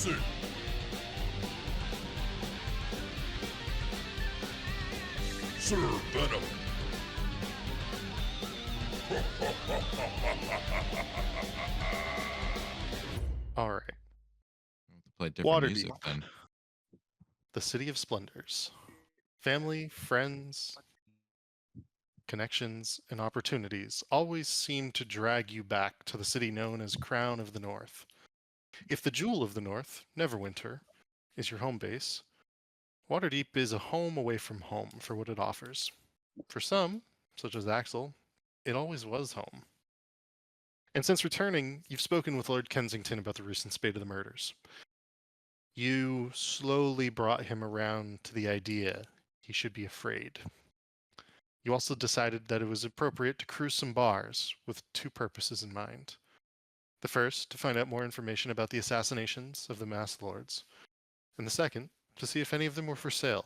Listen! Sir Venom! All right. I'll have to play different Waterdeep. music then. The City of Splendors. Family, friends, connections, and opportunities always seem to drag you back to the city known as Crown of the North. If the Jewel of the North, Neverwinter, is your home base, Waterdeep is a home away from home for what it offers. For some, such as Axel, it always was home. And since returning, you've spoken with Lord Kensington about the recent spate of the murders. You slowly brought him around to the idea he should be afraid. You also decided that it was appropriate to cruise some bars with two purposes in mind. The first, to find out more information about the assassinations of the Masked Lords, and the second, to see if any of them were for sale.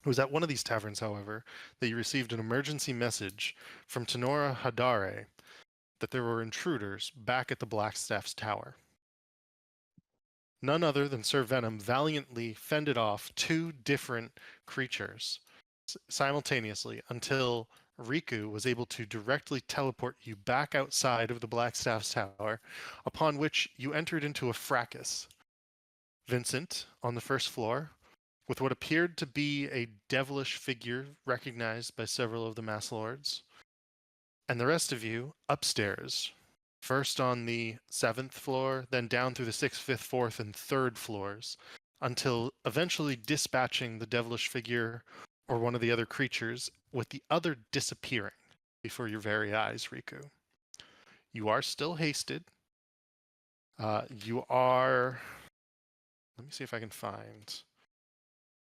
It was at one of these taverns, however, that you received an emergency message from Tenora Hadare that there were intruders back at the Blackstaff's tower. None other than Sir Venom valiantly fended off two different creatures simultaneously until Riku was able to directly teleport you back outside of the Blackstaff's tower, upon which you entered into a fracas. Vincent, on the first floor, with what appeared to be a devilish figure recognized by several of the Mass Lords, and the rest of you upstairs, first on the 7th floor, then down through the 6th, 5th, 4th, and 3rd floors, until eventually dispatching the devilish figure or one of the other creatures, with the other disappearing before your very eyes, Riku. You are still hasted. You are... Let me see if I can find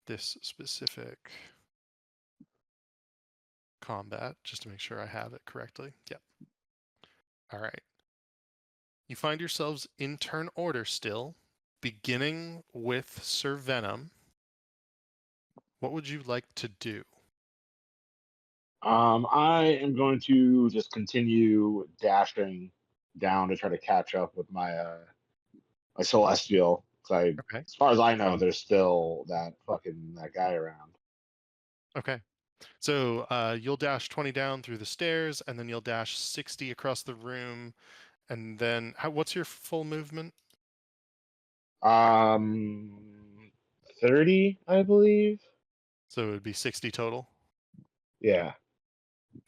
this specific combat, just to make sure I have it correctly. Yep. All right. You find yourselves in turn order still, beginning with Sir Venom. What would you like to do? I am going to just continue dashing down to try to catch up with my celestial. Okay. As far as I know, there's still that guy around. Okay. So you'll dash 20 down through the stairs, and then you'll dash 60 across the room, and then what's your full movement? 30, I believe. So it would be 60 total. Yeah.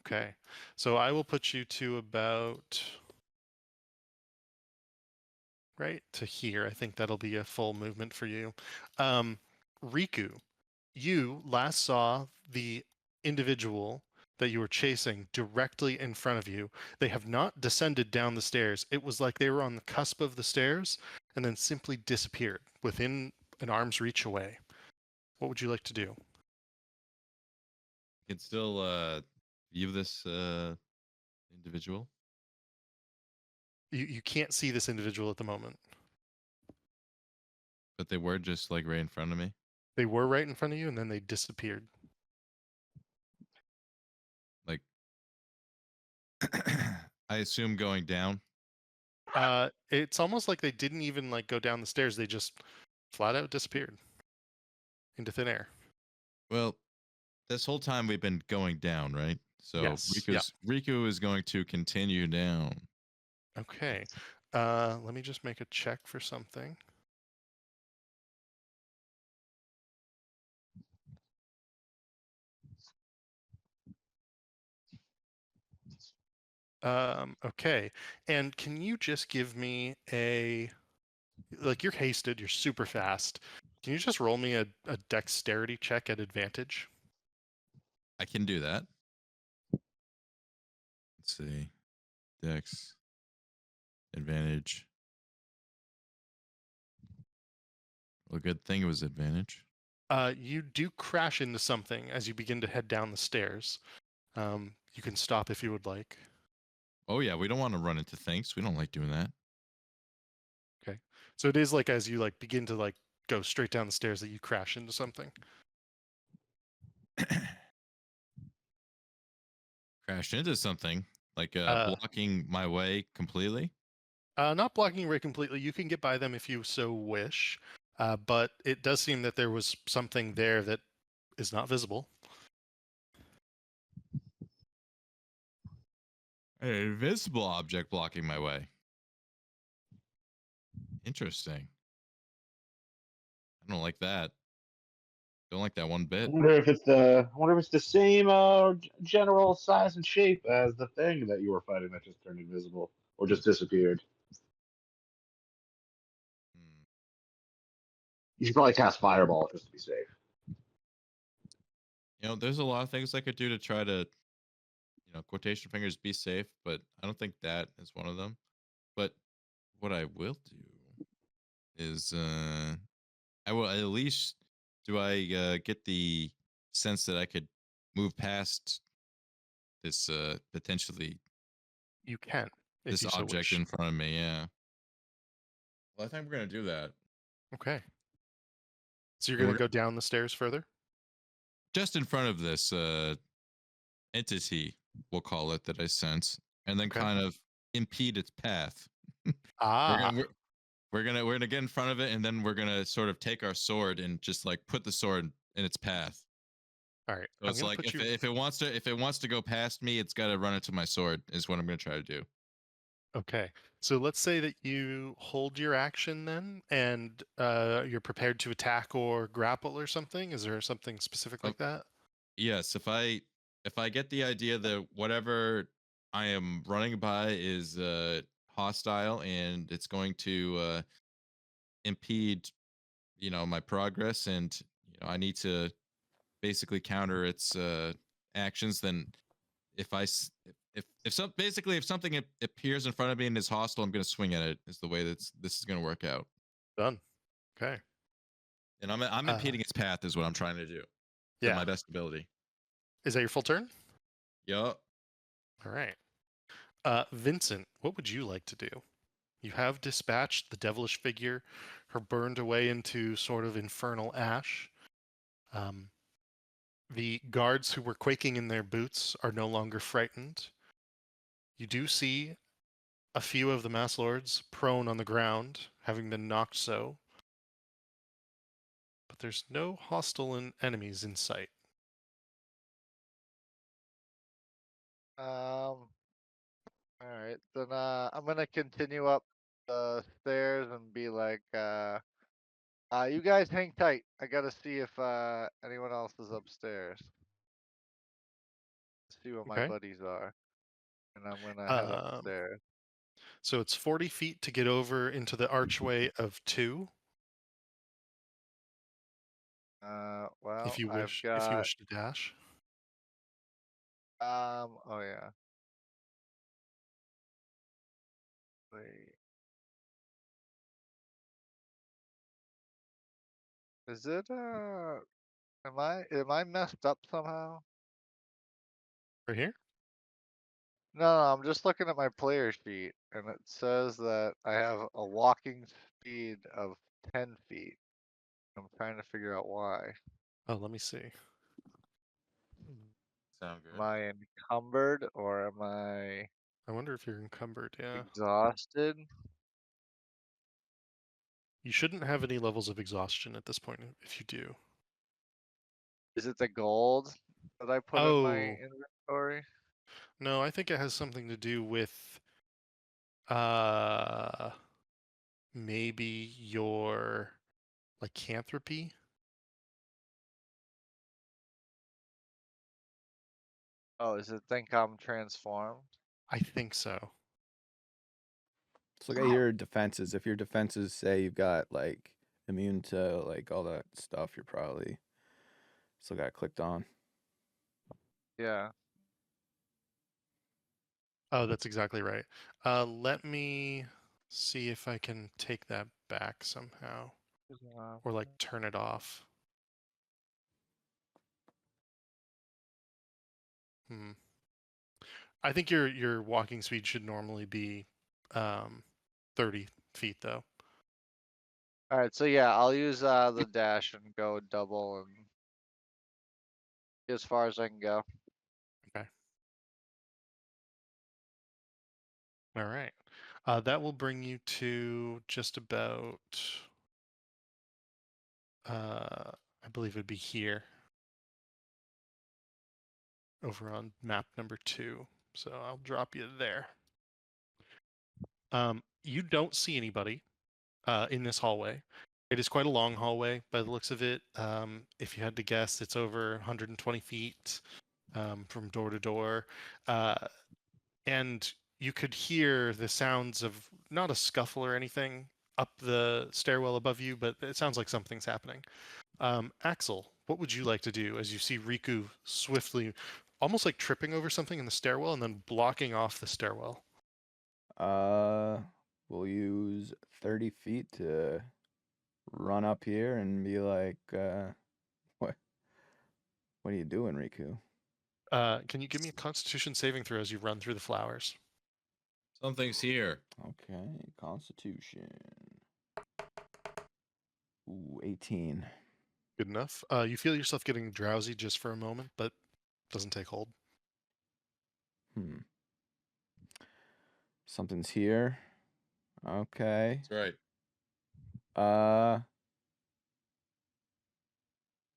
Okay. So I will put you to about right to here. I think that'll be a full movement for you. Riku, you last saw the individual that you were chasing directly in front of you. They have not descended down the stairs. It was like they were on the cusp of the stairs and then simply disappeared within an arm's reach away. What would you like to do? You can still view this individual. You can't see this individual at the moment. But they were just like right in front of me. They were right in front of you and then they disappeared. Like, I assume going down. It's almost like they didn't even like go down the stairs. They just flat out disappeared into thin air. Well, this whole time we've been going down, right? So Yes. Riku is going to continue down. Okay. Let me just make a check for something. Okay. And can you just give me like you're hasted, you're super fast. Can you just roll me a dexterity check at advantage? I can do that. Let's see. Dex. Advantage. Well, good thing it was advantage. You do crash into something as you begin to head down the stairs. You can stop if you would like. Oh yeah, we don't want to run into things. We don't like doing that. Okay. So it is like as you like begin to like go straight down the stairs that you crash into something. Crashed into something, like blocking my way completely. Not blocking your way completely. You can get by them if you so wish, but it does seem that there was something there that is not visible. An invisible object blocking my way. Interesting. I don't like that. Don't like that one I bit. wonder if it's the same general size and shape as the thing that you were fighting that just turned invisible or just disappeared. Hmm. You should probably cast Fireball just to be safe. You know, there's a lot of things I could do to try to, quotation fingers, be safe, but I don't think that is one of them. But what I will do is, I will at least do I get the sense that I could move past this potentially You can, if this you so object wish. in front of me. Yeah. Well, I think we're gonna do that. Okay. So you're And going we're to go down the stairs further? just in front of this entity, we'll call it, that I sense, and then Okay. kind of impede its path. we're Ah, gonna we're gonna get in front of it, and then we're gonna sort of take our sword and just like put the sword in its path. all right. So I'm it's going to like put you. if it wants to go past me, it's got to run into my sword. Is what I'm gonna try to do. Okay. So let's say that you hold your action then, and you're prepared to attack or grapple or something. Is there something specific Oh, like that? yes, if I get the idea that whatever I am running by is hostile and it's going to impede, my progress, and I need to basically counter its actions, then if I s- if some basically if something appears in front of me and is hostile, I'm going to swing at it. Is the way this is going to work out. Done. Okay. And I'm impeding its path is what I'm trying to do to Yeah. my best ability. Is that your full turn? Yup. All right. Vincent, what would you like to do? You have dispatched the devilish figure, her burned away into sort of infernal ash. Um, the guards who were quaking in their boots are no longer frightened. You do see a few of the mass lords prone on the ground, having been knocked so, but there's no hostile enemies in sight. All right, then I'm gonna continue up the stairs and be like, you guys hang tight. I gotta see if anyone else is upstairs. See where my Okay. buddies are, and I'm gonna head Um, upstairs. so it's 40 feet to get over into the archway of 2. Well, I've If you got wish to dash. oh yeah. Wait. Is it am I messed up somehow? Right here? No, I'm just looking at my player sheet, and it says that I have a walking speed of 10 feet. I'm trying to figure out why. Oh, let me see. Sound Am good. I encumbered or am I I wonder if you're encumbered. Yeah. exhausted? You shouldn't have any levels of exhaustion at this point if you do. Is it the gold that I put in my Oh, inventory? no, I think it has something to do with uh maybe your lycanthropy. Oh, is it think I'm transformed? I think so. Let's look at your defenses. If your defenses say you've got like immune to like all that stuff, you're probably still got it clicked on. Yeah. Oh, that's exactly right. Let me see if I can take that back somehow or like turn it off. Hmm. I think your walking speed should normally be 30 feet though. All right, so yeah, I'll use the dash and go double and get as far as I can go. Okay. All right. That will bring you to just about, I believe it'd be here, over on map number 2. So I'll drop you there. You don't see anybody in this hallway. It is quite a long hallway by the looks of it. If you had to guess, it's over 120 feet from door to door. And you could hear the sounds of not a scuffle or anything up the stairwell above you, but it sounds like something's happening. Axel, what would you like to do as you see Riku swiftly, almost like tripping over something in the stairwell and then blocking off the stairwell? We'll use 30 feet to run up here and be like, what are you doing, Riku? Can you give me a Constitution saving throw as you run through the flowers? Something's here. Okay, Constitution. Ooh, 18. Good enough. You feel yourself getting drowsy just for a moment, but doesn't take hold. Something's here. Okay. That's right.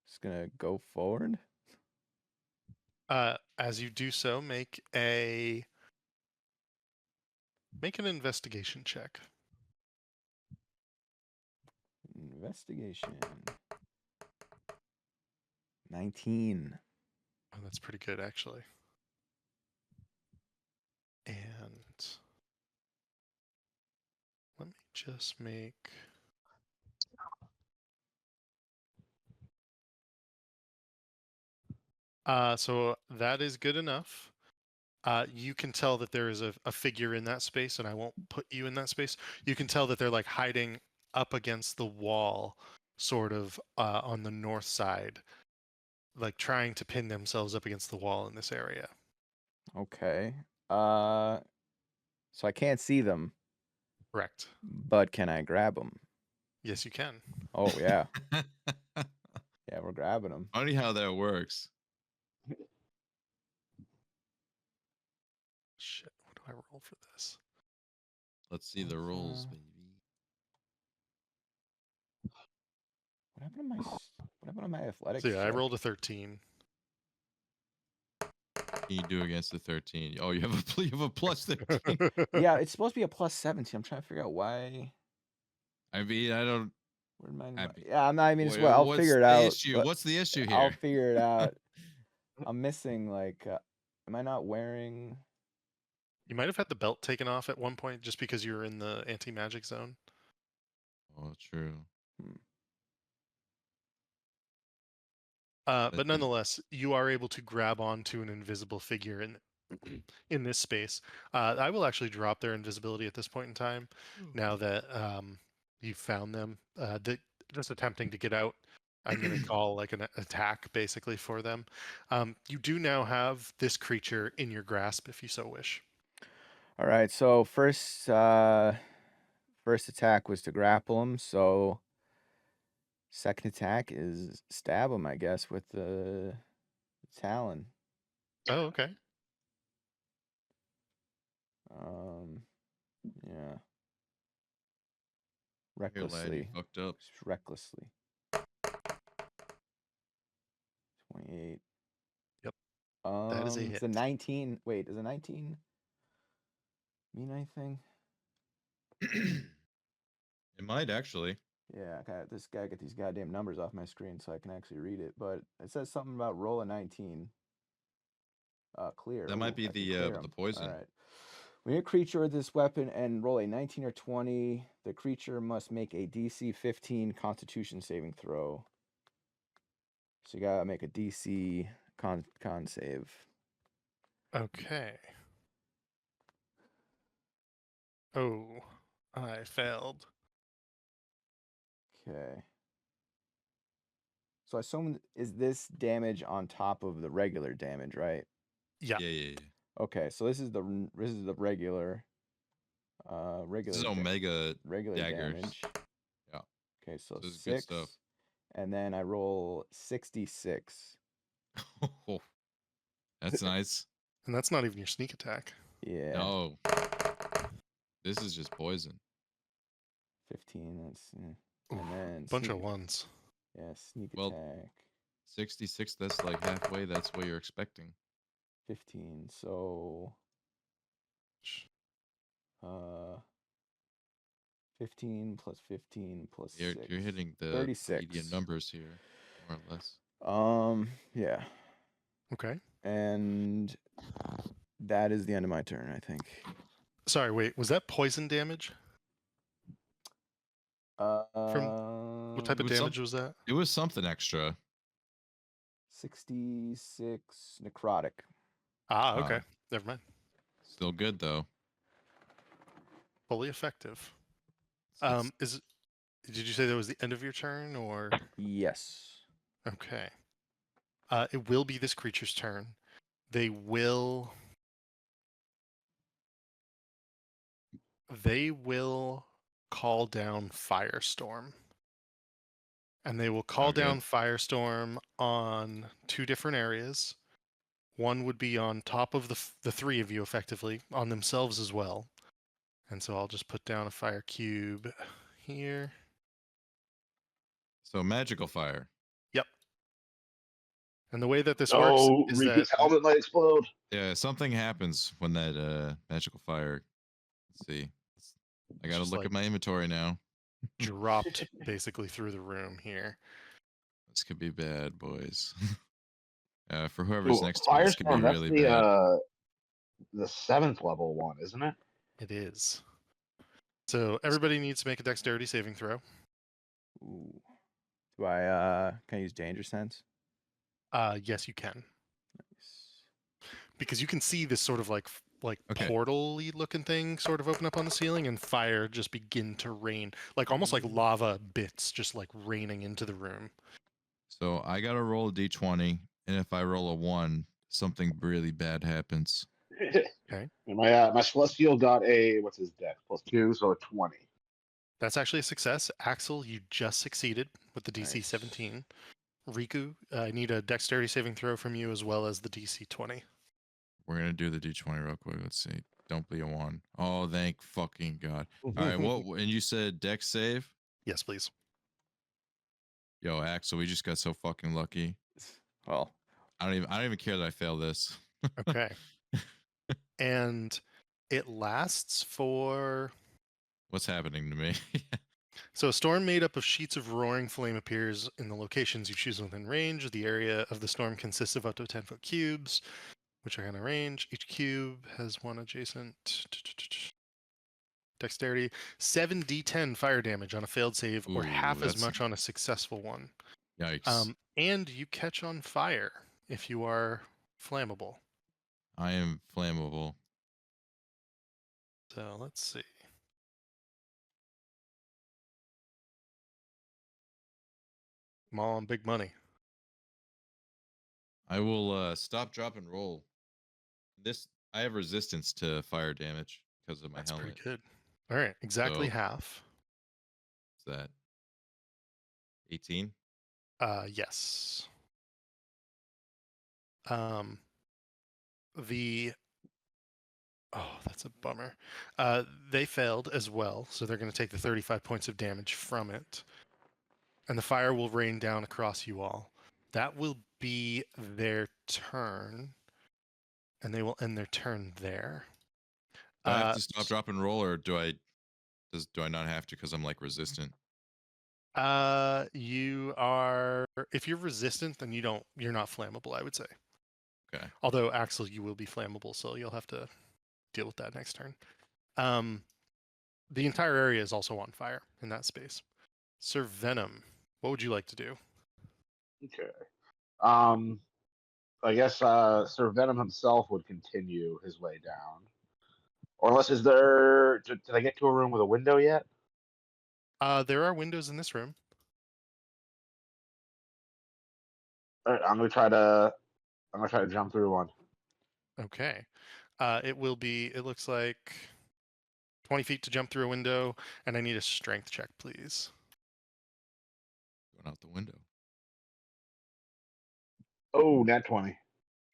Just gonna go forward. As you do so, make an investigation check. Investigation. 19. Oh, that's pretty good, actually. And let me just make. So that is good enough. You can tell that there is a figure in that space, and I won't put you in that space. You can tell that they're like hiding up against the wall, sort of on the north side, like trying to pin themselves up against the wall in this area. Okay. So I can't see them, Correct. but can I grab them? Yes, you can. Oh, yeah. Yeah, we're grabbing them. Funny how that works. Shit, what do I roll for this? Let's see the rolls, baby. What happened to my athletics? So yeah, I check? rolled a 13. Can you do against the 13? Oh, you have a plus 13. Yeah, it's supposed to be a plus 17. I'm trying to figure out why. I mean, I don't. Where did Happy. Yeah, I mean, it's Boy, what I'll what's figure it the out. issue? What's the issue here? I'll figure it out. I'm missing like. Am I not wearing? You might have had the belt taken off at one point just because you were in the anti-magic zone. Oh, true. But nonetheless, you are able to grab onto an invisible figure in this space. I will actually drop their invisibility at this point in time. Now that you've found them, just attempting to get out, I'm going to call like an attack basically for them. You do now have this creature in your grasp if you so wish. All right. So first attack was to grapple him. So second attack is stab him, I guess, with the talon. Oh, okay. Yeah. Here, lad, you Recklessly. fucked up. Just recklessly. 28. Yep. That is a hit. It's a 19. Wait, is a 19 mean anything? It might actually. Yeah, this guy get these goddamn numbers off my screen so I can actually read it. But it says something about roll a 19. Clear. That might Ooh, be I can clear 'em. the poison. All right. When you creature with this weapon and roll a 19 or 20, the creature must make a DC 15 Constitution saving throw. So you gotta make a DC con save. Okay. Oh, I failed. Okay. So I assume is this damage on top of the regular damage, right? Yeah. Yeah. Okay, so this is the regular This is Omega regular daggers. damage. Yeah. Okay, so This is good 6, stuff. and then I roll 66. That's nice. And that's not even your sneak attack. Yeah. No. This is just poison. 15. That's Ooh, and then bunch sneak, of ones. yeah, sneak Well- attack. 66. That's like halfway. That's what you're expecting. 15. So 15 plus 15 plus You're 6. hitting the 36. median numbers here, more or less. Yeah. Okay. And that is the end of my turn, I think. Sorry, wait. Was that poison damage? What type It of was damage was that? It was something extra. 66 necrotic. Ah, okay. Never mind. Still good though. Fully effective. It's- Did you say that was the end of your turn or? Yes. Okay. It will be this creature's turn. They will call down Firestorm. And they will call Okay. down Firestorm on 2 different areas. One would be on top of the 3 of you, effectively, on themselves as well. And so I'll just put down a fire cube here. So magical fire. Yep. And the way that this Oh, works is that Riku's helmet might explode. Yeah, something happens when that magical fire. Let's see. I gotta just look like at my inventory now. dropped basically through the room here. This could be bad, boys. For whoever's Ooh, next to me, this could be Firestorm, that's really bad. the 7th level one, isn't it? It is. So everybody needs to make a dexterity saving throw. Ooh. Do can I use danger sense? Yes, you can. Nice. Because you can see this sort of like Okay. portal-y looking thing sort of open up on the ceiling and fire just begin to rain. Like almost like Mm. lava bits just like raining into the room. So I gotta roll a d20, and if I roll a 1, something really bad happens. Okay. And my celestial got a what's his dex +2, so a 20. That's actually a success. Axel, you just succeeded with the DC Nice. 17. Riku, I need a dexterity saving throw from you as well as the DC 20. We're gonna do the d20 real quick. Let's see. Don't be a 1. Oh, thank fucking God. All right. What? And you said dex save? Yes, please. Yo, Axel, we just got so fucking lucky. Well, I don't even care that I failed this. Okay. And it lasts for... What's happening to me? So a storm made up of sheets of roaring flame appears in the locations you choose within range. The area of the storm consists of up to 10-foot cubes, which are in a range. Each cube has one adjacent dexterity. 7d10 fire damage on a failed save, or Ooh, half as that's- much on a successful one. Yikes. And you catch on fire if you are flammable. I am flammable. So let's see. I'm all on big money. I will stop, drop, and roll. I have resistance to fire damage because of my That's helmet. pretty good. All right, exactly So- half. What's that? 18? Yes. Oh, that's a bummer. They failed as well, so they're going to take the 35 points of damage from it. And the fire will rain down across you all. That will be their turn. And they will end their turn there. Do I have to stop, drop, and roll, or do I not have to because I'm like resistant? You are, if you're resistant, then you're not flammable, I would say. Okay. Although Axel, you will be flammable, so you'll have to deal with that next turn. The entire area is also on fire in that space. Sir Venom, what would you like to do? Okay. I guess Sir Venom himself would continue his way down. Or unless did I get to a room with a window yet? There are windows in this room. All right, I'm gonna try to jump through one. Okay. It looks like 20 feet to jump through a window, and I need a strength check, please. Going out the window. Oh, nat 20.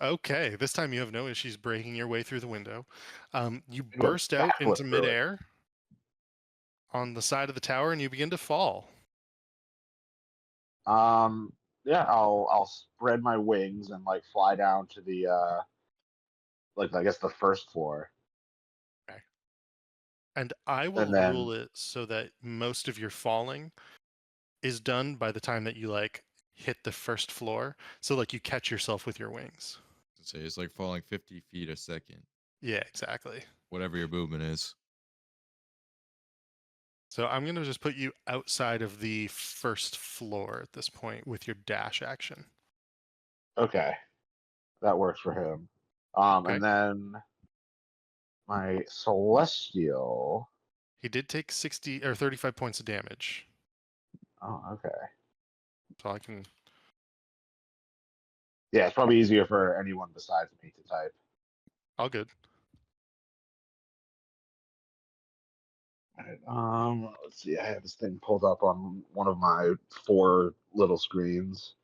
Okay, this time you have no issues breaking your way through the window. You I go burst out backflip into through it. midair on the side of the tower and you begin to fall. Yeah, I'll spread my wings and like fly down to the like I guess the first floor, And I and will then rule it so that most of your falling is done by the time that you like hit the first floor. So like you catch yourself with your wings. Say it's like falling 50 feet a second, Yeah, exactly. whatever your movement is. So I'm going to just put you outside of the first floor at this point with your dash action. okay, that works for him. Okay. And then my celestial. He did take 60 or 35 points of damage. Oh, okay. So I can. Yeah, it's probably easier for anyone besides me to type. All good. All right, let's see. I have this thing pulled up on one of my 4 little screens.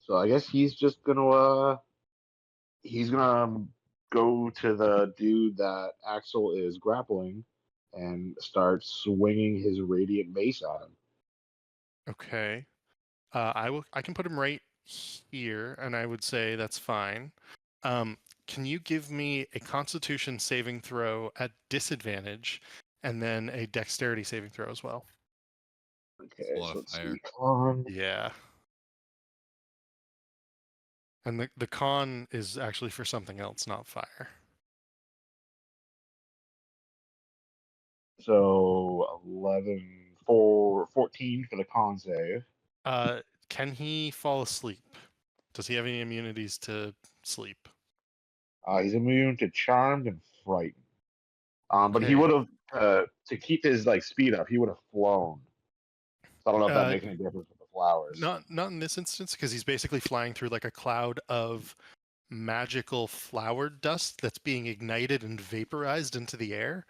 So I guess he's just gonna go to the dude that Axel is grappling and start swinging his radiant mace at him. Okay. I can put him right here, and I would say that's fine. Can you give me a Constitution saving throw at disadvantage, and then a Dexterity saving throw as well? It's a Okay, lot so of let's fire. see. Con. Yeah. And the con is actually for something else, not fire. So 11 for 14 for the con save. Can he fall asleep? Does he have any immunities to sleep? He's immune to charmed and frightened. But he Okay. would have to keep his like speed up. He would have flown. So I don't know if that Uh, makes any difference with the flowers. not in this instance, because he's basically flying through like a cloud of magical flower dust that's being ignited and vaporized into the air.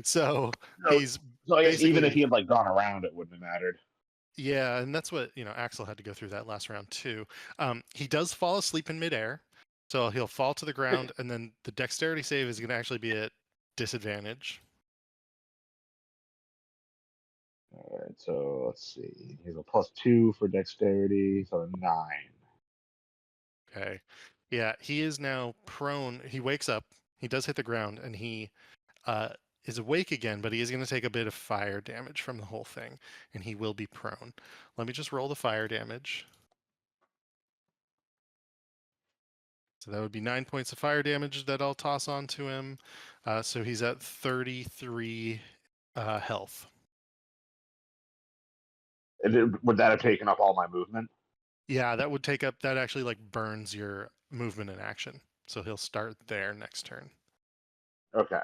So so, he's so I guess even if he basically, had like gone around, it wouldn't have mattered. yeah, and that's what Axel had to go through that last round too. He does fall asleep in midair, so he'll fall to the ground, and then the dexterity save is going to actually be at disadvantage. All right, so let's see. He's a +2 for dexterity, so a 9. Okay, yeah, he is now prone. He wakes up, he does hit the ground, and he uh, is awake again, but he is going to take a bit of fire damage from the whole thing, and he will be prone. Let me just roll the fire damage. So that would be 9 points of fire damage that I'll toss onto him. So he's at 33 health. Would that have taken up all my movement? Yeah, that would take up, that actually like burns your movement and action. So he'll start there next turn. Okay.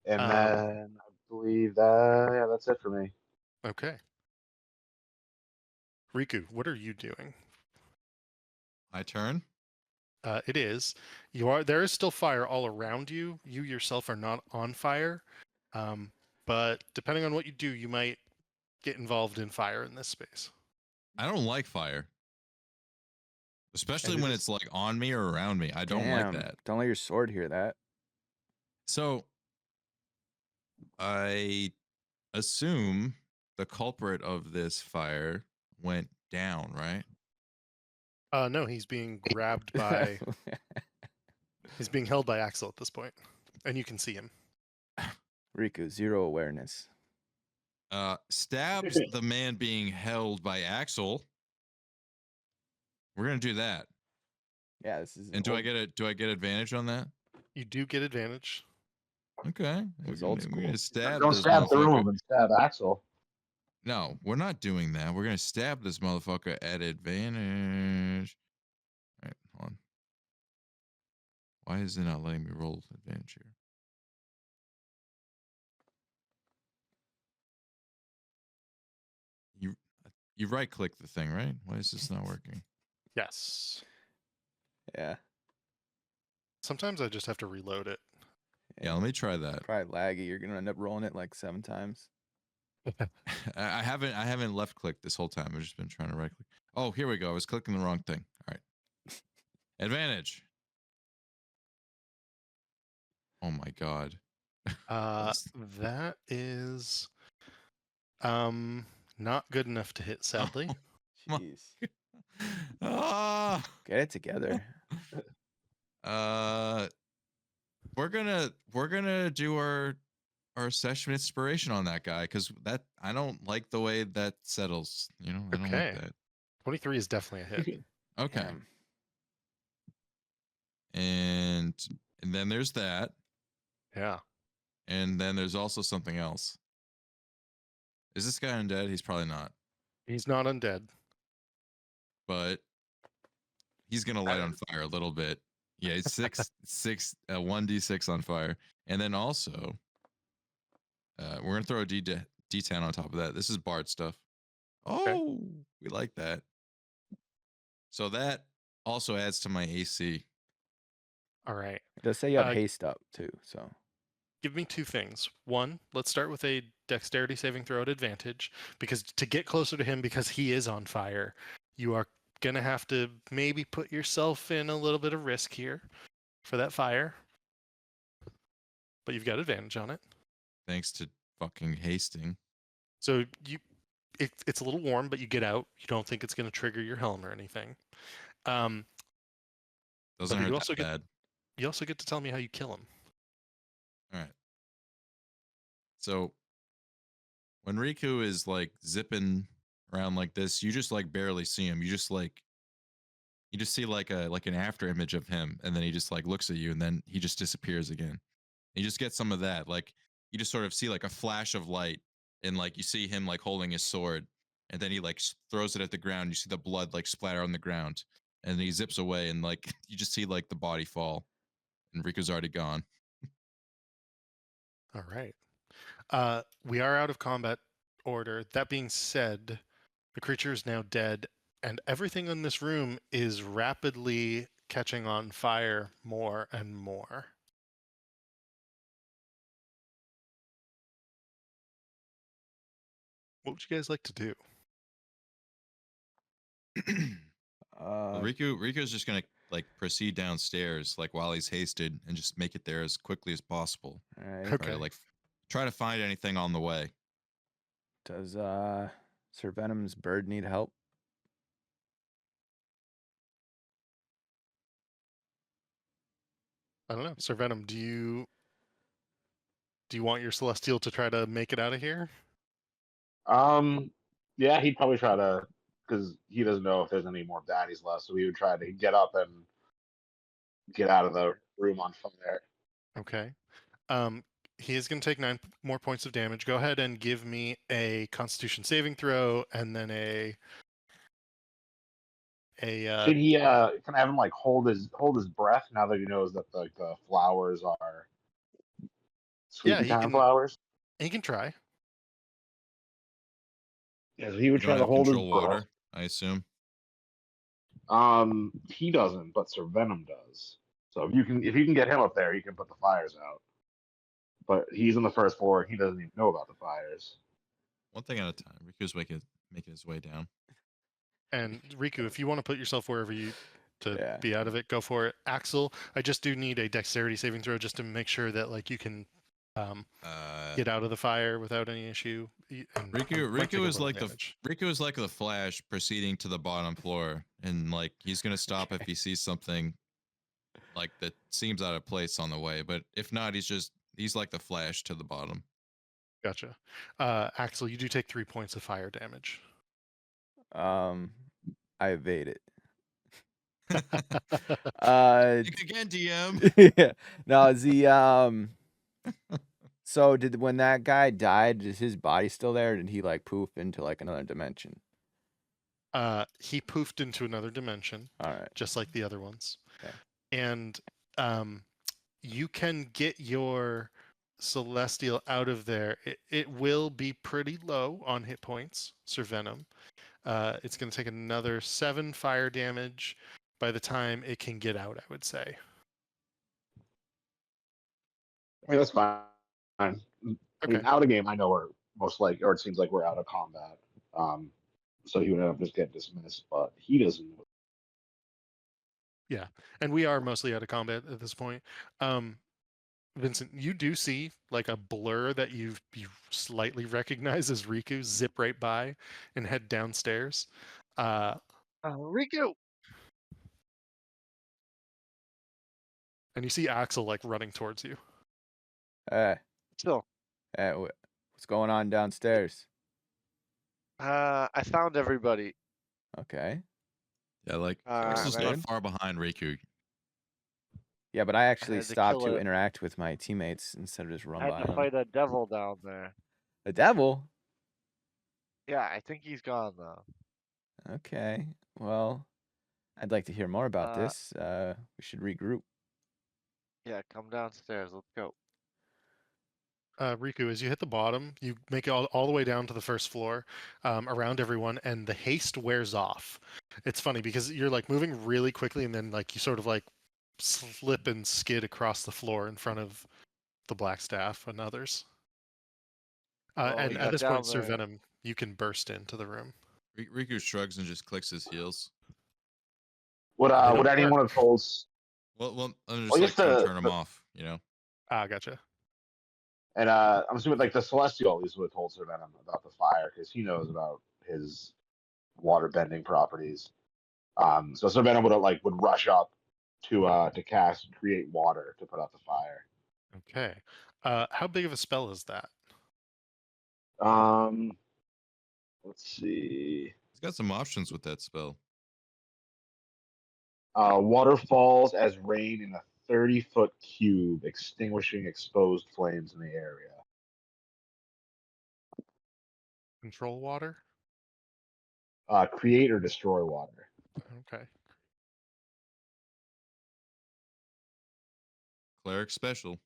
And Um, then I believe that yeah, that's it for me. Okay. Riku, what are you doing? My turn. It is. There is still fire all around you. You yourself are not on fire. But depending on what you do, you might get involved in fire in this space. I don't like fire, especially And it when is- it's like on me or around me. I don't Damn, like that. Don't let your sword hear that. So I assume the culprit of this fire went down, right? No, he's being grabbed by. He's being held by Axel at this point, and you can see him. Riku, 0 awareness. Stabs the man being held by Axel. We're gonna do that. Yeah, this is. And do I get advantage on that? You do get advantage. Okay. It's We're old gonna school. stab Don't this stab through motherfucker. him and stab Axel. No, we're not doing that. We're gonna stab this motherfucker at advantage. All right, hold on. Why is it not letting me roll advantage here? You right click the thing, right? Why is this not working? Yes. Yeah. Sometimes I just have to reload it. Yeah, let me try that. Probably laggy. You're gonna end up rolling it like 7 times. I haven't left clicked this whole time. I've just been trying to right click. Oh, here we go. I was clicking the wrong thing. All right. Advantage. Oh my god. That is not good enough to hit, sadly. My- Jeez. Ah. Get it together. We're gonna do our session inspiration on that guy because that I don't like the way that settles. You know, I don't like Okay. that. 23 is definitely a hit. Okay. Damn. And then there's that. Yeah. And then there's also something else. Is this guy undead? He's probably not. He's not undead. But he's gonna light on fire a little bit. Yeah, it's 1d6 on fire. And then also we're gonna throw a D10 on top of that. This is Bard stuff. Oh, we like that. So that also adds to my AC. All right. It does say you have haste up too, so. Give me two things. One, let's start with a dexterity saving throw at advantage, because to get closer to him, because he is on fire, you are going to have to maybe put yourself in a little bit of risk here for that fire. But you've got advantage on it. Thanks to fucking hasting. So it's a little warm, but you get out. You don't think it's going to trigger your helm or anything. Doesn't hurt you also that bad. You also get to tell me how you kill him. All right. So when Riku is like zipping around like this, you just like barely see him. You just see like an after image of him, and then he just like looks at you, and then he just disappears again. You just get some of that. Like you just sort of see like a flash of light, and like you see him like holding his sword, and then he like throws it at the ground. You see the blood like splatter on the ground, and then he zips away, and like you just see like the body fall, and Riku's already gone. All right. We are out of combat order. That being said, the creature is now dead, and everything in this room is rapidly catching on fire more and more. What would you guys like to do? Well, Riku's just gonna like proceed downstairs like while he's hasted and just make it there as quickly as possible. All right. Okay. Try to find anything on the way. Does Sir Venom's bird need help? I don't know. Sir Venom, do you want your Celestial to try to make it out of here? Yeah, he'd probably try to, because he doesn't know if there's any more baddies left, so he would try to get up and get out of the room on fire. Okay. He is going to take 9 more points of damage. Go ahead and give me a Constitution saving throw, and then Should he? Can I have him like hold his breath now that he knows that the flowers are sleepy time flowers? He can try. Yeah, so he would You try don't to have hold his control breath. water, I assume. He doesn't, but Sir Venom does. So if you can get him up there, you can put the fires out. But he's on the first floor. He doesn't even know about the fires. One thing at a time. Riku's making his way down. And Riku, if you want to put yourself wherever you Yeah. be out of it, go for it. Axel, I just do need a dexterity saving throw just to make sure that like you can get out of the fire without any issue. And Riku is like the Flash proceeding to the bottom floor, and like he's gonna stop if he sees something like that seems out of place on the way. But if not, he's like the Flash to the bottom. Gotcha. Axel, you do take 3 points of fire damage. I evade it. Think again, DM. Yeah. No, the So when that guy died, is his body still there? Or did he like poof into like another dimension? He poofed into another dimension. All right. Just like the other ones. Okay. And you can get your Celestial out of there. It will be pretty low on hit points, Sir Venom. It's going to take another 7 fire damage by the time it can get out, I would say. I mean, that's fine. I mean, out of game, I know we're most like, or it seems like we're out of combat. So he would end up just getting dismissed, but he doesn't. Yeah, and we are mostly out of combat at this point. Vincent, you do see like a blur that you slightly recognize as Riku zip right by and head downstairs. Riku! And you see Axel like running towards you. Hey, Still, hey, what's going on downstairs? I found everybody. Okay. Yeah, like Uh, Axel's and not I- far behind Riku. Yeah, but I actually had to stopped kill to it. interact with my teammates instead of just run I by had to them. fight a devil down there. The devil? Yeah, I think he's gone though. Okay. Well, I'd like to hear more about Uh, this. We should regroup. Yeah, come downstairs. Let's go. Riku, as you hit the bottom, you make it all the way down to the first floor, around everyone, and the haste wears off. It's funny because you're like moving really quickly, and then like you sort of like slip and skid across the floor in front of the Black Staff and others. Well, And we at got this down point, Sir there. Venom, you can burst into the room. Riku shrugs and just clicks his heels. Would They would don't anyone work. have told? Well, I'm Well, just I like guess trying to turn him off, Ah, gotcha. and I'm assuming like the Celestial at least would have told Sir Venom about the fire because he knows about his water bending properties. So Sir Venom would rush up to cast and create water to put out the fire. Okay. How big of a spell is that? Um, let's see. He's got some options with that spell. Water falls as rain in a 30-foot cube, extinguishing exposed flames in the area. Control water? Create or destroy water. Okay. Cleric special.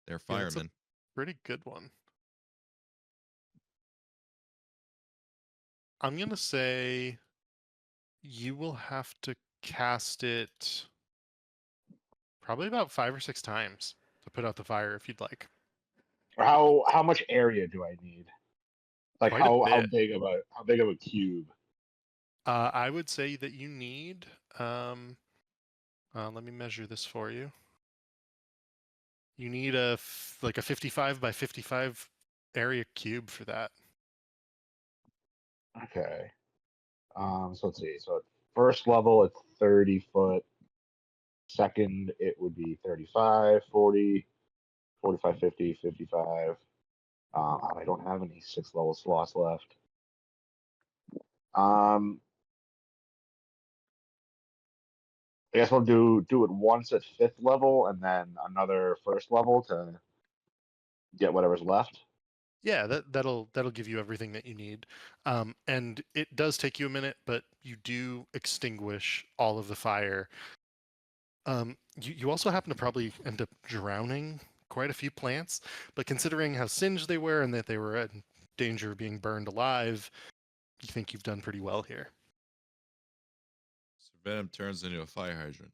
They're Yeah, that's a firemen. pretty good one. I'm gonna say you will have to cast it probably about 5 or 6 times to put out the fire if you'd like. Or how much area do I need? Like Quite a how bit. big of a cube? I would say that you need. Let me measure this for you. You need like a 55 by 55 area cube for that. Okay. So let's see. So at first level, it's 30 foot. Second, it would be 35, 40, 45, 50, 55. I don't have any 6th level slots left. I guess we'll do it once at 5th level and then another 1st level to get whatever's left. Yeah, that'll give you everything that you need, and it does take you a minute, but you do extinguish all of the fire. You also happen to probably end up drowning quite a few plants, but considering how singed they were and that they were in danger of being burned alive, you think you've done pretty well here. So Venom turns into a fire hydrant.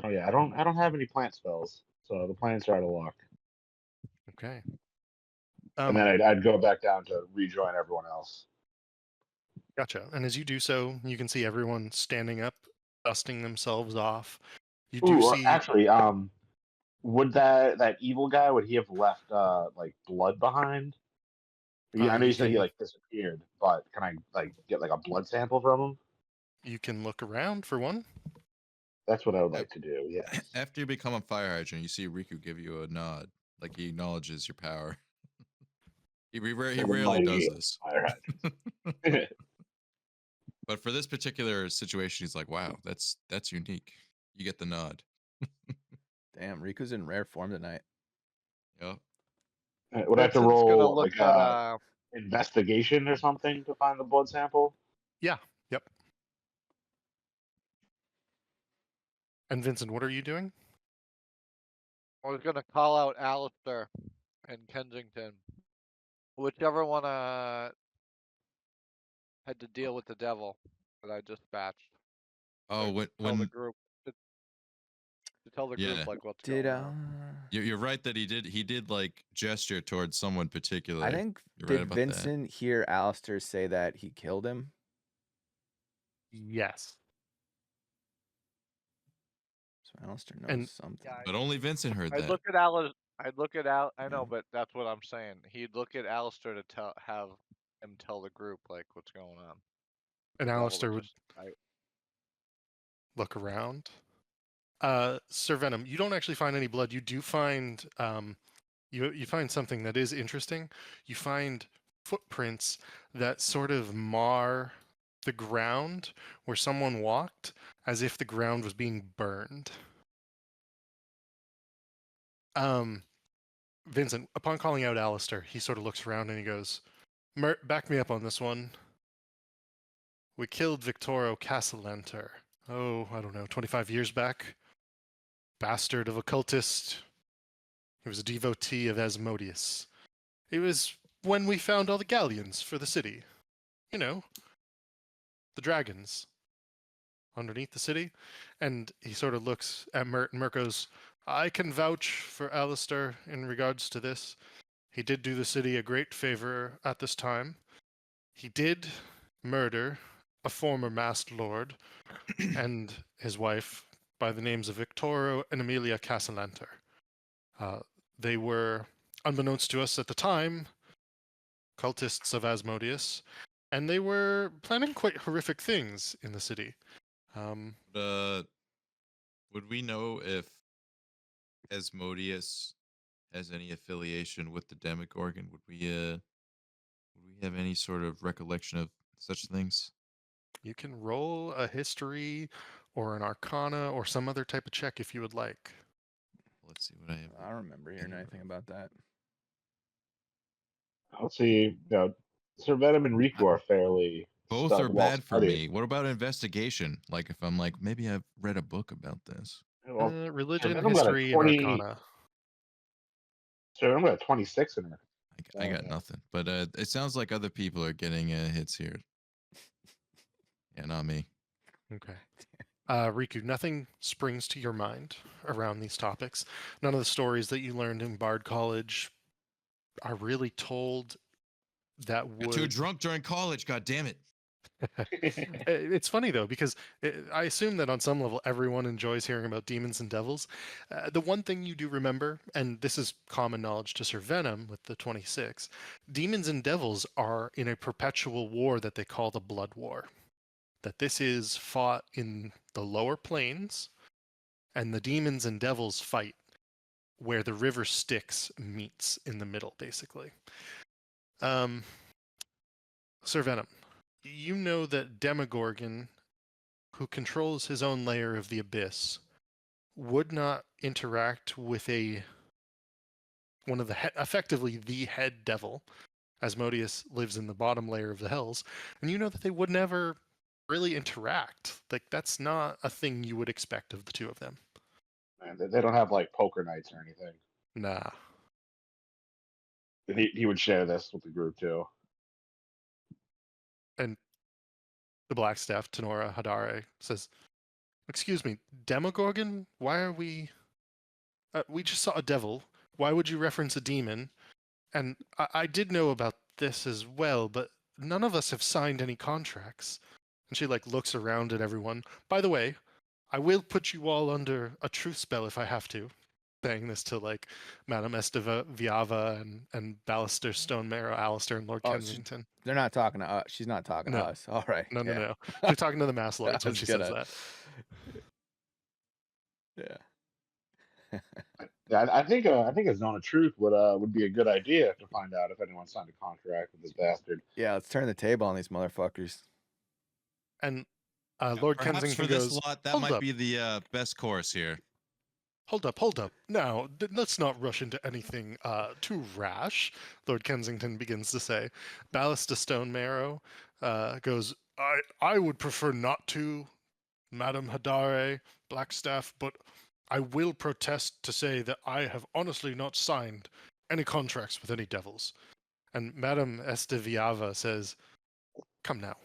Oh yeah, I don't have any plant spells, so the plants are out of luck. Okay. And then I'd go back down to rejoin everyone else. Gotcha. And as you do so, you can see everyone standing up, dusting themselves off. You do Ooh, see. actually, would that evil guy would he have left like blood behind? I know You you said he can like disappeared, but can I like get like a blood sample from him? look around for one. That's what I would like to do. Yes. After you become a fire hydrant, you see Riku give you a nod, like he acknowledges your power. he Like a rarely does mighty this. fire hydrant. But for this particular situation, he's like, "Wow, that's unique." You get the nod. Damn, Riku's in rare form tonight. Yep. Would I have to Vincent's gonna roll look like at investigation or something to find the blood sample? Yeah. Yep. And Vincent, what are you doing? I was gonna call out Alistair and Kensington. Whichever one had to deal with the devil that I dispatched. Oh, Tell the when group to tell the Yeah. group like what's Did going on. You're right that he did like gesture towards someone particular. I think You're right did about that. Vincent hear Alistair say that he killed him? Yes. So Alistair knows And- something. Yeah, But only Vincent heard I'd that. look at Alice. I'd look at Al. I Yeah. know, but that's what I'm saying. He'd look at Alistair to have him tell the group like what's going on. And The devil Alistair that would just- look around. Sir Venom, you don't actually find any blood. You do find you find something that is interesting. You find footprints that sort of mar the ground where someone walked, as if the ground was being burned. Vincent, upon calling out Alistair, he sort of looks around and he goes, back me up on this one. We killed Victoro Castellanter. Oh, I don't know, 25 years back. Bastard of a cultist. He was a devotee of Asmodeus. It was when we found all the galleons for the city. You know, the dragons underneath the city. And he sort of looks at Mert, and Mert goes, I can vouch for Alistair in regards to this. He did do the city a great favor at this time. He did murder a former masked lord and his wife by the names of Victoro and Amelia Castellanter. They were, unbeknownst to us at the time, cultists of Asmodeus, and they were planning quite horrific things in the city. Would we know if Asmodeus has any affiliation with the Demogorgon? Would we have any sort of recollection of such things? You can roll a history or an arcana or some other type of check if you would like. Let's see what I have. I don't remember hearing anything about that. Let's see. Sir Venom and Riku are fairly. Both are well bad for studied. me. What about investigation? Like if I'm like, maybe I've read a book about this. Well, Religion, Venom got a history, 20 and arcana. Sir Venom got a 26 in her. I got nothing. But it sounds like other people are getting hits here. Yeah, not me. Okay. Riku, nothing springs to your mind around these topics. None of the stories that you learned in Bard College are really told that Got would... too drunk during college, god damn it. It's funny though, because I assume that on some level everyone enjoys hearing about demons and devils. The one thing you do remember, and this is common knowledge to Sir Venom with the 26, demons and devils are in a perpetual war that they call the Blood War. That this is fought in the lower planes, and the demons and devils fight where the river Styx meets in the middle, basically. Sir Venom, you know that Demogorgon, who controls his own layer of the abyss, would not interact with one of the effectively the head devil. Asmodeus lives in the bottom layer of the hells, and you know that they would never really interact. Like, that's not a thing you would expect of the two of them. Man, they don't have like poker nights or anything. Nah. And he would share this with the group too. And the Black Staff, Tenora Hadare, says, excuse me, Demogorgon? Why are we... we just saw a devil. Why would you reference a demon? And I did know about this as well, but none of us have signed any contracts. And she looks around at everyone. By the way, I will put you all under a truth spell if I have to. Saying this to Madame Viava and Ballister Stonemarrow, Alistair, and Lord Kensington. They're not talking to us. She's not talking to us. All right. No. She's talking to the Mass Lords when she says that. Yeah. I think a zone of truth would be a good idea to find out if anyone signed a contract with this bastard. Yeah, let's turn the table on these motherfuckers. And Lord Perhaps Kensington for this goes, lot, that "Hold might up. be the best course here. Hold up. Now, let's not rush into anything too rash," Lord Kensington begins to say. Ballister Stonemarrow goes, I would prefer not to, Madame Hadare, Blackstaff, but I will protest to say that I have honestly not signed any contracts with any devils. And Madame Esteviava says, come now.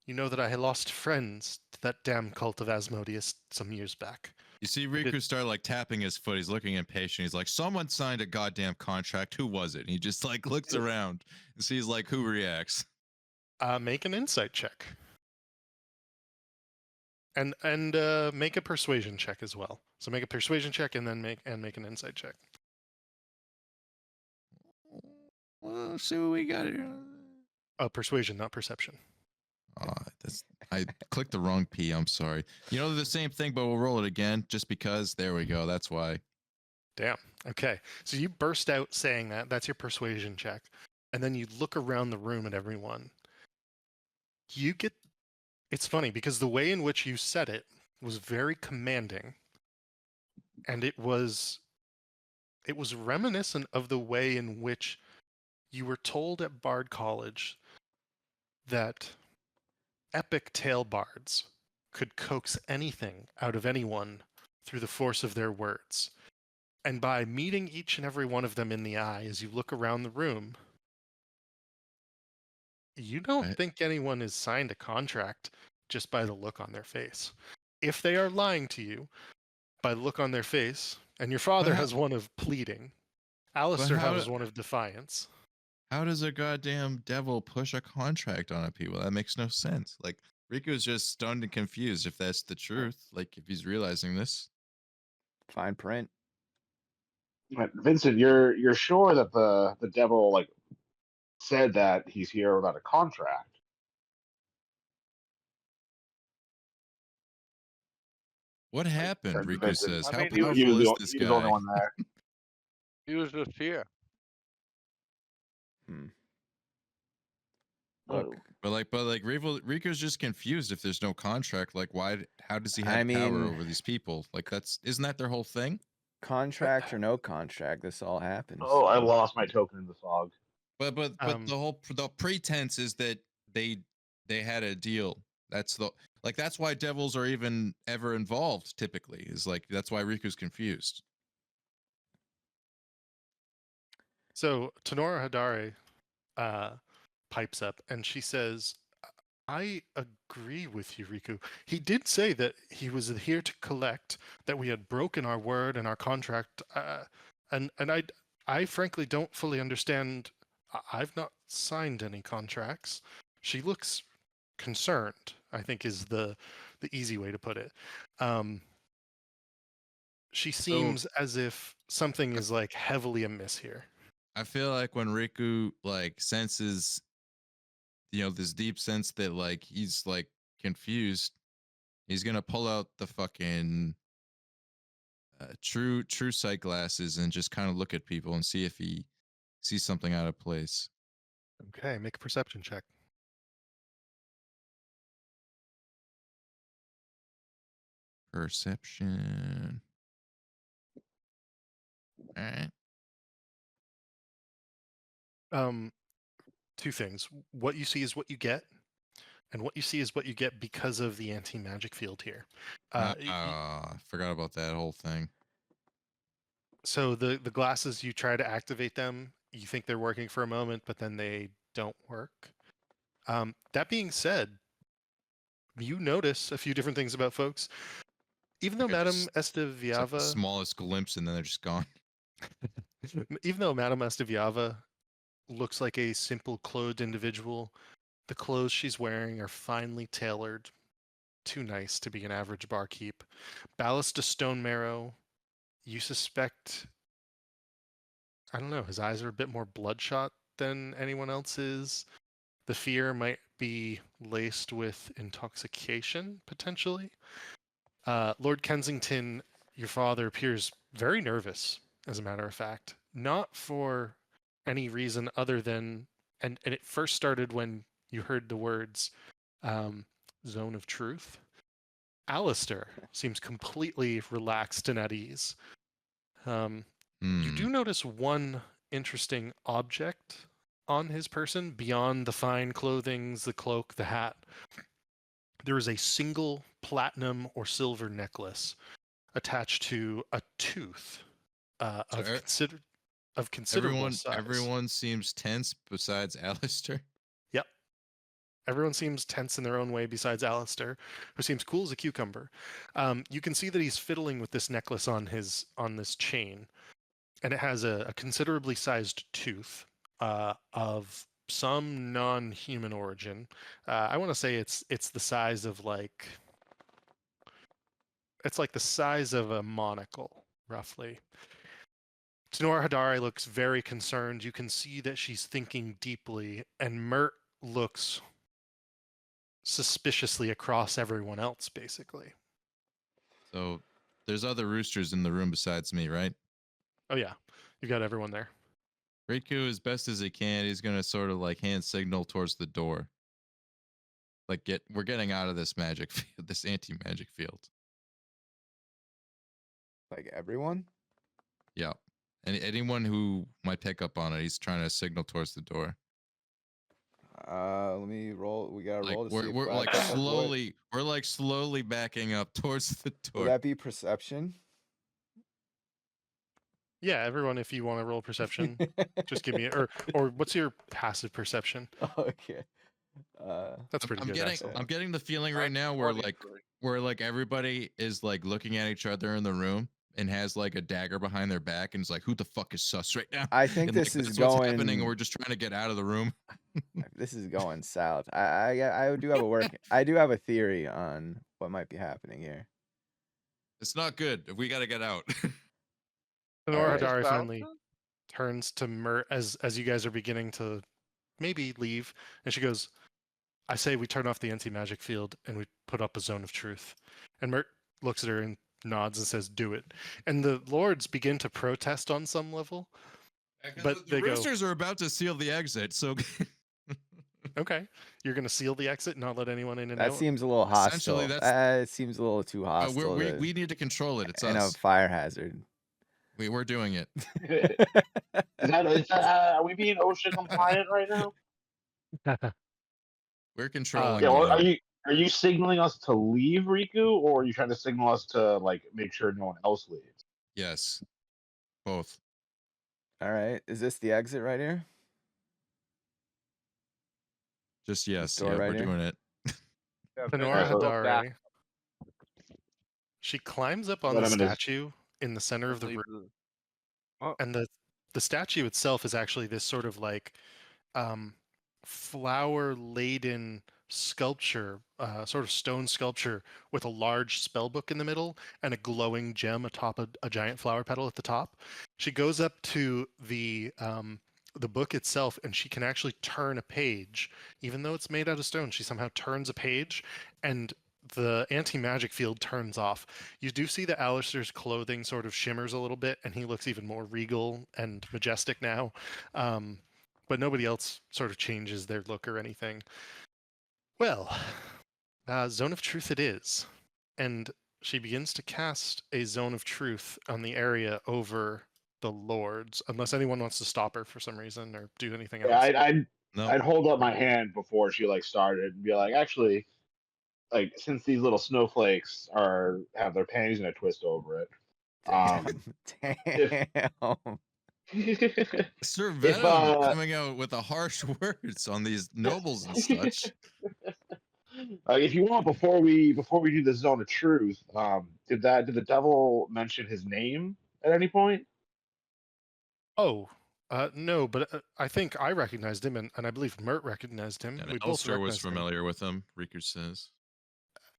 You know that I had lost friends to that damn cult of Asmodeus some years back. You see did- Riku start like tapping his foot. He's looking impatient. He's like, someone signed a goddamn contract. Who was it? And he just like looks around and sees like who reacts. Make an insight check. And make a persuasion check as well. So make a persuasion check and then make an insight check. Well, see what we got here. Persuasion, not perception. I clicked the wrong P. I'm sorry. You know, they're the same thing, but we'll roll it again just because. There we go. That's why. Damn. Okay. So you burst out saying that. That's your persuasion check. And then you look around the room at everyone. You get... It's funny because the way in which you said it was very commanding. And it was reminiscent of the way in which you were told at Bard College that epic tale bards could coax anything out of anyone through the force of their words. And by meeting each and every one of them in the eye as you look around the room, you don't think anyone has signed a contract just by the look on their face. If they are lying to you by the look on their face, and your father has one of pleading, Alistair has one of defiance. How does a goddamn devil push a contract on a people? That makes no sense. Like, Riku's just stunned and confused if that's the truth. Like, if he's realizing this. Fine print. Vincent, you're sure that the devil like said that he's here without a contract? What happened? Like, Riku Vincent, says. I How mean, powerful is this he was the only guy? one there. He was just here. Look, But Riku's just confused if there's no contract. Like, why? How does he have I power mean- over these people? Like, isn't that their whole thing? contract or no contract, this all happens. Oh, I lost my token in the fog. But the pretense is that they had a deal. That's why devils are even ever involved. Typically, is like that's why Riku's confused. So Tenora Hadare pipes up and she says, I agree with you, Riku. He did say that he was here to collect, that we had broken our word and our contract, and I frankly don't fully understand. I've not signed any contracts. She looks concerned, I think is the easy way to put it. She seems as if something is like heavily amiss here. I feel like when Riku like senses, this deep sense that like he's like confused, he's gonna pull out the fucking true sight glasses and just kind of look at people and see if he sees something out of place. Okay, make a perception check. Perception. All right. Two things. What you see is what you get, and what you see is what you get because of the anti-magic field here. Forgot about that whole thing. So the glasses, you try to activate them, you think they're working for a moment, but then they don't work. That being said, you notice a few different things about folks. Even though Madame It's like Esteviava, the smallest glimpse, and then they're just gone. even though Madame Esteviava looks like a simple clothed individual, the clothes she's wearing are finely tailored, too nice to be an average barkeep. Ballast to stone marrow, you suspect, I don't know, his eyes are a bit more bloodshot than anyone else's. The fear might be laced with intoxication, potentially. Lord Kensington, your father, appears very nervous, as a matter of fact. Not for any reason other than, and it first started when you heard the words zone of truth. Alistair seems completely relaxed and at ease. You do notice one interesting object on his person beyond the fine clothings, the cloak, the hat. There is a single platinum or silver necklace attached to a tooth of considerable size. Everyone seems tense besides Alistair. Yep. Everyone seems tense in their own way besides Alistair, who seems cool as a cucumber. You can see that he's fiddling with this necklace on this chain, and it has a considerably sized tooth of some non-human origin. I want to say it's the size of it's like the size of a monocle, roughly. Tenora Hadare looks very concerned. You can see that she's thinking deeply, and Mert looks suspiciously across everyone else, basically. So there's other roosters in the room besides me, right? Oh yeah, you got everyone there. Riku, as best as he can, he's gonna sort of like hand signal towards the door. Like we're getting out of this magic field, this anti-magic field. Like everyone? Yeah. And anyone who might pick up on it, he's trying to signal towards the door. Let me roll. We gotta Like roll to we're see if we're I like can avoid- slowly we're like slowly backing up towards the door. Would that be perception? Yeah, everyone, if you want to roll perception, just give me or what's your passive perception? Okay. That's pretty good. Excellent. I'm getting the feeling right now where like everybody is like looking at each other in the room and has like a dagger behind their back and is like, who the fuck is sus right now? I think And this like, is that's what's going. happening, and we're just trying to get out of the room. This is going south. I do have a work. I do have a theory on what might be happening here. It's not good. We got to get out. Tenora Alright. Hadari South finally then? turns to Mert as you guys are beginning to maybe leave, and she goes, I say we turn off the anti-magic field and we put up a zone of truth. And Mert looks at her and nods and says, do it. And the lords begin to protest on some level. But the they go, roosters are about to seal the exit, so okay, you're going to seal the exit, not let anyone in and That out? seems a little Essentially, hostile. that's- It seems a little too hostile. we need to control it. It's and us. a fire hazard. We're doing it. Are we being OSHA compliant right now? We're controlling. Yeah. Or it. are you signaling us to leave, Riku, or are you trying to signal us to like make sure no one else leaves? Yes, both. All right. Is this the exit right here? Just yes. door Yeah, right we're here? doing it. Yeah, Tenora so- Hadari, she climbs up on Let the him in his- statue in the center of the room. Oh. And the statue itself is actually this sort of like flower laden sculpture, sort of stone sculpture with a large spell book in the middle and a glowing gem atop a giant flower petal at the top. She goes up to the book itself and she can actually turn a page. Even though it's made out of stone, she somehow turns a page and the anti-magic field turns off. You do see that Alistair's clothing sort of shimmers a little bit and he looks even more regal and majestic now. But nobody else sort of changes their look or anything. Well, Zone of Truth it is. And she begins to cast a Zone of Truth on the area over the Lords, unless anyone wants to stop her for some reason or do anything else. Yeah, No. I'd hold up my hand before she like started and be like, actually, like since these little snowflakes have their panties in a twist over it. Damn. Sir If, Venom coming out with the harsh words on these nobles and such. if you want, before we do the Zone of Truth, did the devil mention his name at any point? Oh, no, but I think I recognized him, and I believe Mert recognized him. And We both Alistair was recognized him. familiar with him, Riku says.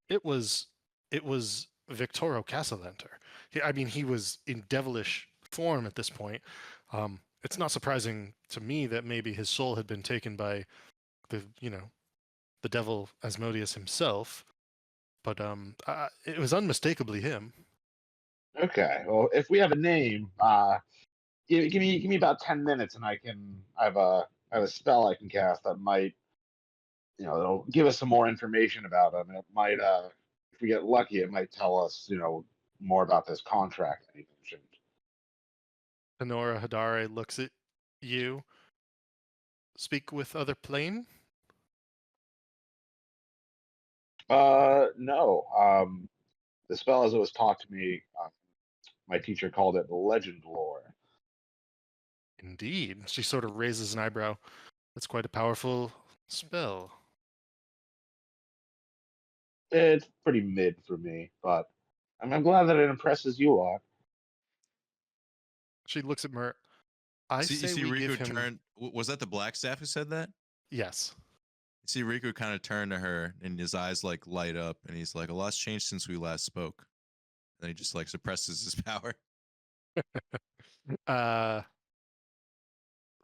It was Victoro Castellenter. I mean, he was in devilish form at this point. It's not surprising to me that maybe his soul had been taken by the devil Asmodeus himself, but it was unmistakably him. Okay. Well, if we have a name, give me about 10 minutes, and I have a spell I can cast that might, it'll give us some more information about him, and it might, if we get lucky, it might tell us, more about this contract that he mentioned. Honora Hadare looks at you. Speak with other plane? No. The spell as it was taught to me, my teacher called it legend lore. Indeed. She sort of raises an eyebrow. That's quite a powerful spell. It's pretty mid for me, but I'm glad that it impresses you a lot. She looks at Mert. I You say see we give Riku him. turn. Was that the black staff who said that? Yes. You see Riku kind of turn to her, and his eyes like light up, and he's like, "A lot's changed since we last spoke." And then he just like suppresses his power.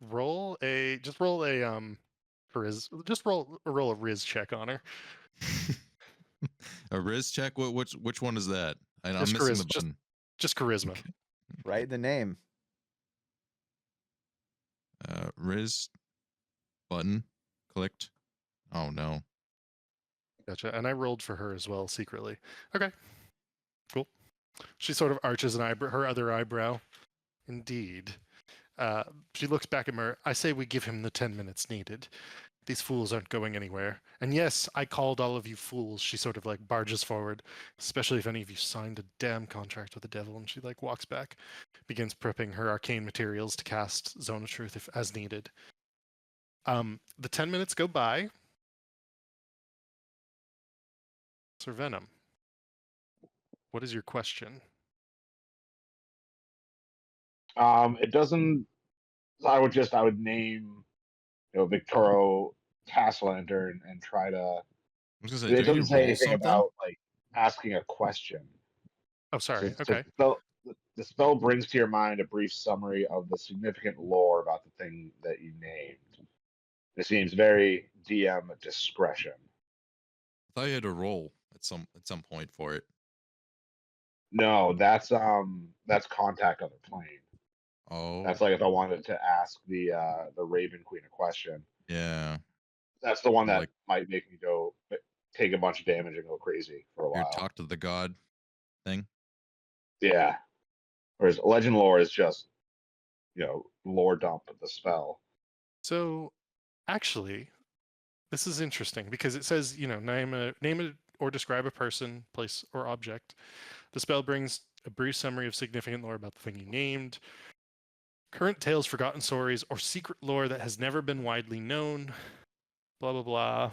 Roll a roll a Riz check on her. A Riz check. Which one is that? I'm Just missing charisma. the button. Just charisma. Okay. Write the name. Riz button clicked. Oh no. Gotcha. And I rolled for her as well secretly. Okay. Cool. She sort of arches her other eyebrow. Indeed. She looks back at Mer. I say we give him the 10 minutes needed. These fools aren't going anywhere. And yes, I called all of you fools. She sort of like barges forward, especially if any of you signed a damn contract with the devil. And she like walks back, begins prepping her arcane materials to cast Zone of Truth if as needed. The 10 minutes go by. Sir Venom, what is your question? It doesn't. I would name, Victoro Castellanter and try to. I was gonna say, It do you doesn't need to say roll anything something? about like asking a question. Oh, sorry. Just Okay. the spell brings to your mind a brief summary of the significant lore about the thing that you named. It seems very DM discretion. I thought you had to roll at some point for it. No, that's contact other plane. Oh. That's like if I wanted to ask the Raven Queen a question. Yeah. That's the one that Like- might make me go take a bunch of damage and go crazy for a Your while. talk to the god thing. Yeah. Whereas legend lore is just, lore dump of the spell. So, actually, this is interesting because it says, name or describe a person, place, or object. The spell brings a brief summary of significant lore about the thing you named. Current tales, forgotten stories, or secret lore that has never been widely known. Blah, blah, blah.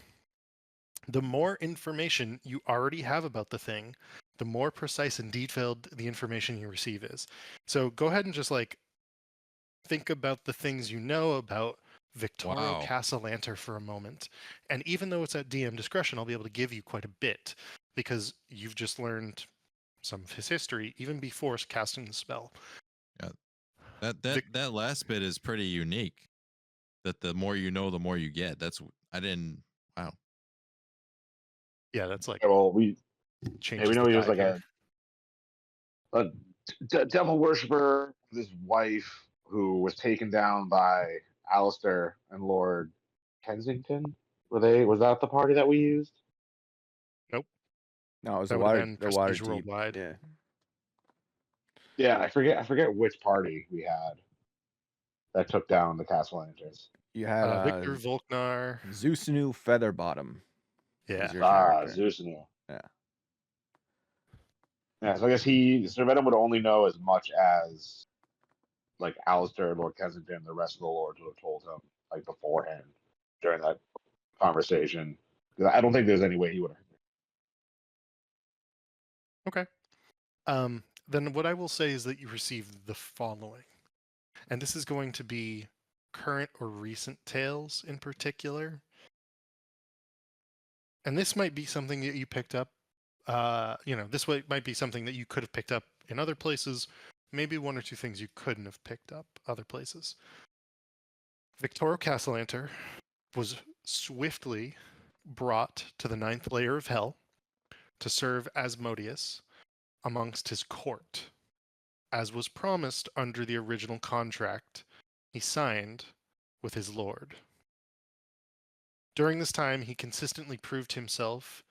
The more information you already have about the thing, the more precise and detailed the information you receive is. So go ahead and just like think about the things you know about Victoro Wow. Castellanter for a moment. And even though it's at DM discretion, I'll be able to give you quite a bit because you've just learned some of his history even before casting the spell. That last bit is pretty unique. That the more you know, the more you get. Wow. Yeah, that's like Well, we changes we know the he was tide like here. a devil worshiper. His wife, who was taken down by Alistair and Lord Kensington. Was that the party that we used? Nope. No, it was That the would've water. been The water Prestige deep. Worldwide. Yeah. Yeah, I forget which party we had that took down the Castellanters. You had Victor Volknar. Zeusnu Featherbottom. Yeah. Was your character. Zeusnu. Yeah. Yeah, so I guess Sir Venom would only know as much as like Alistair, Lord Kensington, the rest of the lords would have told him like beforehand during that conversation. 'Cause I don't think there's any way he would have. Okay. Then what I will say is that you receive the following. And this is going to be current or recent tales in particular. And this might be something that you picked up. Might be something that you could have picked up in other places. Maybe one or two things you couldn't have picked up other places. Victoro Castellanter was swiftly brought to the 9th layer of hell to serve Asmodeus amongst his court, as was promised under the original contract he signed with his lord. During this time, he consistently proved himself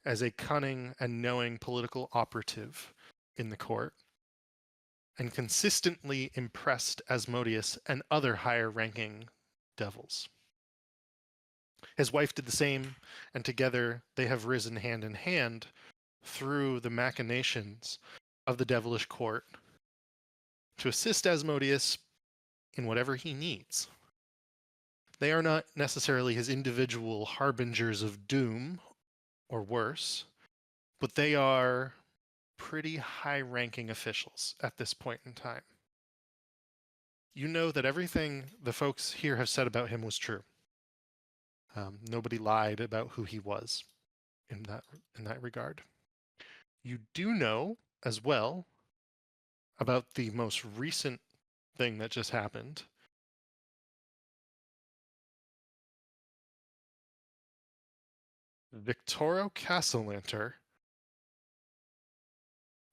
as a cunning and knowing political operative in the court, and consistently impressed Asmodeus and other higher-ranking devils. His wife did the same, and together they have risen hand in hand through the machinations of the devilish court to assist Asmodeus in whatever he needs. They are not necessarily his individual harbingers of doom, or worse, but they are pretty high-ranking officials at this point in time. You know that everything the folks here have said about him was true. Nobody lied about who he was in that regard. You do know as well about the most recent thing that just happened. Victorio Castellanter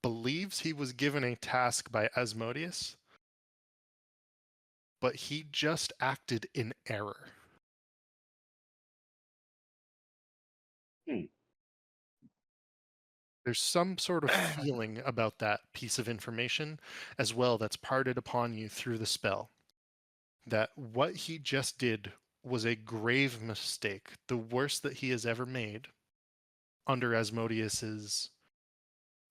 believes he was given a task by Asmodeus, but he just acted in error. There's some sort of feeling about that piece of information as well that's parted upon you through the spell. That what he just did was a grave mistake, the worst that he has ever made under Asmodeus's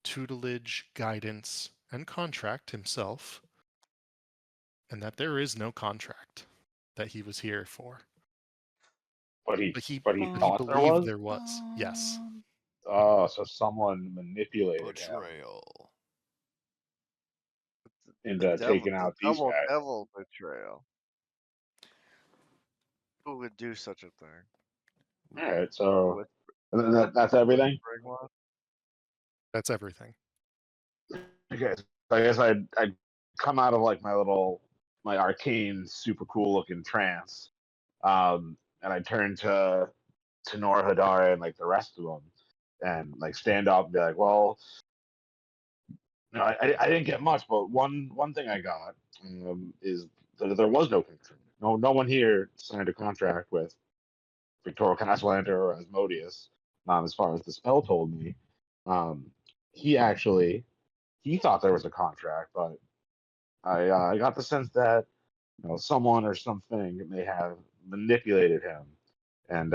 tutelage, guidance, and contract himself, and that there is no contract that he was here for. But he But he thought there believed was. there was. Yes. Oh, so someone manipulated him Betrayal. into taking out these guys. Devil betrayal. Who would do such a thing? All right, so With that's everything. That's everything. Okay, so I guess I'd come out of like my arcane, super cool looking trance, and I turn to Nor Hadare and like the rest of them, and like stand up and be like, well, no, I didn't get much, but one thing I got is that there was no contract. No one here signed a contract with Victoria Castellanter or Asmodeus. As far as the spell told me, he thought there was a contract, but I got the sense that someone or something may have manipulated him and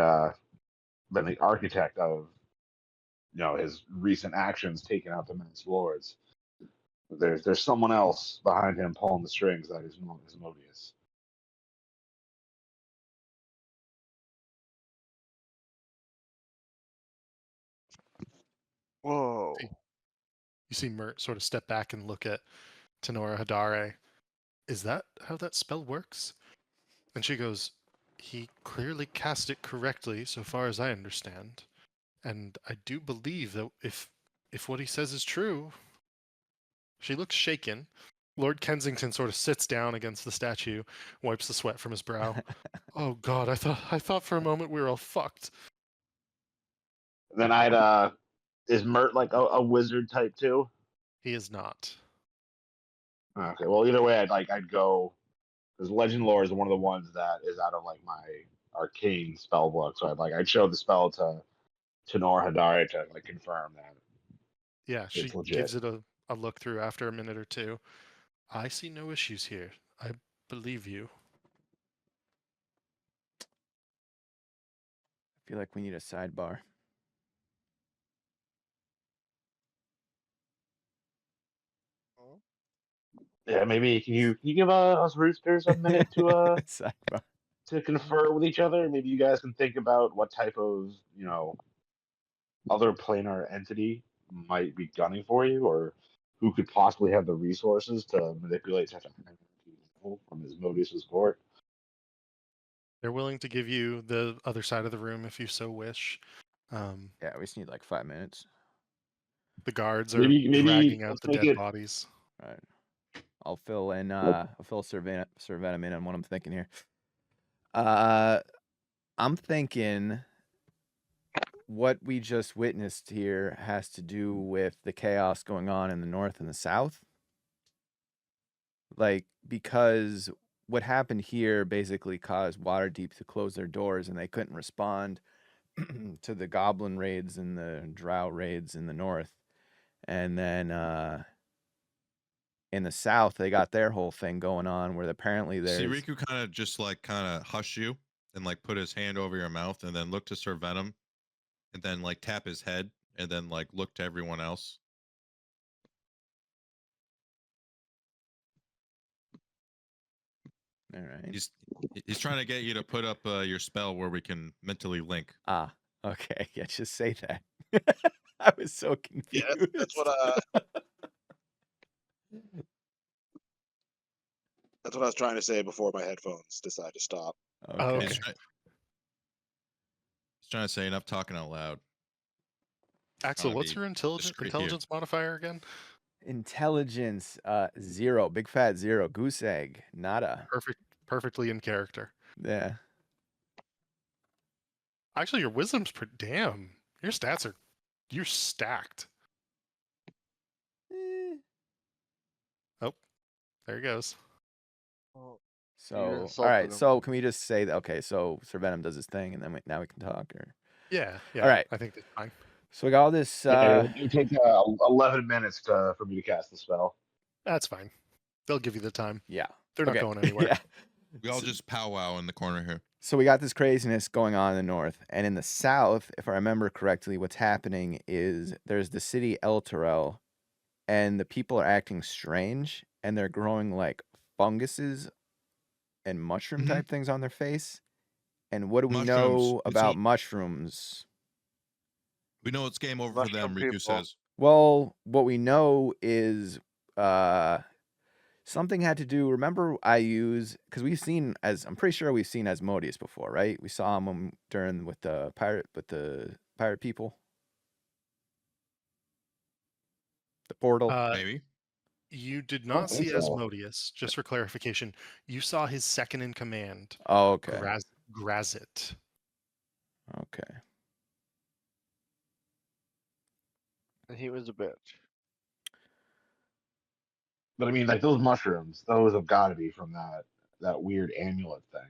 been the architect of his recent actions, taking out the Men's Lords. There's someone else behind him pulling the strings that is Asmodeus. Whoa. You see Mert sort of step back and look at Tenora Hadare. Is that how that spell works? And she goes, he clearly cast it correctly so far as I understand. And I do believe that if what he says is true. She looks shaken. Lord Kensington sort of sits down against the statue, wipes the sweat from his brow. Oh God, I thought for a moment we were all fucked. Then is Mert like a wizard type too? He is not. Okay, well either way, I'd go because Legend Lore is one of the ones that is out of like my arcane spell book, so I'd show the spell to Nor Hadari to like confirm that. Yeah, she It's legit. gives it a look through after a minute or two. I see no issues here. I believe you. I feel like we need a sidebar. Yeah, maybe can you give us roosters a minute to sidebar. to confer with each other? Maybe you guys can think about what type of other planar entity might be gunning for you, or who could possibly have the resources to manipulate such a high from Asmodeus's court. They're willing to give you the other side of the room if you so wish. Yeah, we just need like 5 minutes. The guards are Maybe dragging out let's the make dead it. bodies. All right. I'll fill in. I'll fill Sir Venom in on what I'm thinking here. I'm thinking what we just witnessed here has to do with the chaos going on in the north and the south. Like, because what happened here basically caused Waterdeep to close their doors and they couldn't respond to the goblin raids and the drow raids in the north. And then in the south, they got their whole thing going on where apparently there's... See, Riku kind of hush you and like put his hand over your mouth and then look to Sir Venom and then like tap his head and then like look to everyone else. All right. He's trying to get you to put up your spell where we can mentally link. Ah, okay. Yeah, just say that. I was so Yeah, confused. that's what I was trying to say before my headphones decided to stop. Oh, Okay. okay. He's trying to say enough talking out loud. Axel, Trying to what's be your discreet here. intelligence modifier again? Intelligence, 0. Big fat 0. Goose egg. Nada. Perfectly in character. Yeah. Actually, your wisdom's pretty damn. Your stats are you're stacked. Eh. There he goes. Oh, So, all insulted right. him. So, can we just say that? Okay. So, Sir Venom does his thing, and then now we can talk. Or Yeah. All right. I think that's fine. so we got all this. It would take 11 minutes for me to cast the spell. That's fine. They'll give you the time. Yeah. They're not Okay. going anywhere. Yeah. We all just powwow in the corner here. So we got this craziness going on in the north, and in the south, if I remember correctly, what's happening is there's the city El Terrell, and the people are acting strange, and they're growing like funguses and mushroom type things on their face. And what do we know Mushrooms. about mushrooms? We know it's game over for them, Mushroom Riku people. says. Well, what we know is something had to do. Remember, because we've seen I'm pretty sure we've seen Asmodeus before, right? We saw him during with the pirate people, the portal. Maybe. You did don't not think see so. Asmodeus, just for clarification. You saw his second in command, Oh, okay, Grazit. okay. And he was a bitch. But I mean, like those mushrooms, those have got to be from that weird amulet thing.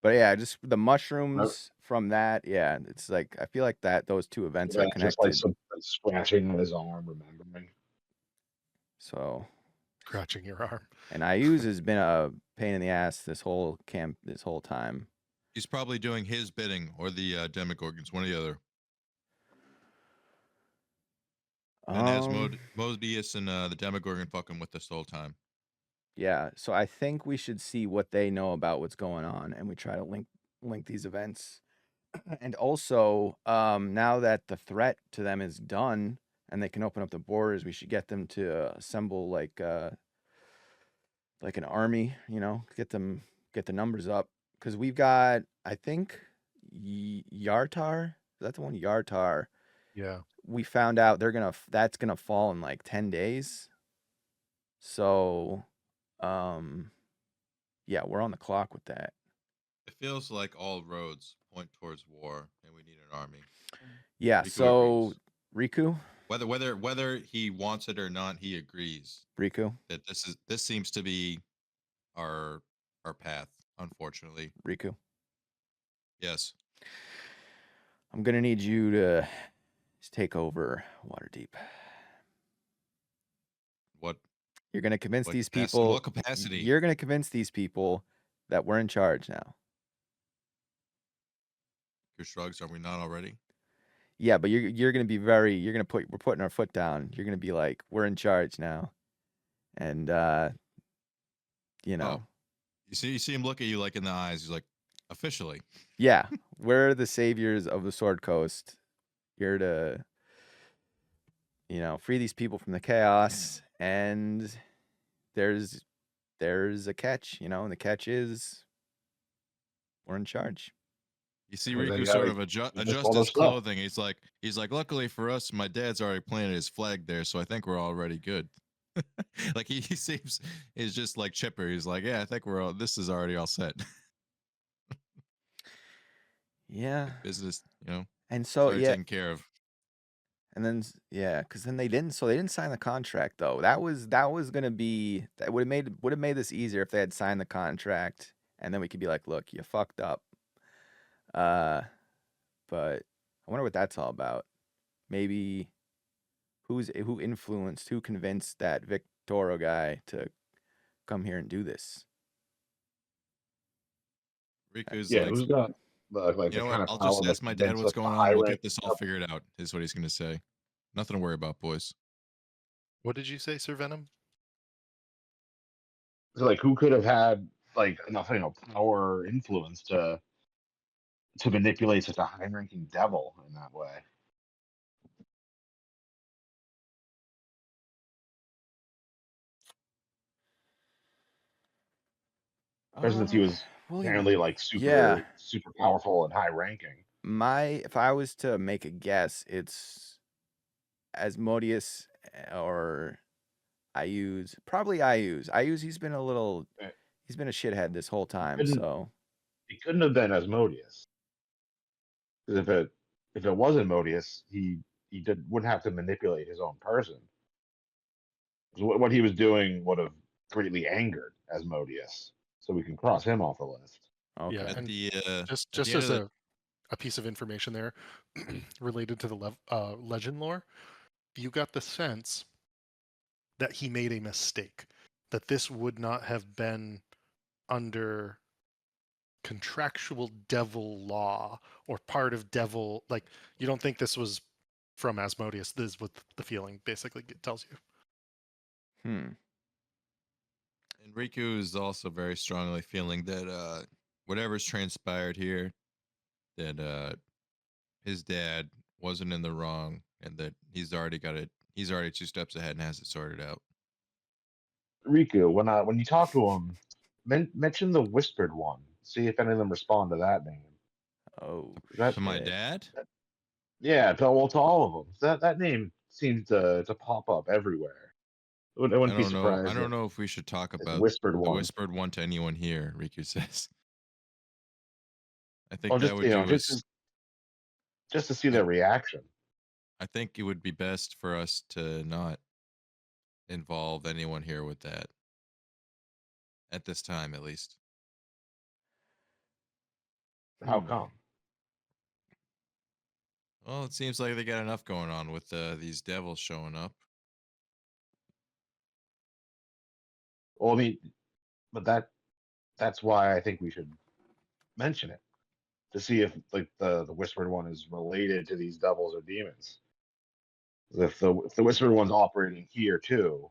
But yeah, just the mushrooms from that. Yeah, it's like I feel like those two events are Just connected. like some scratching on his arm, remembering. So, Scratching your arm. and Ayuz has been a pain in the ass this whole time. He's probably doing his bidding or the Demogorgons, one or the other. And Asmodeus and the Demogorgon fucking with us the whole time. Yeah, so I think we should see what they know about what's going on, and we try to link these events. And also, now that the threat to them is done, and they can open up the borders, we should get them to assemble like an army. Get the numbers up, because we've got, I think, Yartar. Is that the one? Yartar. Yeah. We found out that's gonna fall in like 10 days. So, yeah, we're on the clock with that. It feels like all roads point towards war, and we need an army. Yeah. Riku So, agrees. Riku. Whether he wants it or not, he agrees Riku. that this seems to be our path. Unfortunately, Riku. yes. I'm gonna need you to take over Waterdeep. What? You're gonna convince What these capacity? people. What capacity? You're gonna convince these people that we're in charge now. Your shrugs, are we not already? Yeah, but you're gonna be we're putting our foot down. You're gonna be like, we're in charge now, and Oh. You see him look at you like in the eyes. He's like, officially. Yeah, we're the saviors of the Sword Coast. Here to, free these people from the chaos. And there's a catch, and the catch is we're in charge. You see Well, then Riku you sort gotta- of adjust all his those stuff. clothing. He's like, luckily for us, my dad's already planted his flag there, so I think we're already good. Like he seems is just like chipper. He's like, yeah, I think this is already all set. Yeah. Business, And so already taken care of. And then because then they didn't sign the contract though. That would have made this easier if they had signed the contract, and then we could be like, look, you fucked up. But I wonder what that's all about. Maybe who convinced that Victoro guy to come here and do this? Riku's Yeah, like, who's got like you the know kind what? of I'll power just that ask my dad convinces what's the going on. high We'll rank- get this all figured out. Is what he's gonna say. Nothing to worry about, boys. What did you say, Sir Venom? So, like, who could have had like enough, power or influence to manipulate such a high-ranking devil in that way? especially since he was William, apparently like yeah. super powerful and high ranking. If I was to make a guess, it's Asmodeus or probably Iuse. He's been he's been a shithead this whole time. Couldn't- So It couldn't have been Asmodeus, because if it was Asmodeus, he wouldn't have to manipulate his own person. So what he was doing would have greatly angered Asmodeus, so we can cross him off the list. okay. Yeah, At and the just at the end as of a piece of information there related to the legend lore, you got the sense that he made a mistake, that this would not have been under contractual devil law or part of devil, like you don't think this was from Asmodeus. This is what the feeling basically tells you. Hmm. And Riku is also very strongly feeling that whatever's transpired here, that his dad wasn't in the wrong, and that he's already 2 steps ahead and has it sorted out. Riku, when you talk to him, mention the Whispered One. See if any of them respond to that name. Oh, That- To my shit. dad? Yeah, to all of them. That name seems to pop up everywhere. I wouldn't I be don't know. I surprised don't if know if we should talk it's about Whispered the One. Whispered One to anyone here, Riku says. I think Oh, that just would do us. just to see their reaction. I think it would be best for us to not involve anyone here with that. At this time, at least. How Hmm. come? Well, it seems like they got enough going on with these devils showing up. Well, I mean, but that's why I think we should mention it, to see if like the Whispered One is related to these devils or demons. If the Whispered One's operating here too,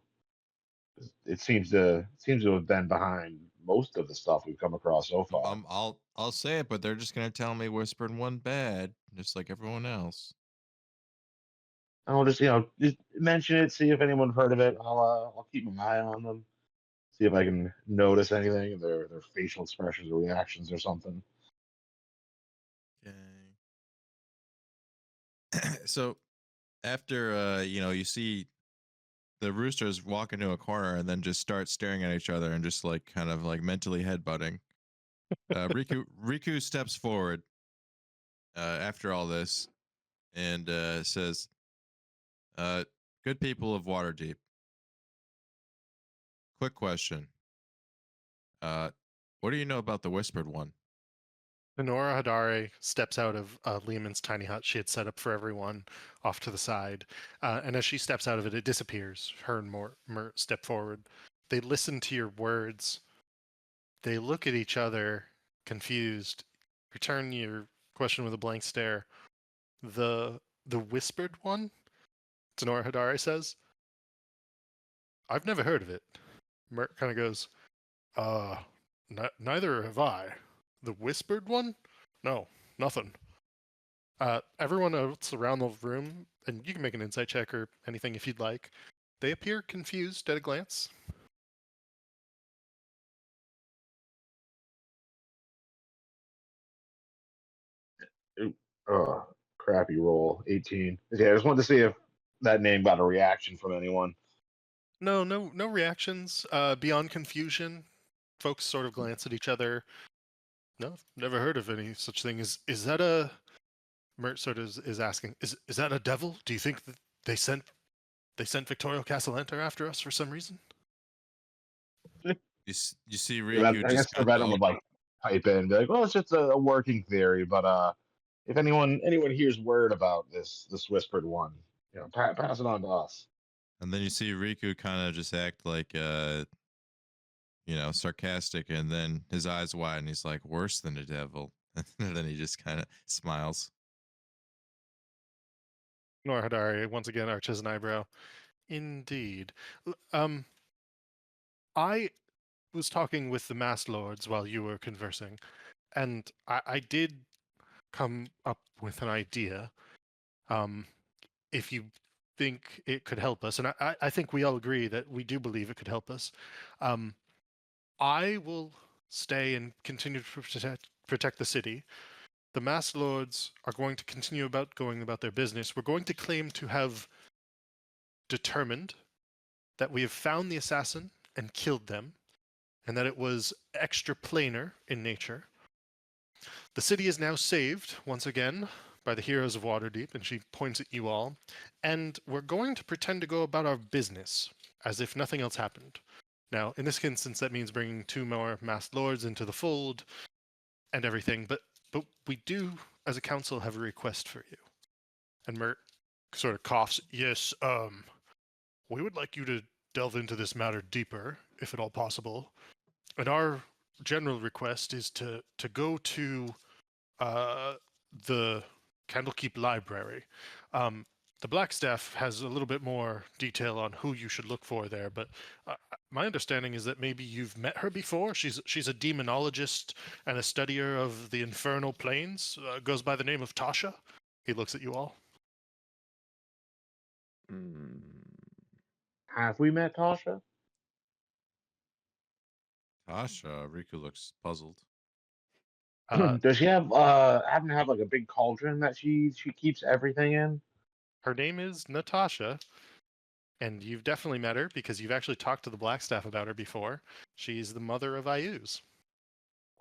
it seems to have been behind most of the stuff we've come across so far. I'll say it, but they're just gonna tell me Whispered One bad, just like everyone else. I'll just mention it, see if anyone's heard of it. I'll keep my eye on them, see if I can notice anything, their facial expressions or reactions or something. Okay. So after you see the roosters walk into a corner and then just start staring at each other and just like kind of like mentally headbutting. Riku steps forward after all this and says, "Good people of Waterdeep. Quick question. What do you know about the Whispered One?" Honora Hadare steps out of Lehman's tiny hut she had set up for everyone off to the side. And as she steps out of it, it disappears. Her and Mert step forward. They listen to your words. They look at each other, confused. Return your question with a blank stare. The Whispered One? Honora Hadare says. I've never heard of it. Mert kind of goes, neither have I. The Whispered One? No, nothing. Everyone else around the room, and you can make an insight check or anything if you'd like, they appear confused at a glance. Oh, crappy roll. 18. Okay, I just wanted to see if that name got a reaction from anyone. No reactions. Beyond confusion, folks sort of glance at each other. No, never heard of any such thing. Is that a? Mert sort of is asking. Is that a devil? Do you think that they sent Victorio Casalenter after us for some reason? You see I Riku guess just the venom would like pipe in and be like, well, it's just a working theory, but if anyone hears word about this Whispered One, pass it on to us. and then you see Riku kind of just act like sarcastic, and then his eyes widen. He's like, worse than a devil. And then he just kind of smiles. Nor Hadari once again arches an eyebrow. Indeed. I was talking with the Mass Lords while you were conversing, and I did come up with an idea. If you think it could help us, and I think we all agree that we do believe it could help us, I will stay and continue to protect the city. The masked lords are going to continue going about their business. We're going to claim to have determined that we have found the assassin and killed them, and that it was extraplanar in nature. The city is now saved, once again, by the heroes of Waterdeep, and she points at you all, and we're going to pretend to go about our business, as if nothing else happened. Now, in this instance, that means bringing 2 more masked lords into the fold, and everything, but we do, as a council, have a request for you. And Mert sort of coughs. Yes, we would like you to delve into this matter deeper, if at all possible. And our general request is to go to the Candlekeep Library. The Blackstaff has a little bit more detail on who you should look for there, but my understanding is that maybe you've met her before. She's a demonologist and a studier of the infernal planes. Goes by the name of Tasha. He looks at you all. Have we met Tasha? Tasha, Riku looks puzzled. Does she happen to have like a big cauldron that she keeps everything in? Her name is Natasha, and you've definitely met her because you've actually talked to the Blackstaff about her before. She's the mother of Ayuz.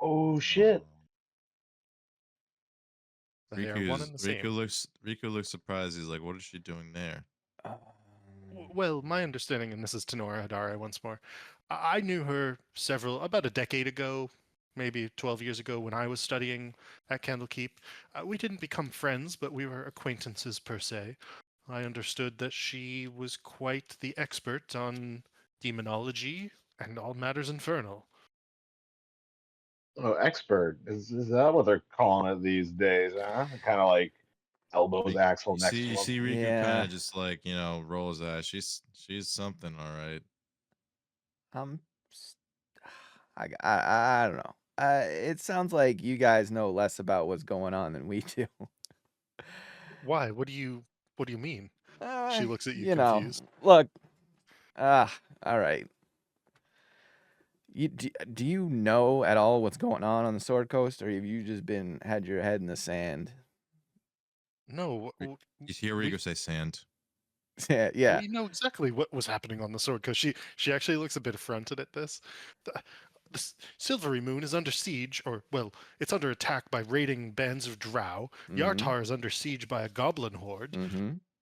Oh shit! They are one and the same. Riku looks surprised. He's like, "What is she doing there?" Well, my understanding, and this is Tenora Hadare once more, I knew her about a decade ago, maybe 12 years ago when I was studying at Candlekeep. We didn't become friends, but we were acquaintances per se. I understood that she was quite the expert on demonology and all matters infernal. Oh, expert. Is that what they're calling it these days, huh? Kind of like elbows Axel next to You him. see Riku Yeah. kind of just like, roll his eyes. She's something, all right. I don't know. It sounds like you guys know less about what's going on than we do. Why? What do you mean? She looks at you confused. Look. All right. Do you know at all what's going on the Sword Coast, or have you just had your head in the sand? No. You hear Riku say sand. Yeah. We know exactly what was happening on the Sword Coast. She actually looks a bit affronted at this. The Silvery Moon is under siege, or, well, it's under attack by raiding bands of drow. Yartar is under siege by a goblin horde.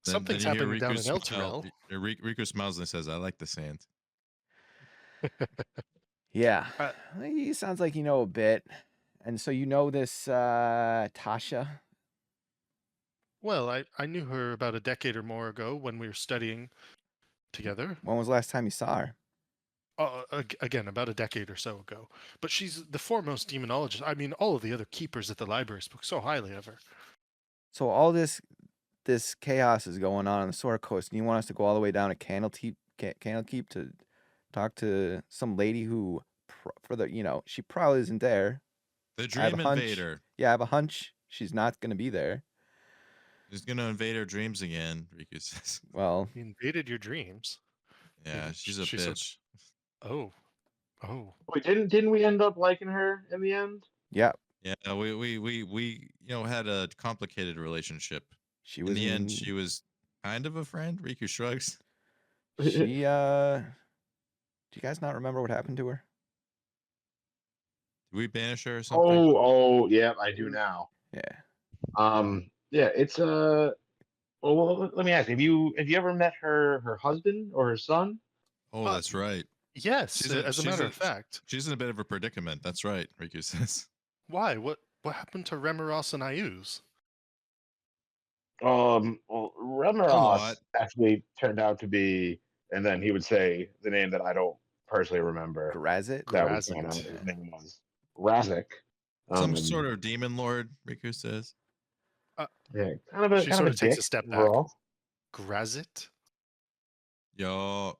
Something's then you hear happening down in Riku Elturel. Riku smiles and says, "I like the sand." Yeah. He sounds like you know a bit. And so you know this Tasha? Well, I knew her about a decade or more ago when we were studying together. When was the last time you saw her? Again, about a decade or so ago. But she's the foremost demonologist. I mean, all of the other keepers at the library spoke so highly of her. So all this chaos is going on the Sword Coast, and you want us to go all the way down to Candlekeep to talk to some lady who, she probably isn't there. The Dream Invader. Yeah, I have a hunch she's not going to be there. She's going to invade our dreams again, Riku says. Well, he invaded your dreams. Yeah, she's a bitch. Oh. Wait, didn't we end up liking her in the end? Yeah. Yeah, we had a complicated relationship. In the end, she was kind of a friend. Riku shrugs. Do you guys not remember what happened to her? Did we banish her or something? Oh, yeah, I do now. Yeah. Yeah, it's well, let me ask, have you ever met her husband or her son? Oh, that's right. Yes, as a matter of fact. She's in a bit of a predicament. That's right, Riku says. Why? What happened to Remeros and Ayuz? Well, Remeros actually turned out to be, and then he would say the name that I don't personally remember. Grazit? That was kind of his name was Razik. Some sort of demon lord, Riku says. Yeah, kind of she sort of takes a step back. Grazit? Yo.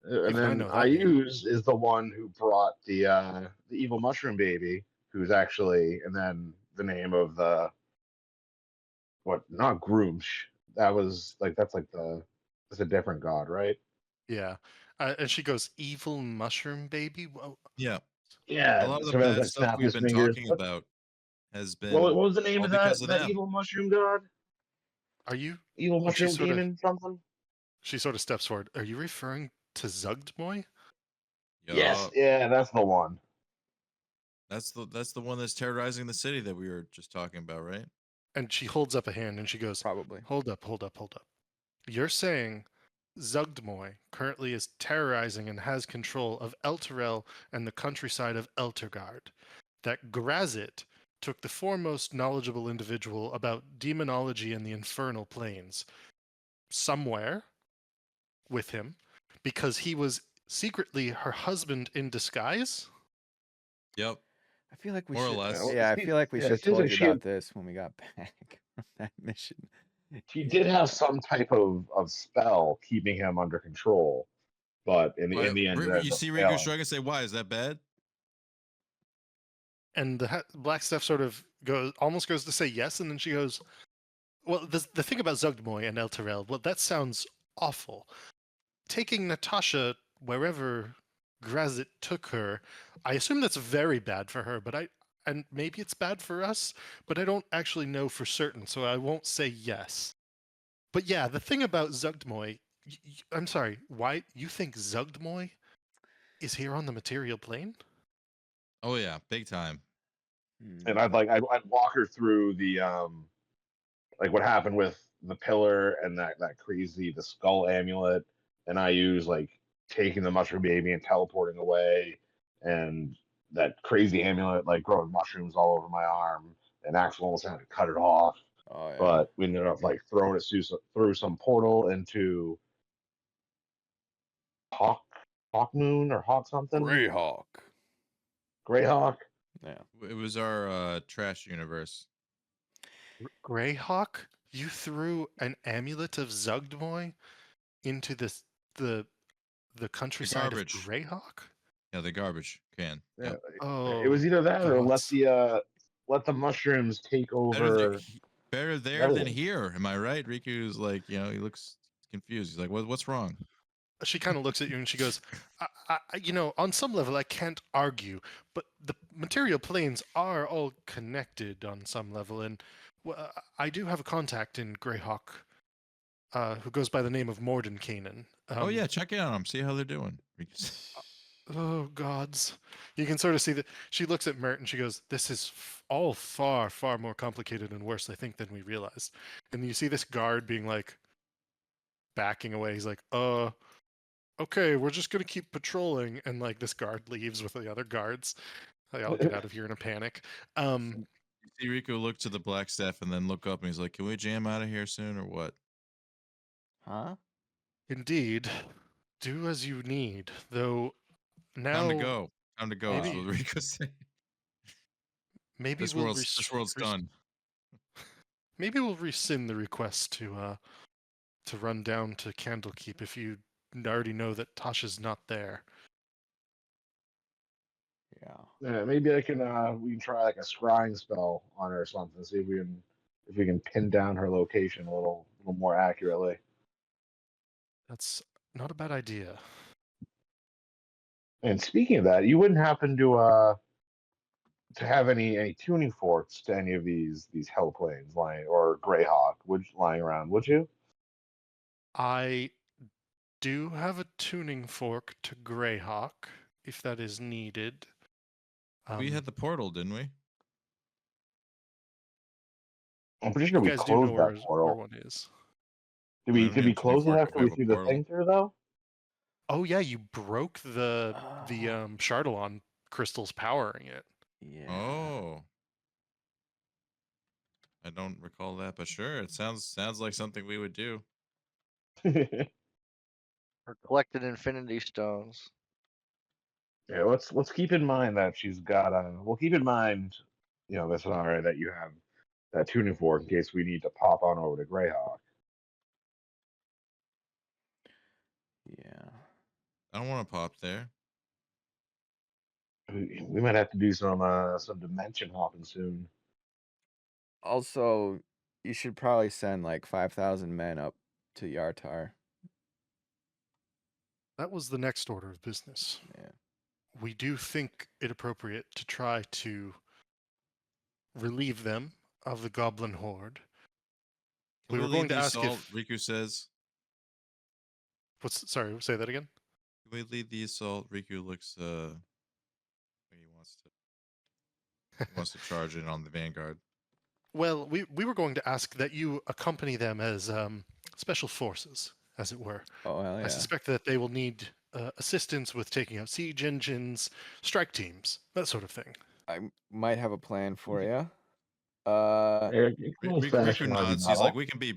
And then Ayuz is the one who brought the evil mushroom baby, who's actually, and then the name of not Groomsh. That's a different god, right? Yeah. And she goes, evil mushroom baby? Whoa. Yeah. Yeah, A lot of the Surveillance bad like stuff snapped we've his been fingers. talking What, about has what, been what was the name all of because of that them. evil mushroom god? Are you? Evil And she mushroom sort of demon something? she sort of steps forward. Are you referring to Zugdmoy? Yes, Yup. yeah, that's the one. That's the one that's terrorizing the city that we were just talking about, right? And she holds up a hand and she goes, Probably. Hold up. You're saying Zugdmoy currently is terrorizing and has control of Elturel and the countryside of Eltergard. That Grazit took the foremost knowledgeable individual about demonology and the infernal planes somewhere with him because he was secretly her husband in disguise? Yep. I feel like we More or should. less. well, Yeah, I see- feel like we yeah, should have it seems told like you she about this when we got back from that mission. she did have some type of spell keeping him under control, but in the end, it ended You up see Riku failing. shrug and say, "Why is that bad?" And the Black Steph sort of almost goes to say yes, and then she goes, well, the thing about Zugdmoy and Elturel, well, that sounds awful. Taking Natasha wherever Grazit took her, I assume that's very bad for her, and maybe it's bad for us, but I don't actually know for certain, so I won't say yes. But yeah, the thing about Zugdmoy, I'm sorry, why you think Zugdmoy is here on the material plane? Oh yeah, big time. And I'd walk her through the like what happened with the pillar and that crazy the skull amulet, and I use like taking the mushroom baby and teleporting away, and that crazy amulet like growing mushrooms all over my arm, and Axel almost had to cut it off, Oh yeah. but we ended up like throwing it through some portal into Hawk Moon or Hawk something Greyhawk. Greyhawk. Yeah. It was our trash universe. Greyhawk, you threw an amulet of Zugdmoy into the countryside of garbage. Greyhawk? Yeah, the garbage can. Yeah, Yep. Oh, it was either that or gods. let the mushrooms take Better over better there than everything. here. Am I right? Riku's like, he looks confused. He's like, what's wrong? She kind of looks at you and she goes, on some level, I can't argue, but the material planes are all connected on some level. And I do have a contact in Greyhawk who goes by the name of Mordenkainen. Oh yeah, check in on them. See how they're doing. Oh, gods. You can sort of see that she looks at Mert and she goes, This is all far, far more complicated and worse, I think, than we realized. And you see this guard being like, backing away. He's like, okay, we're just gonna keep patrolling, and like this guard leaves with the other guards. They all get out of here in a panic. You see Riku look to the black staff and then look up and he's like, "Can we jam out of here soon or what?" Huh? Indeed, do as you need. Though now, Time to go. Time to go. Is maybe- what Riku said. maybe This we'll world's done. Maybe we'll rescind the request to run down to Candlekeep if you already know that Tasha's not there. Yeah. Yeah, maybe I can we can try like a scrying spell on her or something. See if we can pin down her location a little more accurately. That's not a bad idea. And speaking of that, you wouldn't happen to have any tuning forks to any of these hell planes lying or Greyhawk lying around, would you? I do have a tuning fork to Greyhawk, if that is needed. We had the portal, didn't we? I'm pretty sure you we guys do know closed where that portal. one is. Did We we don't need a tuning close it fork if after we we have a threw the portal. thing through though? Oh yeah, you broke the Oh. Chardalon crystals powering it. Yeah. Oh. I don't recall that, but sure, it sounds like something we would do. Or collected infinity stones. Yeah, let's keep in mind that she's got we'll keep in mind, that's an alright that you have that tuning fork in case we need to pop on over to Greyhawk. Yeah. I don't want to pop there. We might have to do some dimension hopping soon. Also, you should probably send like 5,000 men up to Yartar. That was the next order of business. Yeah. we do think it appropriate to try to relieve them of the goblin horde. Can We were lead going to the ask assault? if. Riku says. Sorry, say that again. Can we lead the assault? Riku looks he wants to charge in on the vanguard. Well, we were going to ask that you accompany them as special forces, as it were. Oh hell I yeah. suspect that they will need assistance with taking out siege engines, strike teams, that sort of thing. I might have a plan for you. Riku nods. He's like, we can be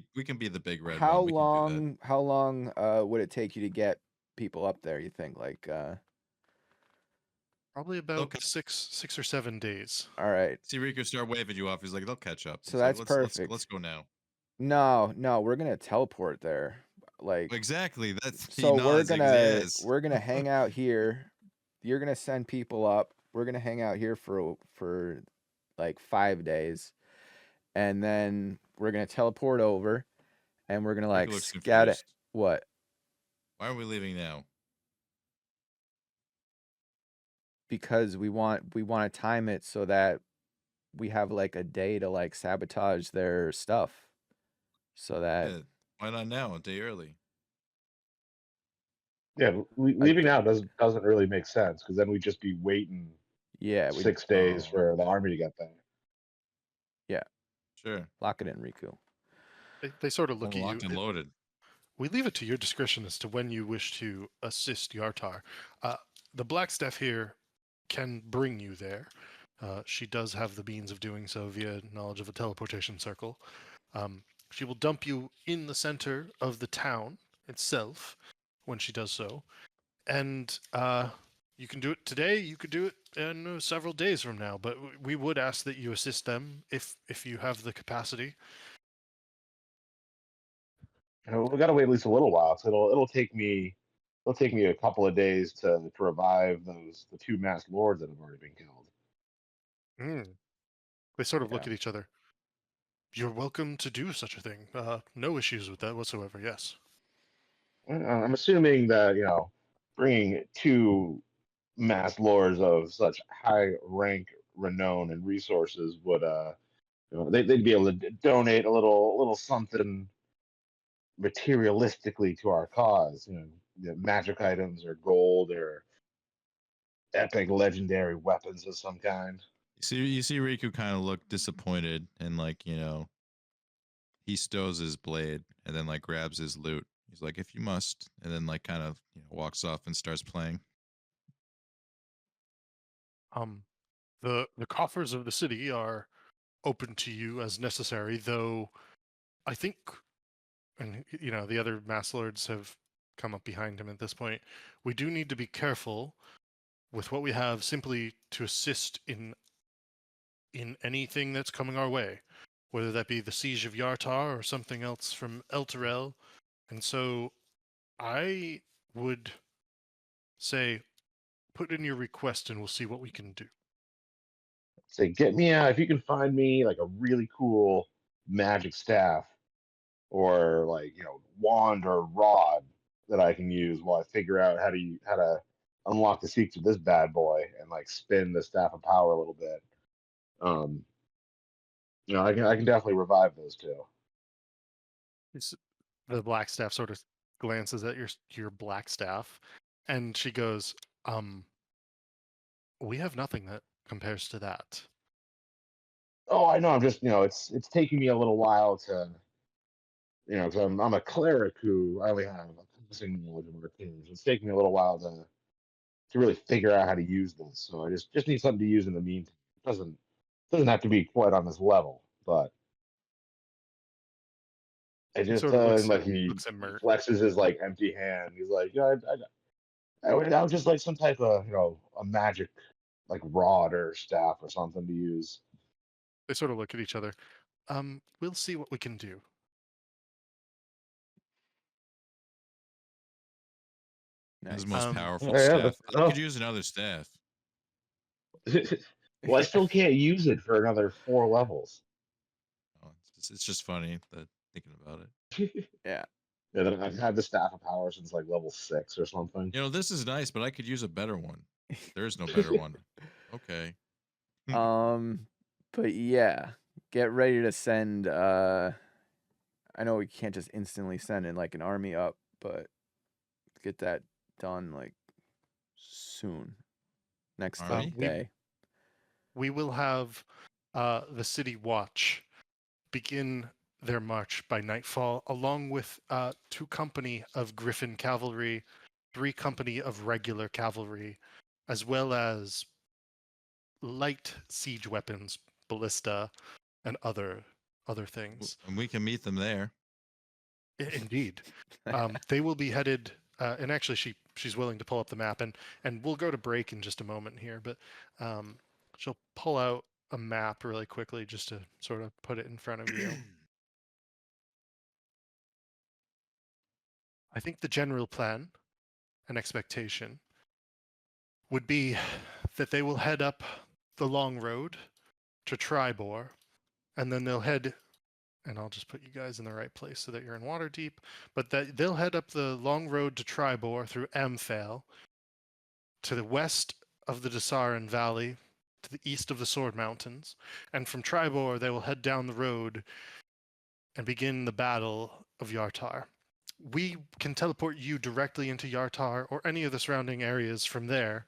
the big red how one. We can do that. How long would it take you to get people up there? You think like? Probably about Okay. 6 or 7 days. All right. See Riku start waving you off. He's like, they'll catch up. So He's that's like, perfect. Let's go now. No, we're gonna teleport there. Like exactly. That's so we're yes. gonna hang out here. You're gonna send people up. We're gonna hang out here for like 5 days, and then we're gonna teleport over, and we're gonna like scout it. What? Why are we leaving now? Because we want to time it so that we have like a day to like sabotage their stuff, so that why not now? A day early. Yeah, leaving now doesn't really make sense because then we'd just be waiting. Yeah, 6 days for the army to get there. Yeah, sure. Lock it in, Riku. They sort of look at you. Locked and loaded. We leave it to your discretion as to when you wish to assist Yartar. The Blackstaff here can bring you there. She does have the means of doing so via knowledge of a teleportation circle. She will dump you in the center of the town itself when she does so. And you can do it today, you could do it in several days from now, but we would ask that you assist them if you have the capacity. We got to wait at least a little while. So it'll take me a couple of days to revive the 2 masked lords that have already been killed. They sort of look at each other. You're welcome to do such a thing. No issues with that whatsoever. Yes. I'm assuming that bringing 2 masked lords of such high rank, renown, and resources would they'd be able to donate a little something materialistically to our cause. Magic items or gold or epic legendary weapons of some kind. You see Riku kind of look disappointed and he stows his blade and then grabs his lute. He's like, if you must, and then kind of walks off and starts playing. The coffers of the city are open to you as necessary, though I think, and the other mass lords have come up behind him at this point, we do need to be careful with what we have simply to assist in anything that's coming our way, whether that be the siege of Yartar or something else from Elturel. And so I would say put in your request and we'll see what we can do. Say, get me out if you can find me like a really cool magic staff or wand or rod that I can use while I figure out how to unlock the secrets of this bad boy and spin the staff of power a little bit. I can definitely revive those 2. The Blackstaff sort of glances at your Blackstaff, and she goes, we have nothing that compares to that. Oh, I know. I'm just, it's taking me a little while to, because I'm a cleric who I only have a passing knowledge of arcanes. It's taking me a little while to really figure out how to use this. So I just need something to use in the meantime. It doesn't have to be quite on this level, but it just sort of looks he at flexes his empty hand. He's like, I would just like some type of a magic rod or staff or something to use. They sort of look at each other. We'll see what we can do. Nice. His most powerful yeah, staff. I could use another staff. Well, I still can't use it for another 4 levels. Oh, it's just funny that thinking about it. Yeah. Yeah, I've had the staff of power since level 6 or something. This is nice, but I could use a better one. There's no better one. Okay. But yeah, get ready to send. I know we can't just instantly send in like an army up, but get that done like soon. Next like Army? day. We will have the city watch begin their march by nightfall, along with 2 company of Griffin cavalry, 3 company of regular cavalry, as well as light siege weapons, ballista, and other things. And we can meet them there. Indeed, they will be headed. And actually, she's willing to pull up the map, and we'll go to break in just a moment here. But she'll pull out a map really quickly just to sort of put it in front of you. I think the general plan and expectation would be that they will head up the long road to Tribor, and then they'll head, and I'll just put you guys in the right place so that you're in Waterdeep, but that they'll head up the long road to Tribor through Amphale to the west of the Desaran Valley, to the east of the Sword Mountains, and from Tribor they will head down the road and begin the Battle of Yartar. We can teleport you directly into Yartar or any of the surrounding areas from there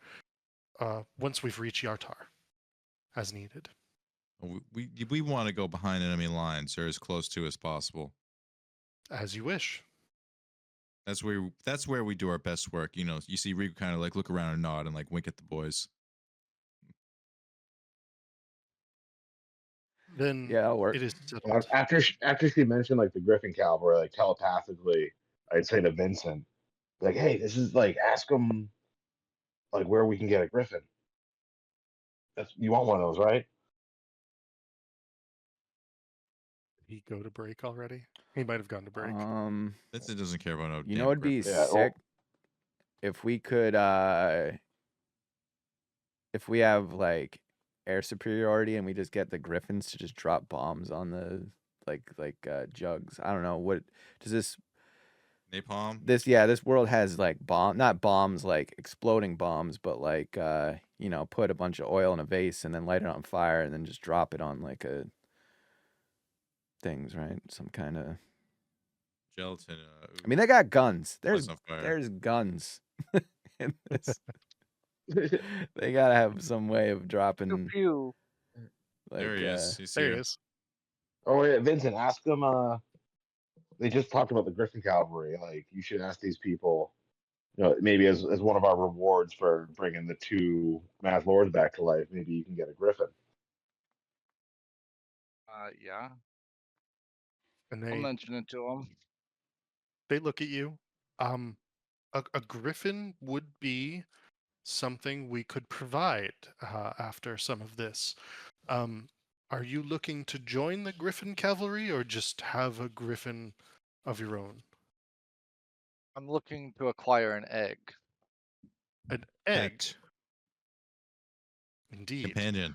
once we've reached Yartar, as needed. We want to go behind enemy lines or as close to as possible. As you wish. That's where we do our best work. You know, you see Riku kind of like look around and nod and like wink at the boys. Then Yeah, that'll work. it is settled. After she mentioned like the Griffin cavalry, like telepathically, I'd say to Vincent, like, "Hey, this is like ask them like where we can get a Griffin. That's you want one of those, right?" Did he go to break already? He might have gone to break. Vincent doesn't care about no. You damn know, it'd be Griffin. Yeah, sick if we could, if we have like air superiority and we just get the Griffins to just drop bombs on the like jugs. I don't know what does this Napalm. this world has like not bombs like exploding bombs, but like you know, put a bunch of oil in a vase and then light it on fire and then just drop it on like a things, right? Some kind of Gelatin. I mean, they got guns. Lights on fire. There's guns in this. They gotta have some way of dropping. Pew. Like, there he is. He's There here. he is. Oh yeah, Vincent, ask them. They just talked about the Griffin cavalry. Like, you should ask these people. You know, maybe as one of our rewards for bringing the 2 Math Lords back to life, maybe you can get a Griffin. Yeah. And I'll mention it to them. they look at you. A Griffin would be something we could provide after some of this. Are you looking to join the Griffin cavalry or just have a Griffin of your own? I'm looking to acquire an egg. An egg, Pet. indeed. Companion.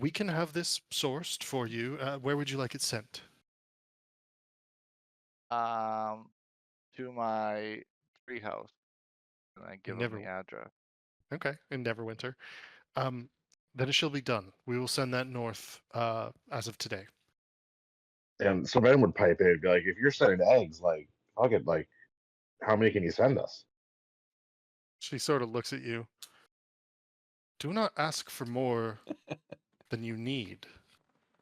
We can have this sourced for you. Where would you like it sent? To my treehouse, and I give them the address. Okay, in Neverwinter. Then it shall be done. We will send that north as of today. And so Ben would pipe in, be like, "If you're sending eggs, like, I'll get like, how many can you send us?" She sort of looks at you. Do not ask for more than you need,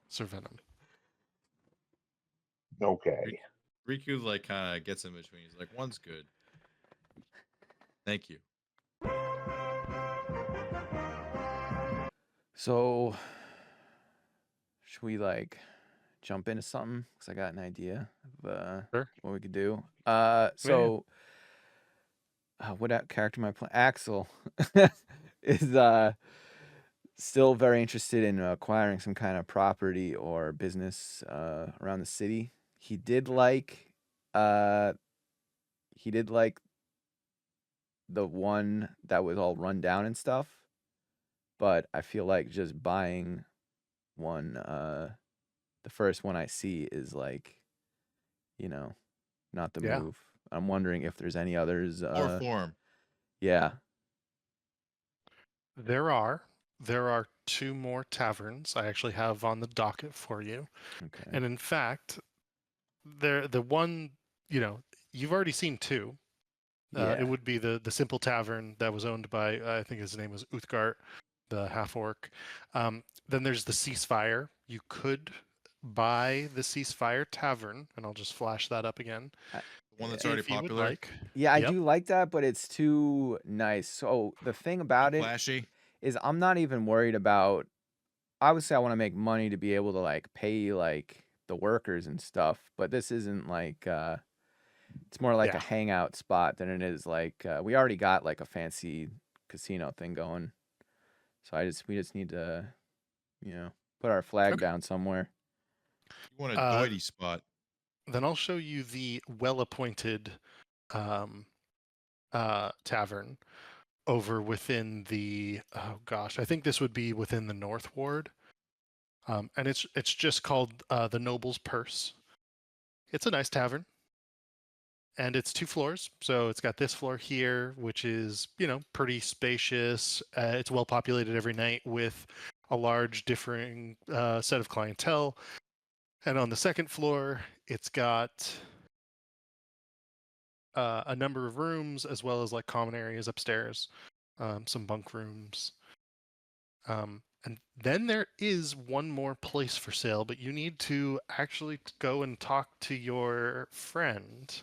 Sir Venom. Okay. Riku like kind of gets in between. He's like, one's good. Thank you. So, should we like jump into something? Because I got an idea of Sure. what we could do. What character am I playing? Axel is still very interested in acquiring some kind of property or business around the city. He did like the one that was all run down and stuff, but I feel like just buying one, the first one I see is like, you know, not the move. I'm wondering if there's any others. Or form. Yeah. There are 2 more taverns I actually have on the docket for you. Okay. And in fact, the one, you've already seen 2. Yeah. It would be the simple tavern that was owned by, I think his name was Uthgart, the half orc. Then there's the Ceasefire. You could buy the Ceasefire Tavern, and I'll just flash that up again. The one that's already If you would popular. like. Yeah, I Yep. do like that, but it's too nice. So the thing about it Flashy. is I'm not even worried about, obviously I want to make money to be able to like pay like the workers and stuff, but this isn't like it's more like a Yeah. hangout spot than it is like we already got like a fancy casino thing going. So we just need to, put our flag Okay. down somewhere. You want a doity spot. Then I'll show you the well-appointed tavern over within the, I think this would be within the North Ward. And it's just called the Noble's Purse. It's a nice tavern. And it's 2 floors. So it's got this floor here, which is, pretty spacious. It's well populated every night with a large differing set of clientele. And on the second floor, it's got a number of rooms as well as like common areas upstairs, some bunk rooms. And then there is one more place for sale, but you need to actually go and talk to your friend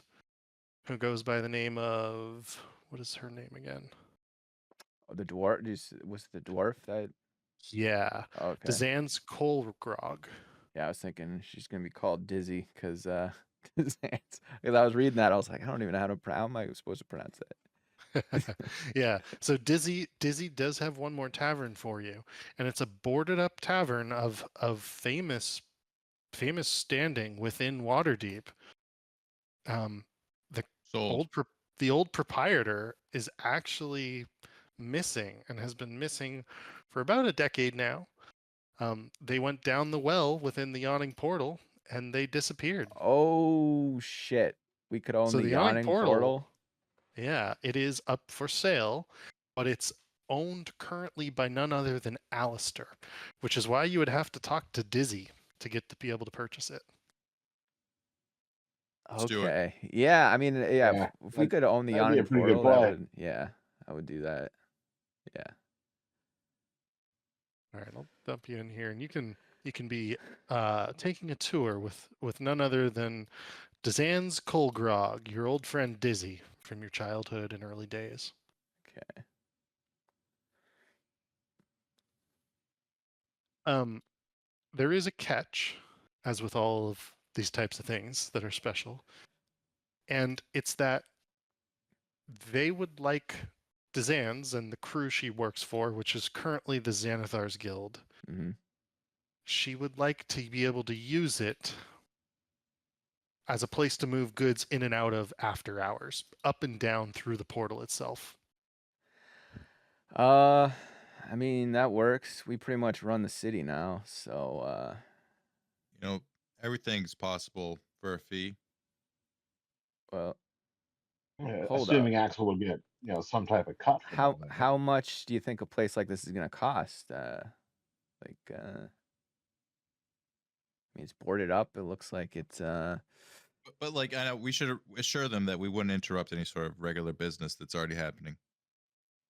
who goes by the name of, what is her name again? Oh, the dwarf was the dwarf that. Yeah, Okay. Dazan's Kolgrog. Yeah, I was thinking she's gonna be called Dizzy because because I was reading that, I was like, I don't even know how am I supposed to pronounce that? Yeah, so Dizzy does have one more tavern for you, and it's a boarded up tavern of famous standing within Waterdeep. The Sold. old proprietor is actually missing and has been missing for about a decade now. They went down the well within the yawning portal and they disappeared. Oh shit! We could own So the the yawning yawning portal. Yeah, it is up for sale, but it's owned currently by none other than Alistair, which is why you would have to talk to Dizzy to be able to purchase it. Let's do it. Okay. Yeah, I mean, yeah, Yeah, if we could own the that'd be a yawning pretty good portal, play. I would do that. Yeah. All right, I'll dump you in here, and you can be taking a tour with none other than Dazan's Kolgrog, your old friend Dizzy from your childhood and early days. Okay. There is a catch, as with all of these types of things that are special, and it's that they would like Dazan's and the crew she works for, which is currently the Xanathar's Guild. Mm-hmm. She would like to be able to use it as a place to move goods in and out of after hours, up and down through the portal itself. I mean, that works. We pretty much run the city now, so Everything's possible for a fee. well, Yeah, hold assuming up. Axel would get some type of cut. From all that. How much do you think a place like this is gonna cost? I mean, it's boarded up. It looks like it's But like, I know we should assure them that we wouldn't interrupt any sort of regular business that's already happening.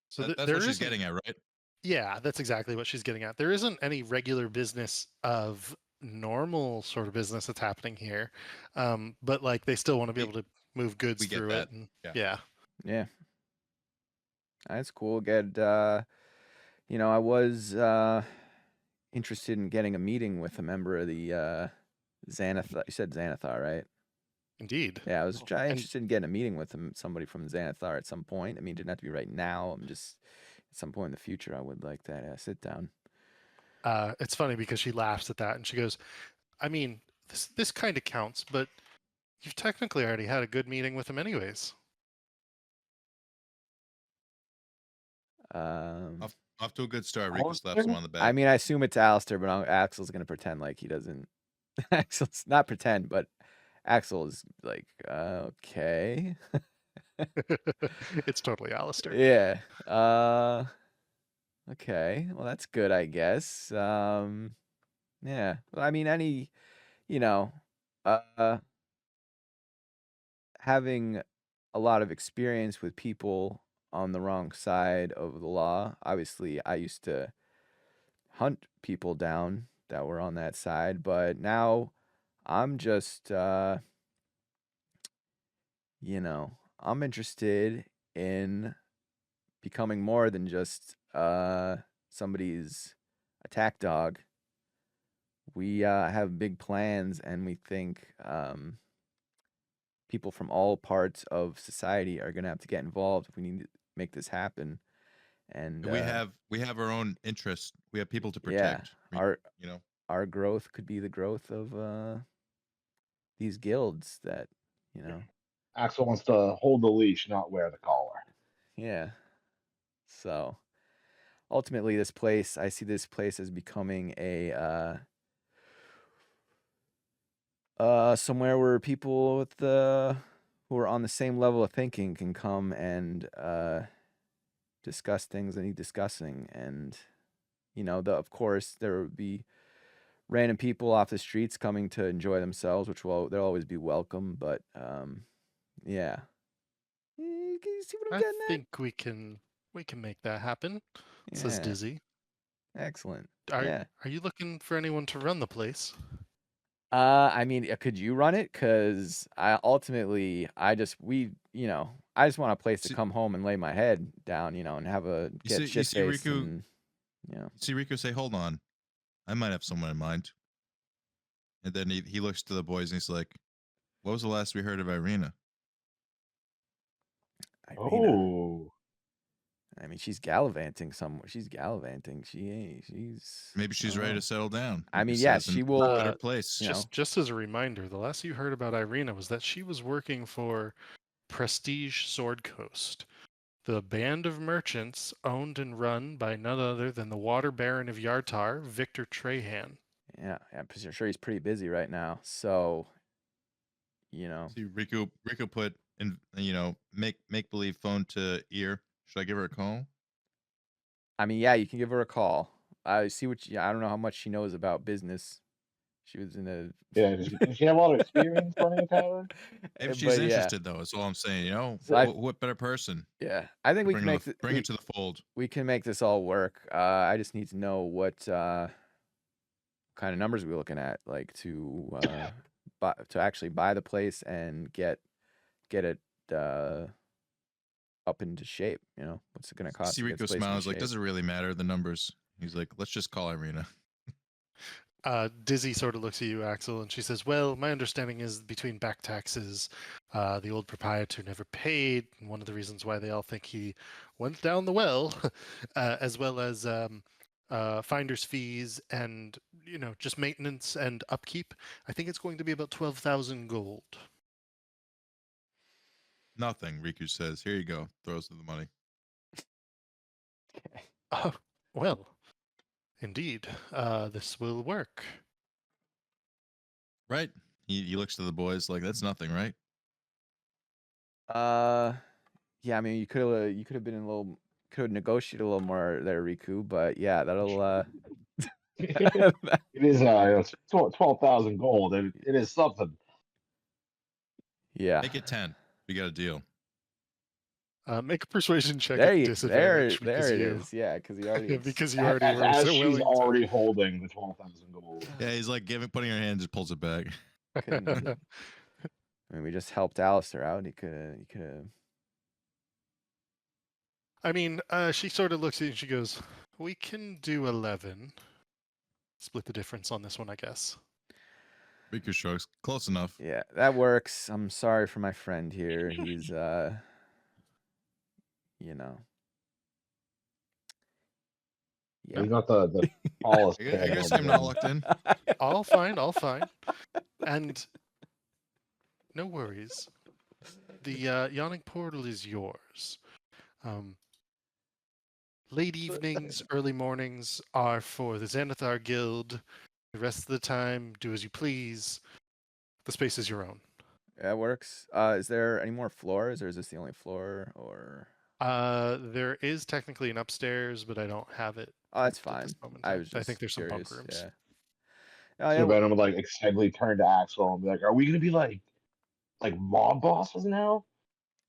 So That's what she's getting at, right? Yeah, that's exactly what she's getting at. There isn't any regular business of normal sort of business that's happening here, but like they still want to be able to move goods we get through that. it. And, Yeah. yeah. That's cool. I was interested in getting a meeting with a member of the Xanathar. You said Xanathar, right? Indeed. Yeah, I was interested in getting a meeting with somebody from Xanathar at some point. I mean, it didn't have to be right now. I'm just at some point in the future, I would like that sit down. It's funny because she laughs at that and she goes, I mean, this kind of counts, but you've technically already had a good meeting with him anyways. Off to a good start. Rico slaps him on the back. I mean, I assume it's Alistair, but Axel's going to pretend like he doesn't. Axel's not pretend, but Axel is like, okay. It's totally Alistair. Yeah. Okay. Well, that's good, I guess. Yeah. Well, I mean, any, you know, having a lot of experience with people on the wrong side of the law. Obviously, I used to hunt people down that were on that side, but now I'm just, I'm interested in becoming more than just somebody's attack dog. We have big plans, and we think people from all parts of society are going to have to get involved if we need to make this happen. And we have our own interests. We have people to yeah, protect. our growth could be the growth of these guilds that, Axel wants to hold the leash, not wear the collar. yeah. So ultimately, I see this place as becoming a somewhere where people with who are on the same level of thinking can come and discuss things they need discussing. And of course there would be random people off the streets coming to enjoy themselves, which they'll always be welcome. But yeah, can you see what I'm I getting at? think we can make that happen, says Yeah. Dizzy. Excellent. Are Yeah. are you looking for anyone to run the place? I mean, could you run it? Because I just want a place to See- come home and lay my head down, and have get you shit see faced Riku. and See Riku say, "Hold on, I might have someone in mind." And then he looks to the boys and he's like, "What was the last we heard of Irina?" Irina. Oh, I mean, she's gallivanting somewhere. She's gallivanting. She ain't. She's Maybe she's I don't ready know. to settle down. I mean, Riku yeah, says, she and will. better place. Just as a reminder, the last you heard about Irina was that she was working for Prestige Sword Coast, the band of merchants owned and run by none other than the Water Baron of Yartar, Victor Trahan. Yeah, I'm sure he's pretty busy right now. So, See Riku put in, make believe phone to ear. Should I give her a call? I mean, yeah, you can give her a call. I see I don't know how much she knows about business. She was in a yeah. Does she have a lot of experience running a tavern? Maybe she's but yeah. interested though. That's all I'm saying. So what better person? Yeah, I think we Bring can it to the fold. we can make this all work. I just need to know what kind of numbers we're looking at, like to actually buy the place and get it up into shape. What's it going to cost? See to get this Riku place into smiles like, shape? does it really matter the numbers? He's like, let's just call Irina. Dizzy sort of looks at you, Axel, and she says, well, my understanding is between back taxes, the old proprietor never paid, and one of the reasons why they all think he went down the well, as well as finder's fees and, just maintenance and upkeep. I think it's going to be about 12,000 gold. Nothing, Riku says. Here you go. Throws them the money. Okay. Oh, well, indeed, this will work. Right? He looks to the boys like, that's nothing, right? Yeah, I mean, you could have could have negotiated a little more there, Riku, but yeah, that'll It is 12,000 gold. It is something. yeah. Make it 10. We got a deal. Make a persuasion check There at it disadvantage because is. Yeah, because he already because you already were As so she's willing already holding the 12,000 gold. Yeah, he's like putting her hand, just pulls it back. to. I mean, we just helped Alistair out. He could have. I mean, she sort of looks at you and she goes, we can do 11. Split the difference on this one, I guess. Riku shrugs. Close enough. Yeah, that works. I'm sorry for my friend here. He's yeah. He's not the tallest. I guess I'm not locked in. All fine. And no worries. The yawning portal is yours. Late evenings, early mornings are for the Xanathar Guild. The rest of the time, do as you please. The space is your own. That works. Is there any more floors, or is this the only floor? Or There is technically an upstairs, but I don't have it. oh, that's marked at this fine. moment in I time. was I think just there's some bunk curious. rooms. Yeah. Oh, So yeah. Venom would like excitedly turn to Axel and be like, "Are we gonna be like mob bosses now?"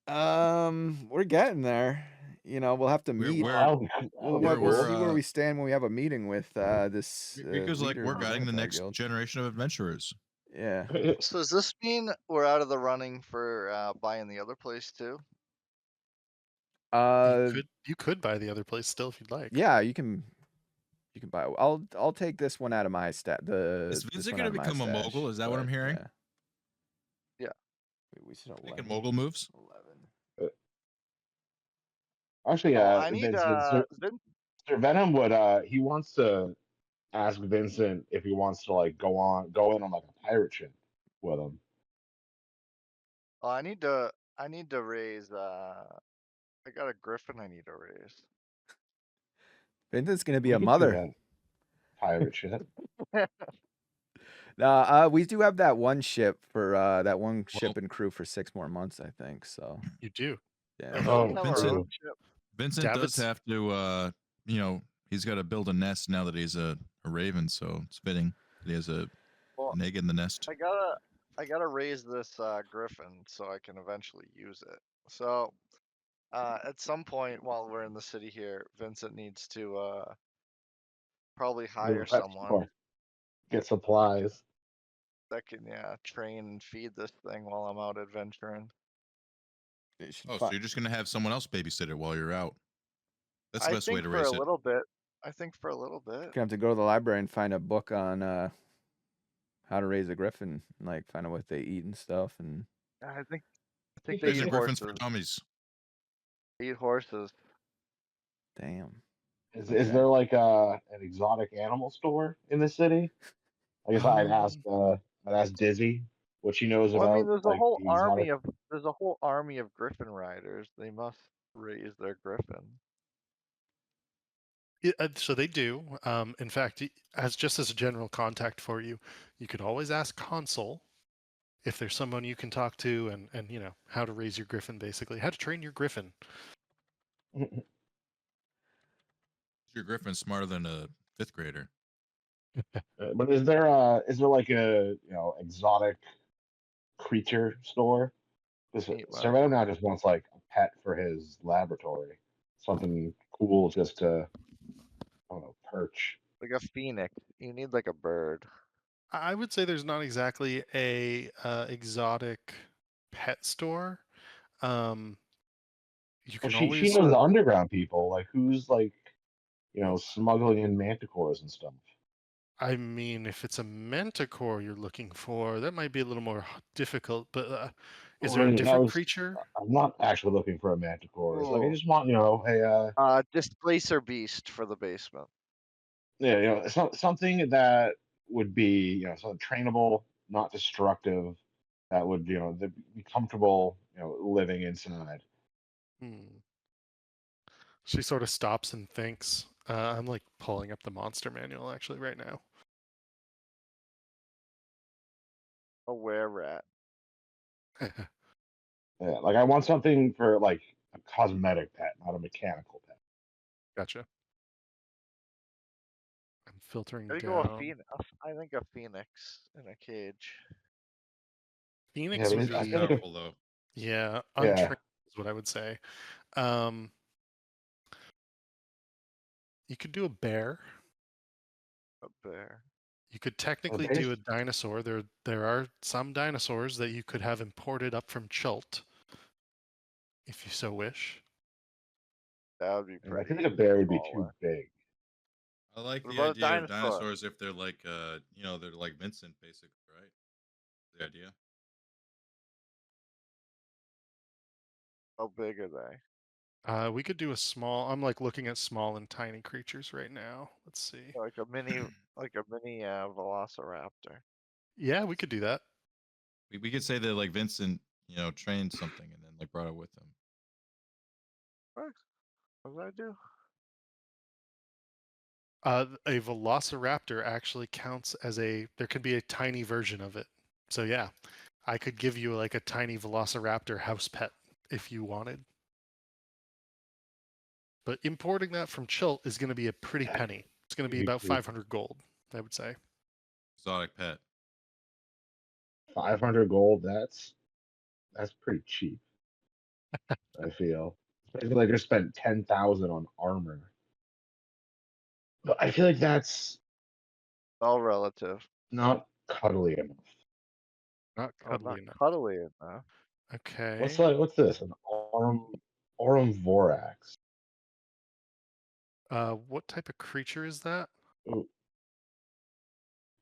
We're getting there. You know, we'll have to We're meet. we're That'll be, We'll, that'll be we'll we're see cool. where we stand when we have a meeting with this because like leader we're of the guiding the Vampire next Guild. generation of adventurers. Yeah. So does this mean we're out of the running for buying the other place too? You could buy the other place still if you'd like. Yeah, you can buy. I'll take this one out of my stat. Is This Vincent one gonna out of my become a stash, mogul? Is that what I'm but, hearing? Yeah. Yeah. We said 11. Making mogul moves? 11. Actually, I need Vincent, Sir Venom would he wants to ask Vincent if he wants to like go in on like a pirate ship with him. Oh, I need to raise. I got a griffin. I need to raise. Vincent's gonna be We a could do mother. that pirate ship. We do have that one ship for that one ship Well- and crew for 6 more months, I think. So You do. yeah. Does Oh, he have Vincent- a road ship? Vincent David's- does have to, he's got to build a nest now that he's a raven, so it's fitting that he has an egg in the nest. I gotta raise this griffin so I can eventually use it. So at some point while we're in the city here, Vincent needs to probably Go to the hire pet someone store, get supplies. that can train and feed this thing while I'm out adventuring. You should Oh, so you're just gonna have someone else babysit it while you're out? That's the I best way think to for raise a it. little bit. I think for a little bit. gonna have to go to the library and find a book on how to raise a griffin, like find out what they eat and stuff. And I think they Raising eat griffins for horses. dummies. Eat horses. damn. Is Okay. there like an exotic animal store in the city? I guess I'd ask Dizzy what she knows Well, about. I mean, there's a like, whole the exotic... army of griffin riders. They must raise their griffin. So they do. In fact, just as a general contact for you, you could always ask Console if there's someone you can talk to, and how to raise your griffin, basically how to train your griffin. Your griffin's smarter than a 5th grader. But is there like a exotic creature store? Because Neat, Sir Venom now just wants like a pet for his laboratory, something cool just to, I don't know, perch. Like a phoenix. You need like a bird. I would say there's not exactly a exotic pet store. You Well, can she always. knows the underground people, like who's like smuggling in manticores and stuff. I mean, if it's a manticore you're looking for, that might be a little more difficult. But is there a different creature? I'm not actually looking for a manticore. It's like I Cool. just want a Displacer beast for the basement. yeah, something that would be something trainable, not destructive, that would be comfortable living inside. She sort of stops and thinks. I'm like pulling up the monster manual actually right now. A were-rat. Yeah, like I want something for like a cosmetic pet, not a mechanical pet. Gotcha. I'm filtering I down. I think a phoenix in a cage. Phoenix Yeah, would That's be powerful though. yeah, Yeah. untrained is what I would say. You could do a bear. A bear. You could technically bears? do a dinosaur. There are some dinosaurs that you could have imported up from Chult, if you so wish. That would be And I pretty. feel like a bear would be too baller. big. I like What the about a idea of dinosaur? dinosaurs if they're like they're like Vincent basically, right? The idea. How big are they? We could do a small. I'm like looking at small and tiny creatures right now. Let's see. Like a mini velociraptor. Yeah, we could do that. We could say that like Vincent, trained something and then like brought it with him. What did I do? A velociraptor actually counts as there can be a tiny version of it. So yeah, I could give you like a tiny velociraptor house pet if you wanted. But importing that from Chilt is going to be a pretty penny. It's going to be about 500 gold, I would say. Exotic pet. 500 gold. That's pretty cheap. I feel. I feel like I spent 10,000 on armor. But I feel like that's All relative. not cuddly enough. Not Oh, cuddly not enough. cuddly enough. Okay. What's this? An Aurum Vorax. What type of creature is that? Ooh.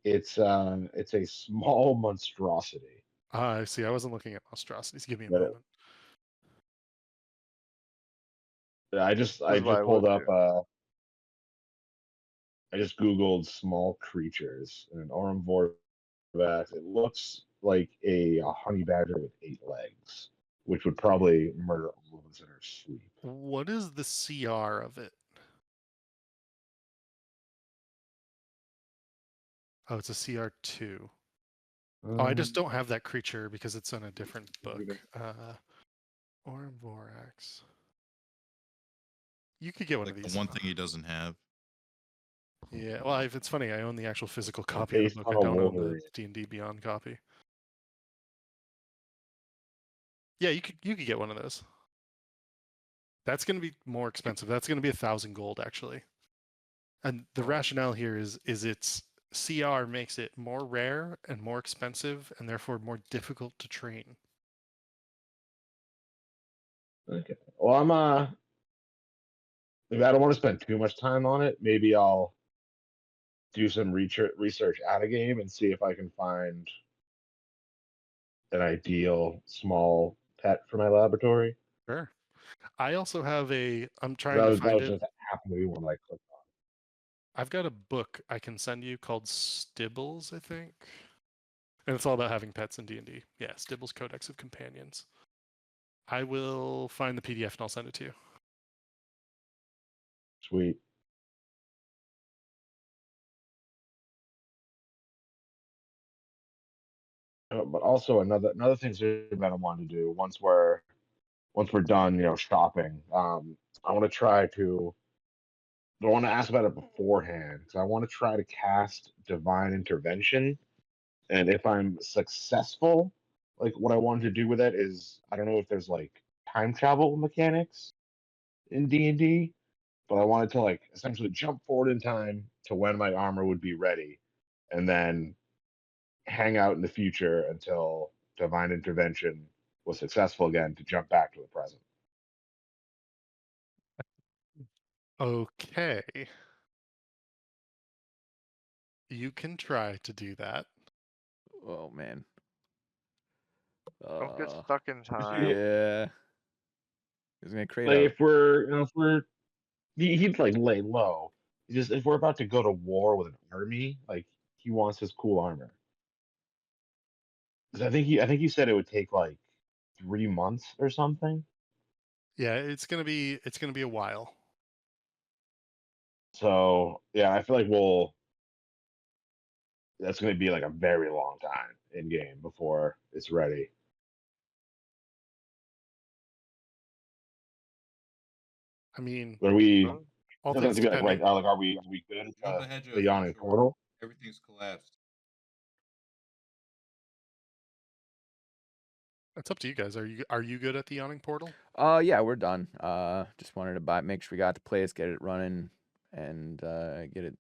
It's a small monstrosity. I see. I wasn't looking at monstrosities. Give me a But moment. I just This is why I pulled would up do. I just googled small creatures and an Aurum Vorax. It looks like a honey badger with 8 legs, which would probably murder all of us in our sleep. What is the CR of it? Oh, it's a CR2. Oh, I just don't have that creature because it's in a different book. Aurum Vorax. You could get one Like of the these. one thing he doesn't have. Yeah, well, if it's funny, I own the actual physical copy based of the book. on I a don't own the Wolverine. D&D Beyond copy. Yeah, you could get one of those. That's going to be more expensive. That's going to be 1,000 gold actually. And the rationale here is its CR makes it more rare and more expensive and therefore more difficult to train. Okay. Well, maybe I don't want to spend too much time on it. Maybe I'll do some research out of game and see if I can find an ideal small pet for my laboratory. Sure. I also have I'm trying That to was find it. just happened to be one I clicked on. I've got a book I can send you called Stibbles, I think. And it's all about having pets in D&D. Yeah, Stibbles Codex of Companions. I will find the PDF and I'll send it to you. Sweet. But also another thing that I wanted to do once we're done, shopping. I want to try to. I want to ask about it beforehand because I want to try to cast Divine Intervention, and if I'm successful, like what I wanted to do with it is I don't know if there's like time travel mechanics in D&D, but I wanted to like essentially jump forward in time to when my armor would be ready, and then hang out in the future until Divine Intervention was successful again to jump back to the present. Okay. You can try to do that. Oh man. Don't get stuck in time. Yeah. He's gonna create Like a. if we're he'd like lay low. Just if we're about to go to war with an army, like he wants his cool armor. 'Cause I think he said it would take like 3 months or something. Yeah, it's gonna be a while. So yeah, I feel like that's gonna be like a very long time in game before it's ready. I mean, Are we? all Doesn't have things to be like right depending. now. Like, are we good? Jump ahead to The a yawning future where portal. everything's collapsed. It's up to you guys. Are you good at the yawning portal? Yeah, we're done. Just wanted to make sure we got the place, get it running, and get it,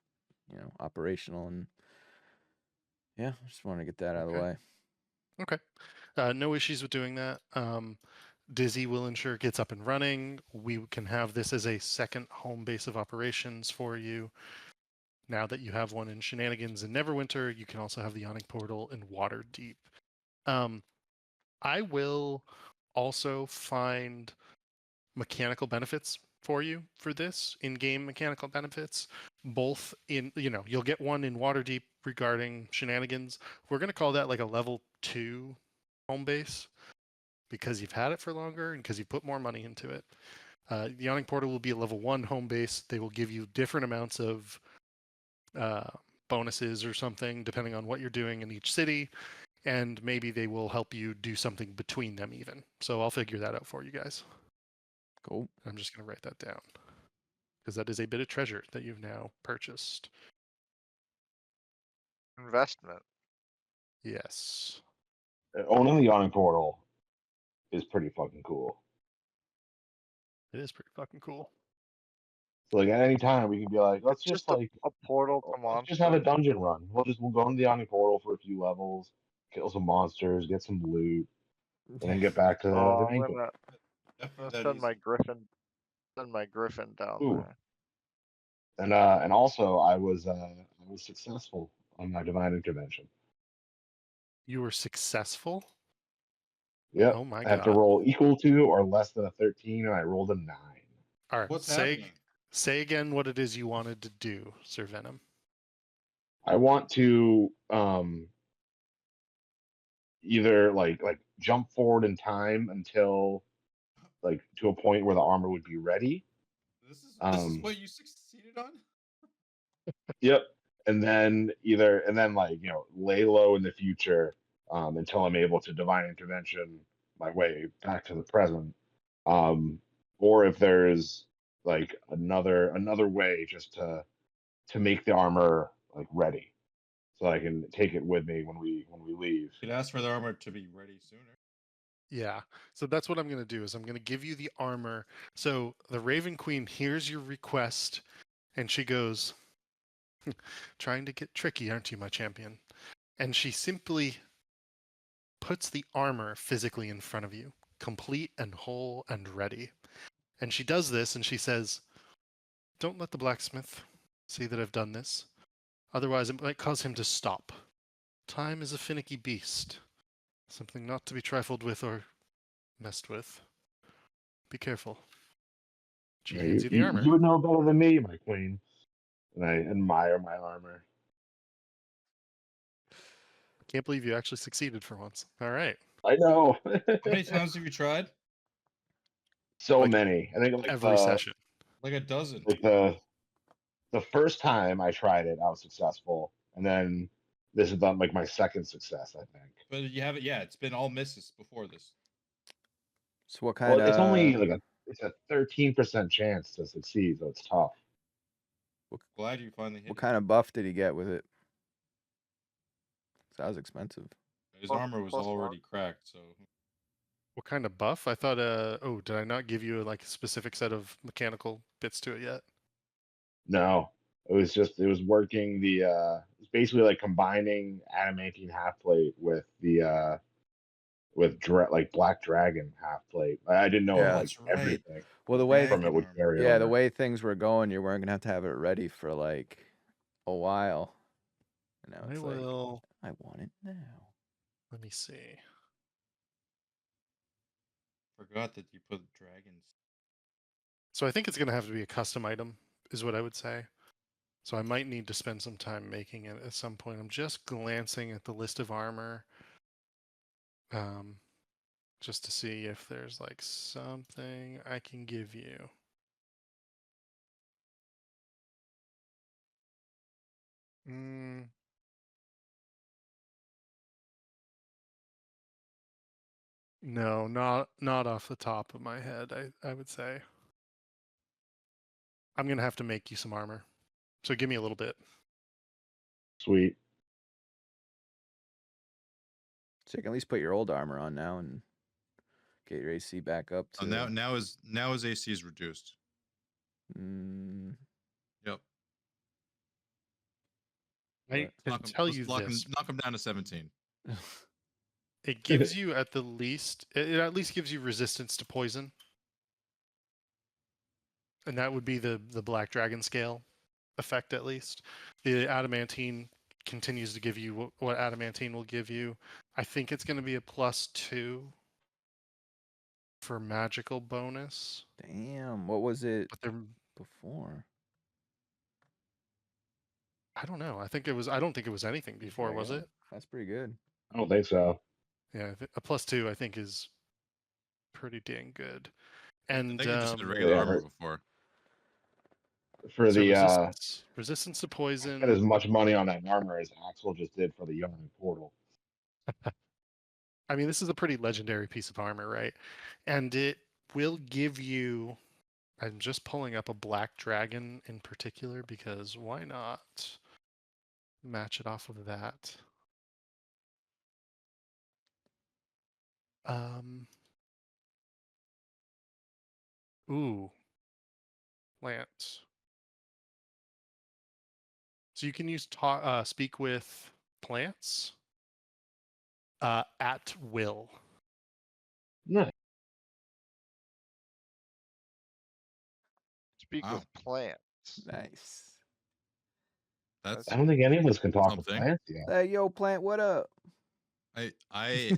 operational, and yeah, just want to get that out of the way. Okay. No issues with doing that. Dizzy will ensure it gets up and running. We can have this as a second home base of operations for you. Now that you have one in Shenanigans and Neverwinter, you can also have the Yawning Portal in Waterdeep. I will also find mechanical benefits for you for this in-game mechanical benefits, both in you'll get one in Waterdeep regarding Shenanigans. We're going to call that like a level 2 home base because you've had it for longer and because you put more money into it. The Yawning Portal will be a level 1 home base. They will give you different amounts of bonuses or something depending on what you're doing in each city, and maybe they will help you do something between them even. So I'll figure that out for you guys. Cool. I'm just going to write that down because that is a bit of treasure that you've now purchased. Investment. Yes. Owning the yawning portal is pretty fucking cool. It is pretty fucking cool. So like at any time we can be like, let's just Just like a portal to let's just have a monsters. dungeon run. We'll go into the yawning portal for a few levels, kill some monsters, get some loot, and then get back to Oh, the I'm main gonna, quest. Definitely that send easy. my griffin. Send my griffin down Ooh. there. And also I was successful on my divine intervention. You were successful? Yep. Oh my I have to god. roll equal to or less than a 13, and I rolled a 9. All right. What's say happening? say again what it is you wanted to do, Sir Venom. I want to either like jump forward in time until like to a point where the armor would be ready. This is what you succeeded on? Yep. And then like, you know, lay low in the future until I'm able to divine intervention my way back to the present. Or if there's like another way just to make the armor like ready so I can take it with me when we leave. You could ask for the armor to be ready sooner. Yeah. So that's what I'm going to do is I'm going to give you the armor. So the Raven Queen hears your request and she goes, trying to get tricky, aren't you, my champion? And she simply puts the armor physically in front of you, complete and whole and ready. And she does this and she says, don't let the blacksmith see that I've done this. Otherwise, it might cause him to stop. Time is a finicky beast, something not to be trifled with or messed with. Be careful. She Yeah, hands you the armor. you would know better than me, my queen. And I admire my armor. Can't believe you actually succeeded for once. All right. I know. How many times have you tried? So Like, many. I think like every session. Like a dozen. like the first time I tried it, I was successful, and then this is like my second success, I think. But you haven't. Yeah, it's been all misses before this. So what Well, kind it's only of like it's a 13% chance to succeed, so it's tough. Glad you finally hit what it. kind of buff did he get with it? That was expensive. His Plus- armor was plus one. already cracked, so What kind of buff? I thought, oh, did I not give you like a specific set of mechanical bits to it yet? No, it was working it's basically like combining adamantine half plate with the like black dragon half plate. I didn't know Yeah. if like That's right. everything Well, the way from it would Dragon carry yeah, over. the way things were going, you weren't gonna have it ready for like a while. And now I it's like will. I want it now. Let me see. Forgot that you put dragons. So I think it's going to have to be a custom item, is what I would say. So I might need to spend some time making it at some point. I'm just glancing at the list of armor, just to see if there's like something I can give you. No, not off the top of my head. I would say I'm gonna have to make you some armor. So give me a little bit. Sweet. So you can at least put your old armor on now and get your AC back up to. Now his AC is reduced. Mm, Yep. I What? can tell you this. Knock him down to 17. It gives you at the least. It at least gives you resistance to poison, and that would be the Black Dragon scale effect at least. The adamantine continues to give you what adamantine will give you. I think it's going to be a +2 for magical bonus. damn, what was it But before? I don't know. I don't think it was anything before, was Yeah, it? That's pretty good. I don't think so. Yeah, a +2 I think is pretty dang good. I And think you just had regular Yeah, armor before. For so the resistance to I spent as poison. much money on that armor as Axel just did for the yawning portal. I mean, this is a pretty legendary piece of armor, right? And it will give you. I'm just pulling up a black dragon in particular because why not match it off of that? Ooh, plants. So you can use speak with plants at will. No, Speak Wow. with plants. Nice. That's I don't think any of us can talk with something. plants yet. Hey, yo, plant, what up? I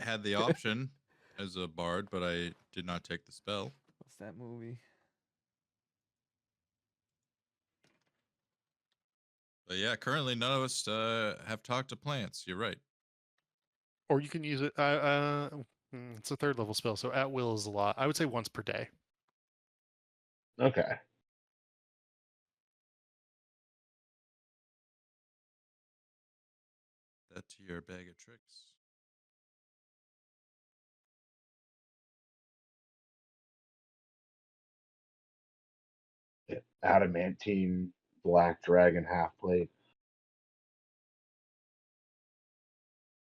had the option as a bard, but I did not take the spell. What's that movie? But yeah, currently none of us have talked to plants. You're right. Or you can use it. It's a third level spell, so at will is a lot. I would say once per day. Okay. That to your bag of tricks. Adamantine black dragon half plate.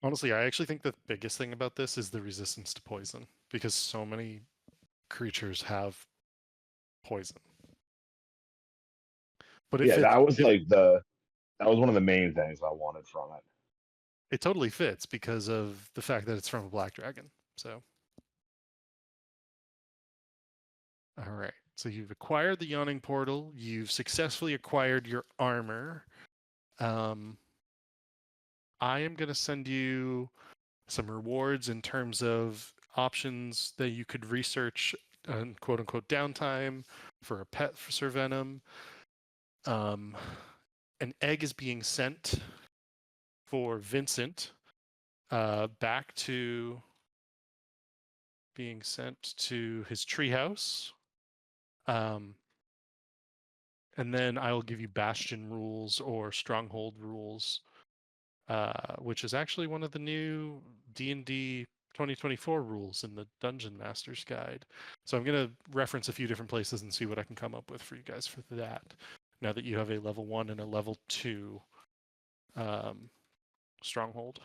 Honestly, I actually think the biggest thing about this is the resistance to poison because so many creatures have poison. But Yeah, that was that was one of the main things I wanted from it. it totally fits because of the fact that it's from a black dragon. So, all right. So you've acquired the yawning portal. You've successfully acquired your armor. I am going to send you some rewards in terms of options that you could research on quote unquote downtime for a pet for Sir Venom. An egg is being sent for Vincent back to being sent to his treehouse. And then I will give you Bastion rules or Stronghold rules, which is actually one of the new D&D 2024 rules in the Dungeon Master's Guide. So I'm going to reference a few different places and see what I can come up with for you guys for that. Now that you have a level 1 and a level 2 Stronghold.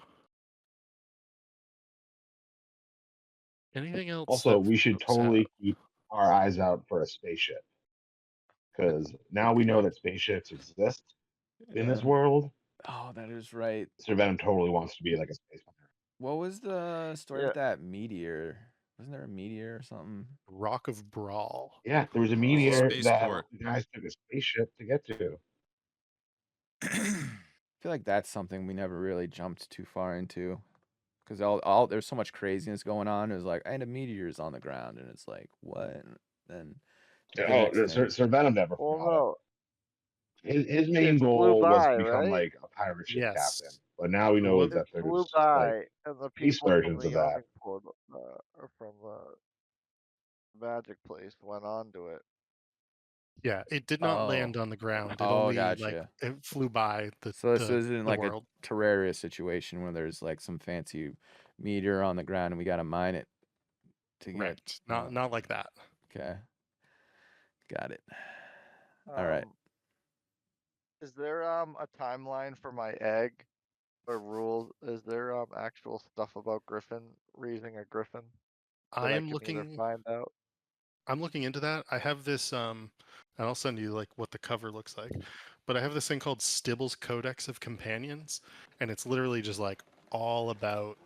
Anything else? Also, that we should folks have? totally keep our eyes out for a spaceship because now we know that spaceships exist in this Yeah. world. Oh, that is right. Sir Venom totally wants to be like a space pirate. What was the story Yeah. with that meteor? Wasn't there a meteor or something? Rock of Brawl. Yeah, there was a meteor that Spaceport. the guys took a spaceship to get to. I feel like that's something we never really jumped too far into. Because all there's so much craziness going on. It was like, and a meteor's on the ground, and it's like, what? And then the Oh, next thing. Sir Venom never Well, forgot no, it. His main it flew goal was to by, become right? like a pirate ship Yes. captain, but now we It know was- It that flew there's like by, and the these people from versions the of that. yawning portal, or from the magic place, went on to it. Yeah, it did not Oh. land on the ground. It Oh, only gotcha. it flew by the So this the, isn't the like world. a Terraria situation where there's like some fancy meteor on the ground and we gotta mine it to get. Right. Not like that. Okay. Got it. All right. Is there a timeline for my egg or rules? Is there actual stuff about Griffin raising a Griffin that I I am can either looking find out? I'm looking into that. I have this and I'll send you like what the cover looks like. But I have this thing called Stibble's Codex of Companions, and it's literally just like all about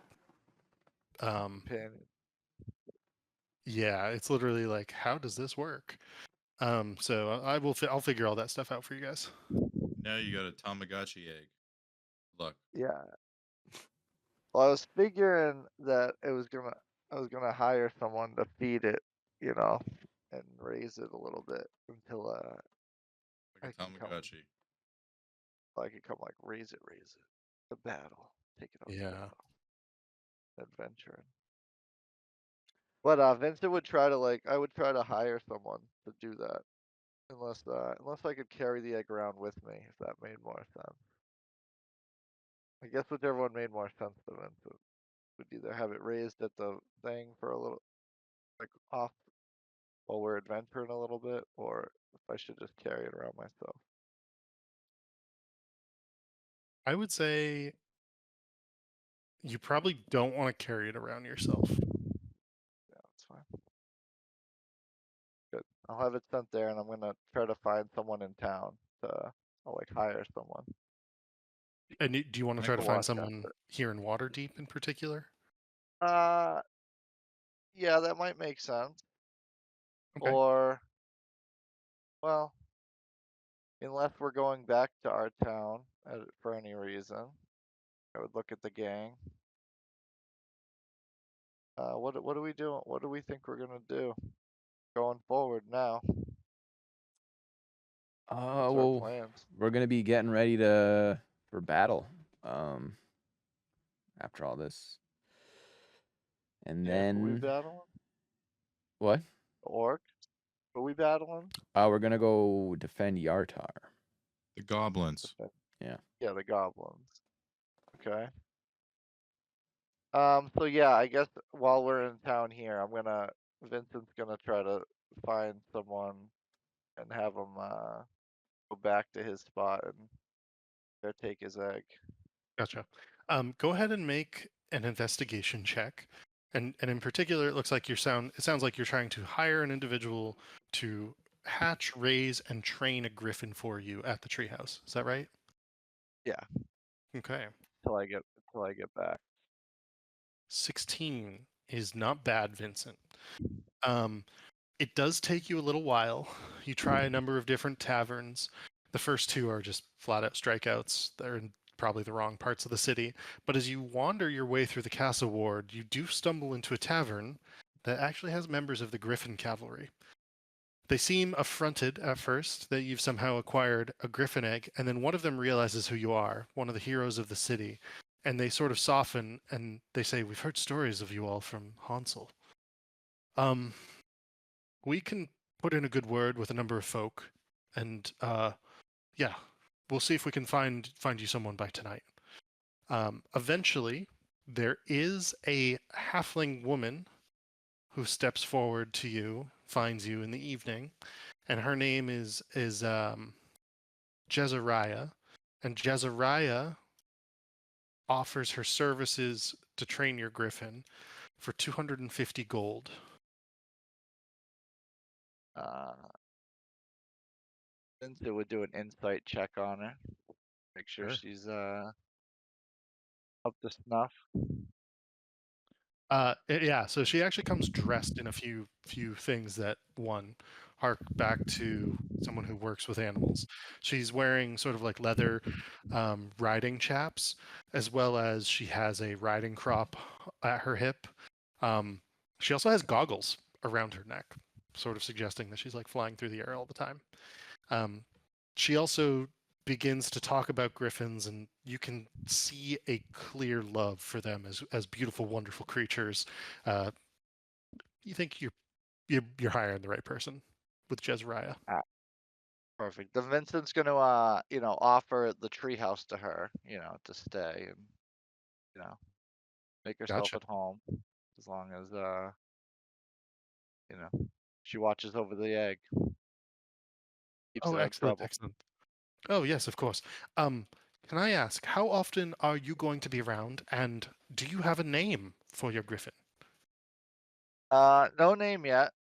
Companion. yeah, it's literally like how does this work? So I'll figure all that stuff out for you guys. Now you got a Tamagotchi egg. Look. Yeah. Well, I was figuring that I was gonna hire someone to feed it, and raise it a little bit until Like I a can come. Tamagotchi. I could come like raise it, the battle, take it on the Yeah. battle, adventuring. But Vincent would try to I would try to hire someone to do that, unless I could carry the egg around with me, if that made more sense. I guess whichever one made more sense to Vincent. We'd either have it raised at the thing for a little, like off while we're adventuring a little bit, or if I should just carry it around myself. I would say you probably don't want to carry it around yourself. Yeah, that's fine. Good. I'll have it sent there, and I'm gonna try to find someone in town to, I'll like hire someone. And do you want to Make try a to find watch someone after. here in Waterdeep in particular? Yeah, that might make sense. Okay. Or, well, unless we're going back to our town for any reason, I would look at the gang. What are we doing? What do we think we're gonna do going forward now? What's our Well, plans? we're gonna be getting ready for battle. After all this, and Yeah, who we then battling? what? The orc? Who we battling? We're gonna go defend Yartar. The goblins. Yeah. Yeah, the goblins. Okay. So yeah, I guess while we're in town here, Vincent's gonna try to find someone and have him go back to his spot and go take his egg. Gotcha. Go ahead and make an investigation check. And in particular, it sounds like you're trying to hire an individual to hatch, raise, and train a griffin for you at the treehouse. Is that right? Yeah, Okay. till I get back. 16 is not bad, Vincent. It does take you a little while. You try a number of different taverns. The first two are just flat out strikeouts. They're in probably the wrong parts of the city. But as you wander your way through the castle ward, you do stumble into a tavern that actually has members of the Griffin Cavalry. They seem affronted at first that you've somehow acquired a griffin egg, and then one of them realizes who you are, one of the heroes of the city, and they sort of soften and they say, "We've heard stories of you all from Hansel. Um, we can put in a good word with a number of folk, and yeah, we'll see if we can find you someone by tonight." Eventually, there is a halfling woman who steps forward to you, finds you in the evening, and her name is Jezariah, and Jezariah offers her services to train your griffin for 250 gold. Vincent would do an insight check on her, make sure Sure. she's up to snuff. Yeah, so she actually comes dressed in a few things that hark back to someone who works with animals. She's wearing sort of like leather riding chaps, as well as she has a riding crop at her hip. She also has goggles around her neck, sort of suggesting that she's like flying through the air all the time. She also begins to talk about griffins, and you can see a clear love for them as beautiful, wonderful creatures. You think you're hiring the right person with Jezariah. Perfect. Then Vincent's gonna offer the treehouse to her, to stay and make herself Gotcha. at home as long as she watches over the egg, keeps Oh, it out of excellent, trouble. excellent. Oh, yes, of course. Can I ask, how often are you going to be around, and do you have a name for your griffin? No name yet.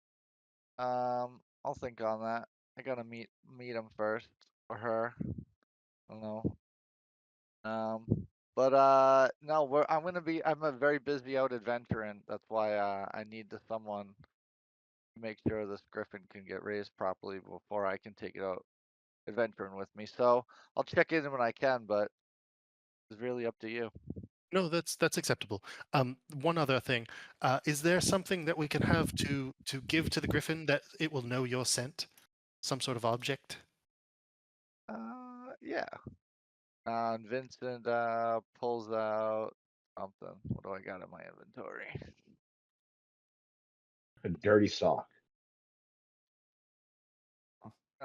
I'll think on that. I gotta meet him first, or her. I don't know. But no, I'm a very busy out adventuring. That's why I need someone to make sure this griffin can get raised properly before I can take it out adventuring with me. So I'll check in when I can, but it's really up to you. No, that's acceptable. One other thing, is there something that we can have to give to the griffin that it will know your scent? Some sort of object? Yeah. And Vincent pulls out something. What do I got in my inventory? A dirty sock.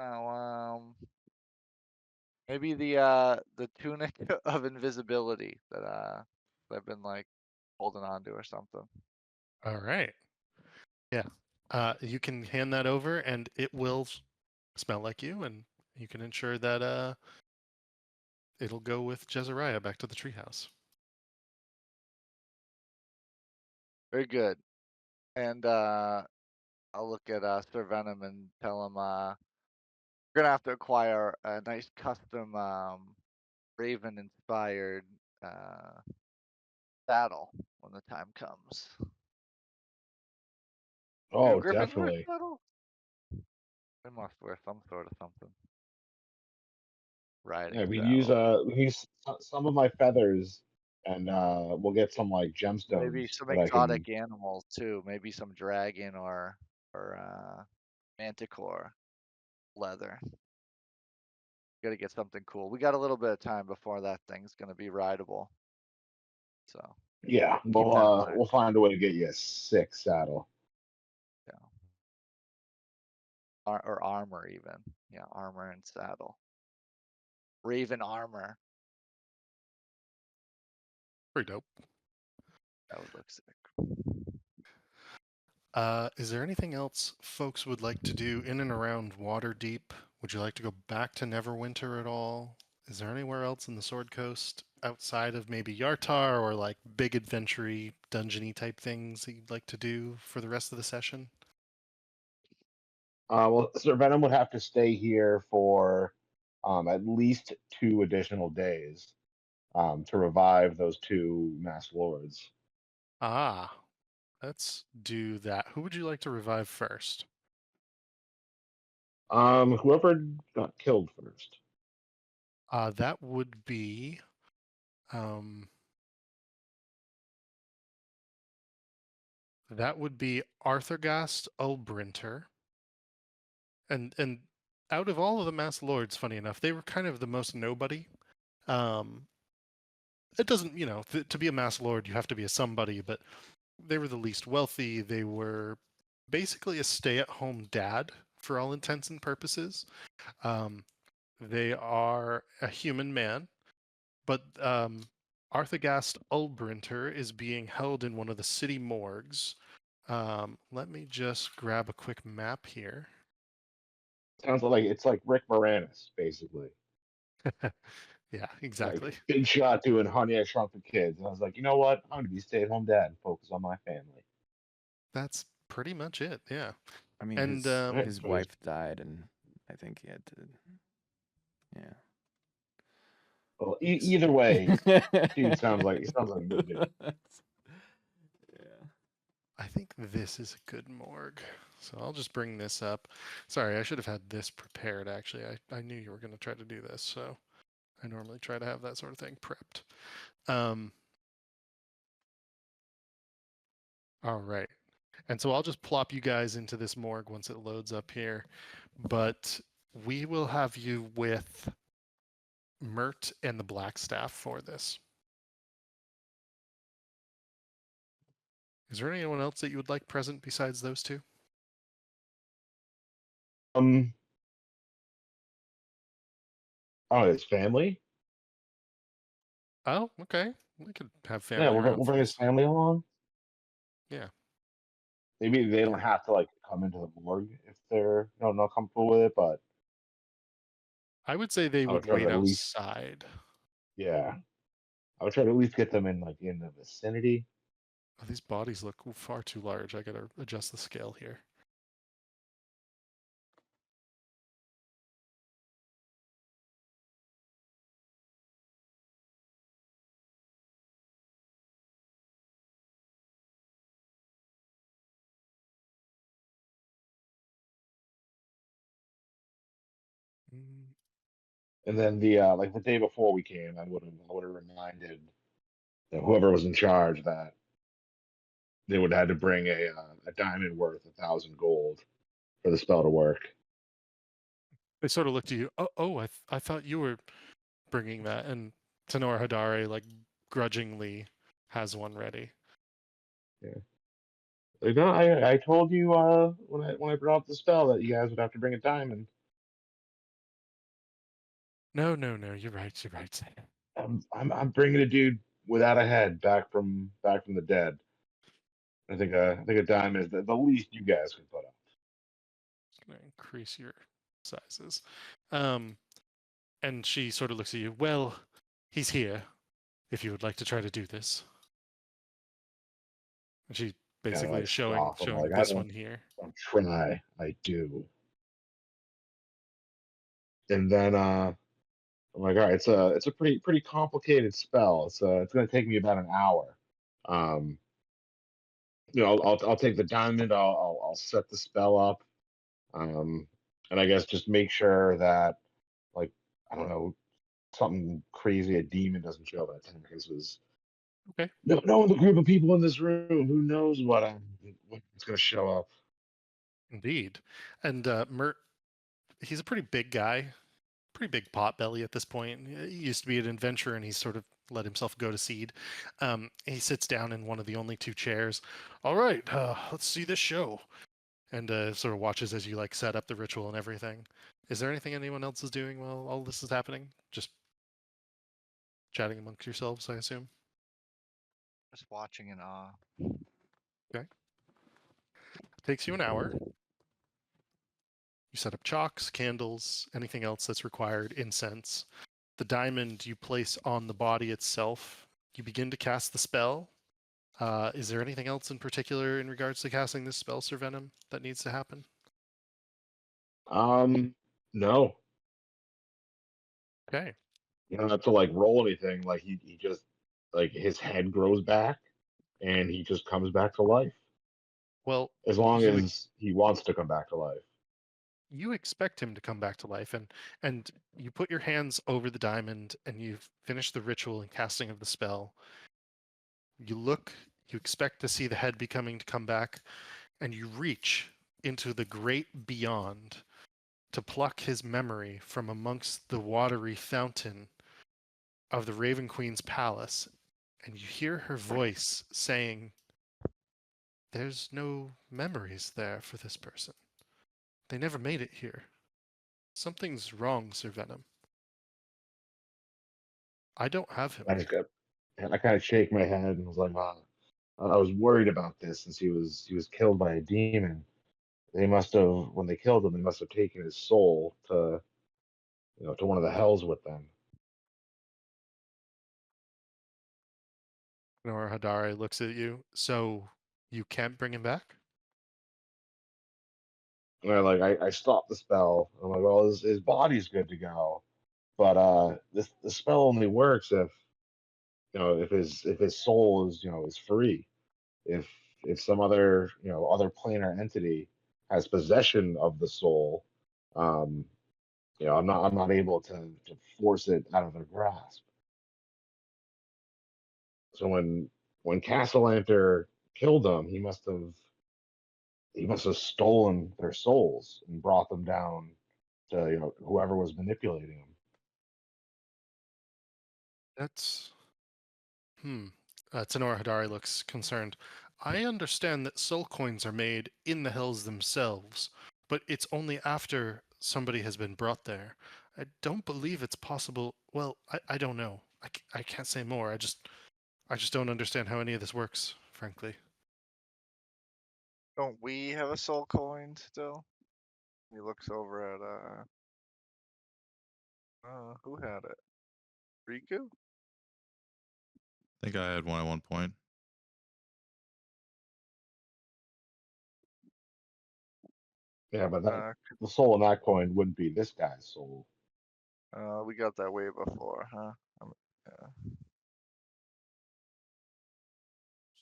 Oh, maybe the tunic of invisibility that I've been like holding on to or something. All right. Yeah. You can hand that over, and it will smell like you, and you can ensure that it'll go with Jezariah back to the treehouse. Very good. And I'll look at Sir Venom and tell him we're gonna have to acquire a nice custom Raven inspired saddle when the time comes. Oh, Do Griffins wear definitely. saddles? They must wear some sort of something. Riding Yeah, saddle. we use some of my feathers, and we'll get some like Maybe gemstones some that I can. exotic animals too. Maybe some dragon or manticore leather. Got to get something cool. We got a little bit of time before that thing's gonna be rideable. So Yeah, keep that in mind. we'll find a way to get you a sick saddle. Or armor even. Yeah, armor and saddle. Raven armor. Pretty dope. That would look sick. Is there anything else folks would like to do in and around Waterdeep? Would you like to go back to Neverwinter at all? Is there anywhere else in the Sword Coast outside of maybe Yartar or like big adventure-y, dungeony type things that you'd like to do for the rest of the session? Well, Sir Venom would have to stay here for at least 2 additional days to revive those 2 masked lords. Ah, let's do that. Who would you like to revive first? Whoever got killed first. That would be um, Arthurgast Ulbrinter. And out of all of the masked lords, funny enough, they were kind of the most nobody. It doesn't, to be a masked lord, you have to be a somebody, but they were the least wealthy. They were basically a stay-at-home dad for all intents and purposes. They are a human man, but Arthurgast Ulbrinter is being held in one of the city morgues. Let me just grab a quick map here. Sounds like it's like Rick Moranis, basically. Yeah, exactly. Like big shot doing Honey I Shrunk the Kids. And I was like, you know what? I'm gonna be a stay-at-home dad and focus on my family. That's pretty much it. Yeah. I mean, And his wife died, and I think he had to. Yeah. Well, either way, dude sounds like a good dude. Yeah. I think this is a good morgue. So I'll just bring this up. Sorry, I should have had this prepared, actually. I knew you were going to try to do this, so I normally try to have that sort of thing prepped. All right. And so I'll just plop you guys into this morgue once it loads up here. But we will have you with Mert and the Blackstaff for this. Is there anyone else that you would like present besides those two? Oh, his family? Oh, okay. We could have Yeah, family we'll around bring for his this. family along. Yeah. Maybe they don't have to like come into the morgue if they're not comfortable with it, but I would say they I would would try to wait at least outside. I would try to at least get them in like in the vicinity. Oh, these bodies look far too large. I gotta adjust the scale here. Mm, And then the like the day before we came, I would have reminded whoever was in charge that they would have had to bring a diamond worth 1,000 gold for the spell to work. They sort of looked at you. Oh, I thought you were bringing that. And Tenor Hadare like grudgingly has one ready. Yeah. Like, no, I told you when I brought up the spell that you guys would have to bring a diamond. No, you're right. You're right. I'm bringing a dude without a head, back from the dead. I think a diamond is the least you guys can put up. Just gonna increase your sizes. And she sort of looks at you. Well, he's here. If you would like to try to do this, and she basically I is showing scoff. I'm like, I this don't one here. try. I do. And then I'm like, all right, it's a pretty complicated spell. It's going to take me about an hour. I'll take the diamond. I'll set the spell up. And I guess just make sure that, like, I don't know, something crazy, a demon doesn't show up at 10 because Okay. knowing the group of people in this room, who knows what's going to show up. Indeed. And Mert, he's a pretty big guy, pretty big pot belly at this point. He used to be an adventurer, and he's sort of let himself go to seed. He sits down in one of the only two chairs. All right, let's see this show. And sort of watches as you like set up the ritual and everything. Is there anything anyone else is doing while all this is happening? Just chatting amongst yourselves, I assume. Just watching in awe. Takes you an hour. You set up chalks, candles, anything else that's required, incense. The diamond you place on the body itself. You begin to cast the spell. Is there anything else in particular in regards to casting this spell, Sir Venom, that needs to happen? No. Okay. You don't have to like roll anything. Like he just like his head grows back and he just comes back to life. Well, As long you as he wants to come back to life. you expect him to come back to life, and you put your hands over the diamond and you finish the ritual and casting of the spell. You look, you expect to see the head becoming to come back, and you reach into the great beyond to pluck his memory from amongst the watery fountain of the Raven Queen's palace, and you hear her voice saying, "There's no memories there for this person. They never made it here. Something's wrong, Sir Venom. I don't have him." I just got and I kind of shake my head and was like, wow. I was worried about this since he was killed by a demon. They must have when they killed him, they must have taken his soul to to one of the hells with them. Nora Hadare looks at you. So you can't bring him back? And I stopped the spell. I'm like, well, his body's good to go, but the spell only works if if his soul is free. If some other other planar entity has possession of the soul, um, I'm not able to force it out of their grasp. So when Castellanter killed them, he must have stolen their souls and brought them down to whoever was manipulating them. That's Tenora Hadari looks concerned. I understand that soul coins are made in the hills themselves, but it's only after somebody has been brought there. I don't believe it's possible. Well, I don't know. I can't say more. I just don't understand how any of this works, frankly. Don't we have a soul coin still? He looks over at who had it? Riku? I think I had one at one point. Yeah, but Uh, the soul in that coin wouldn't be this guy's soul. we got that way before, huh? Yeah.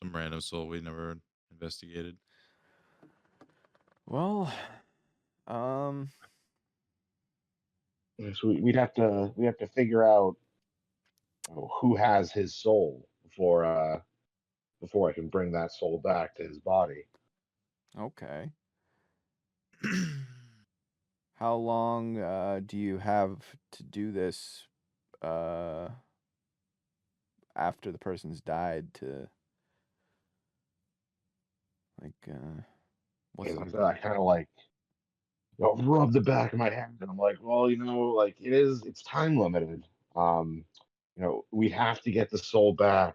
Some random soul we never investigated. Well, So we'd have to figure out who has his soul before I can bring that soul back to his body. okay. How long do you have to do this after the person's died to like what's And the I kind of like rub the back of my head, and I'm like, well, like it's time limited. we have to get the soul back.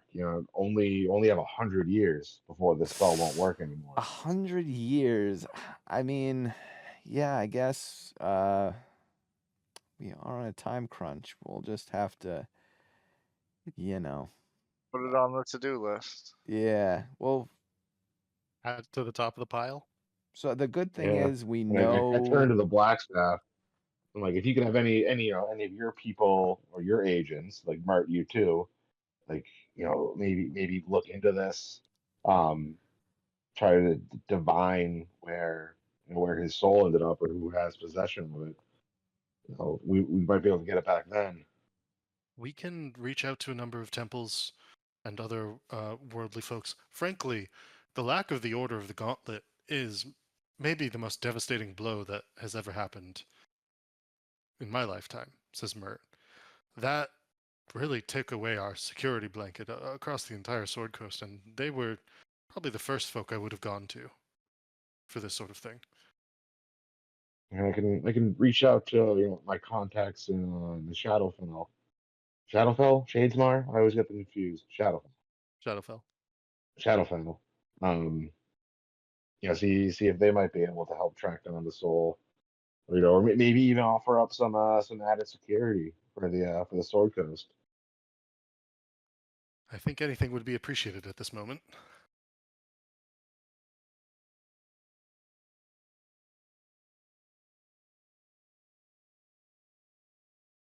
Only have 100 years before the spell won't work anymore. 100 years. I mean, yeah, I guess we are on a time crunch. We'll just have to, you know. Put it on the to-do list. Yeah. Well, Add to the top of the pile. so the good thing Yeah. is we And I turned know. to the blackstaff. I'm like, if you can have any of your people or your agents, like Mart, you too, like maybe look into this, um, try to divine where his soul ended up or who has possession of it. We might be able to get it back then. We can reach out to a number of temples and other worldly folks. Frankly, the lack of the Order of the Gauntlet is maybe the most devastating blow that has ever happened in my lifetime, says Mert. That really took away our security blanket across the entire Sword Coast, and they were probably the first folk I would have gone to for this sort of thing. And I can reach out to my contacts in the Shadowfell. Shadowfell? Shadesmar? I always get them confused. Shadowfell. Shadowfell. See if they might be able to help track down the soul, or maybe even offer up some added security for the Sword Coast. I think anything would be appreciated at this moment.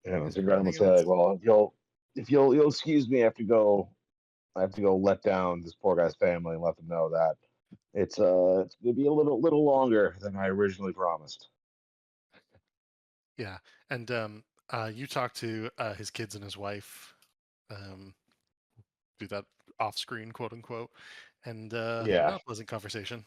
Yeah, Is so there I'm gonna anything say else? like, well, if you'll excuse me, I have to go let down this poor guy's family and let them know that it's gonna be a little longer than I originally promised. Yeah, and you talk to his kids and his wife, um, do that off-screen, quote unquote, and Yeah. not a pleasant conversation.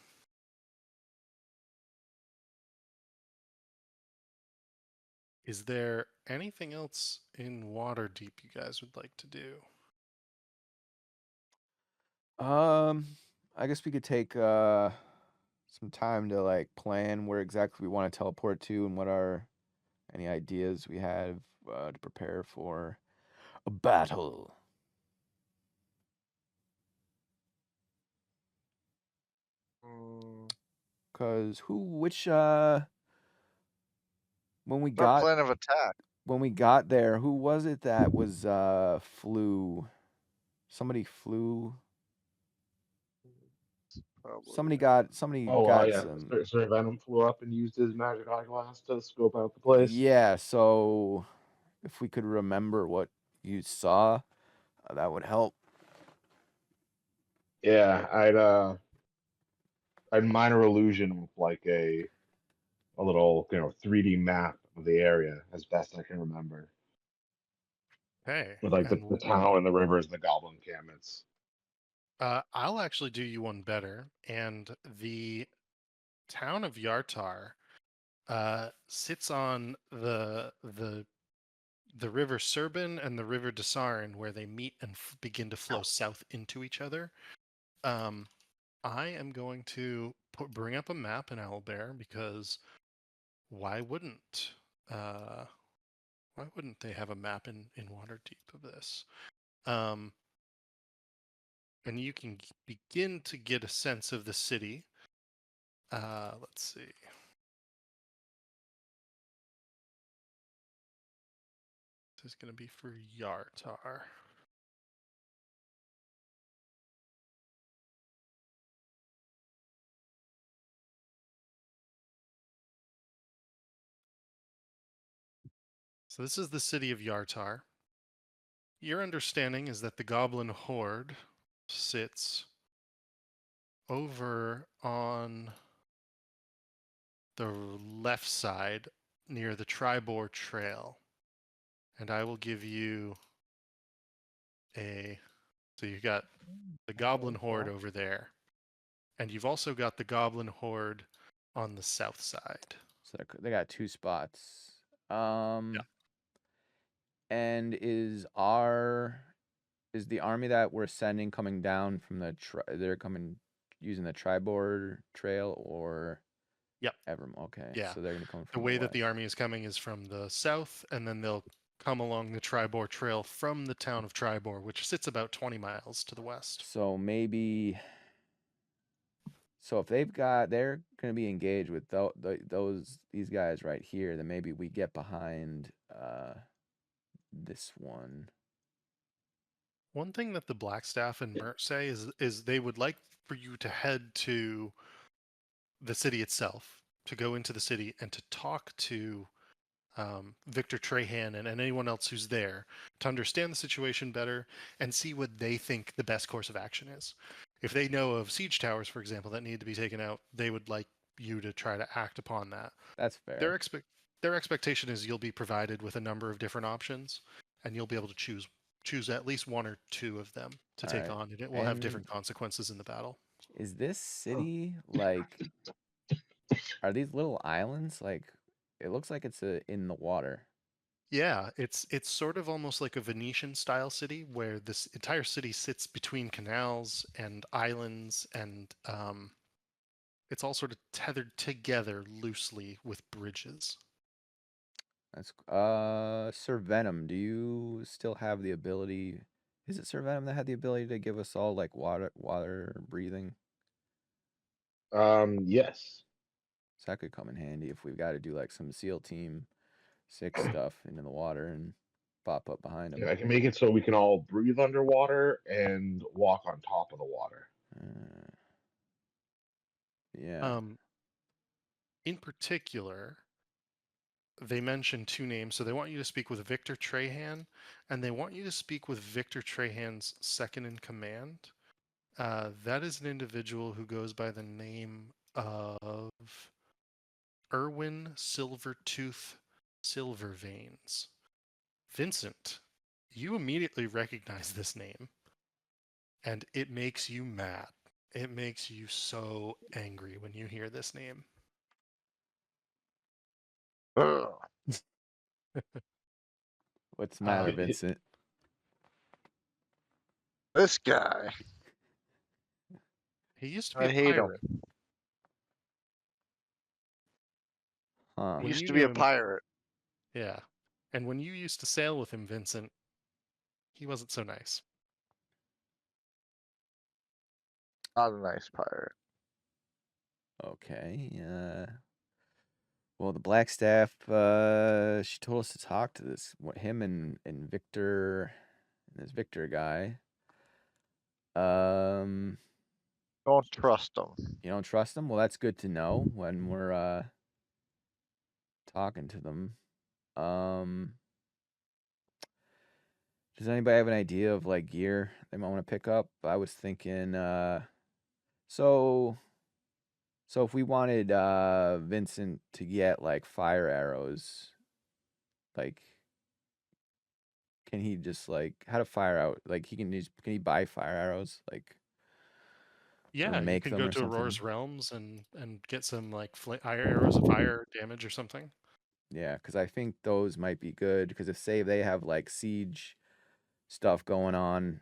Is there anything else in Waterdeep you guys would like to do? I guess we could take some time to like plan where exactly we want to teleport to and what are any ideas we have to prepare for a battle. Cause which when we Our got plan of attack. there, who was it that was flew? Somebody flew. Probably. Somebody Oh, got yeah. some. Sir Venom flew up and used his magic eyeglass to scope out the place. Yeah, so if we could remember what you saw, that would help. Yeah, I'd minor illusion with like a little 3D map of the area as best I can remember, Hey, with like the and town and the rivers and the goblin encampments. I'll actually do you one better. And the town of Yartar sits on the river Serban and the river Desarin, where they meet and begin to flow south into each other. I am going to bring up a map in Owlbear because why wouldn't they have a map in Waterdeep of this? And you can begin to get a sense of the city. Let's see. This is going to be for Yartar. So this is the city of Yartar. Your understanding is that the Goblin Horde sits over on the left side near the Tribor Trail. And I will give you so you've got the Goblin Horde over there. And you've also got the Goblin Horde on the south side. So they got two spots. Yeah. And is the army that we're sending coming down from they're coming using the Tribord Trail or Yep. Okay. Yeah. So they're gonna come The from way the that the west. army is coming is from the south, and then they'll come along the Tribor Trail from the town of Tribor, which sits about 20 miles to the west. So maybe. So if they're going to be engaged with these guys right here, then maybe we get behind this one. One thing that the Blackstaff and Mert say is they would like for you to head to the city itself, to go into the city and to talk to Victor Trahan and anyone else who's there to understand the situation better and see what they think the best course of action is. If they know of siege towers, for example, that need to be taken out, they would like you to try to act upon that. That's fair. Their expectation is you'll be provided with a number of different options, and you'll be able to choose at least one or two of them to take on, and it will have different consequences in the battle. Is this city like? Are these little islands like? It looks like it's in the water. Yeah, it's sort of almost like a Venetian style city where this entire city sits between canals and islands, and it's all sort of tethered together loosely with bridges. That's Sir Venom. Do you still have the ability? Is it Sir Venom that had the ability to give us all like water breathing? Yes. So that could come in handy if we've got to do like some SEAL Team 6 stuff into the water and pop up behind him. Yeah, I can make it so we can all breathe underwater and walk on top of the water. Yeah. In particular, they mention two names. So they want you to speak with Victor Trahan, and they want you to speak with Victor Trahan's second in command. That is an individual who goes by the name of Erwin Silvertooth Silverveins. Vincent, you immediately recognize this name, and it makes you mad. It makes you so angry when you hear this name. What's the matter, Vincent? This guy. He used to be I a hate pirate. him. Huh. He When used you to be knew a him, pirate. yeah. And when you used to sail with him, Vincent, he wasn't so nice. Not a nice pirate. Okay. Well, the Blackstaff, she told us to talk to him and Victor, and this Victor guy. Don't trust him. You don't trust them? Well, that's good to know when we're talking to them. Does anybody have an idea of like gear they might want to pick up? I was thinking, so if we wanted Vincent to get like fire arrows, like can he just like how to fire out? Like can he buy fire arrows? Like Yeah, you make can them go or to something? Aurora's Realms and get some like arrows of fire damage or something. Yeah, because I think those might be good. Because if say they have like siege stuff going on,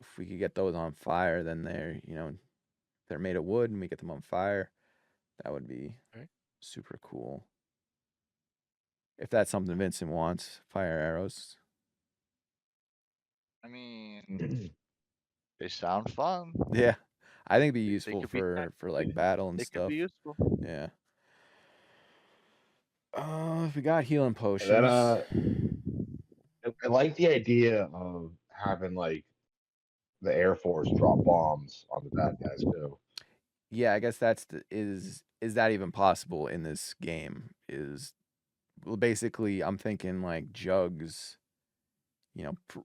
if we could get those on fire, then they're made of wood and we get them on fire. That would be super cool. If that's something Vincent wants, fire arrows. I mean, they sound fun. Yeah, I think it'd be They useful could be for like battle and They could stuff. be useful. Yeah. If we got healing potions. And I like the idea of having like the Air Force drop bombs on the bad guys too. Yeah, I guess is that even possible in this game? Well, basically, I'm thinking like jugs,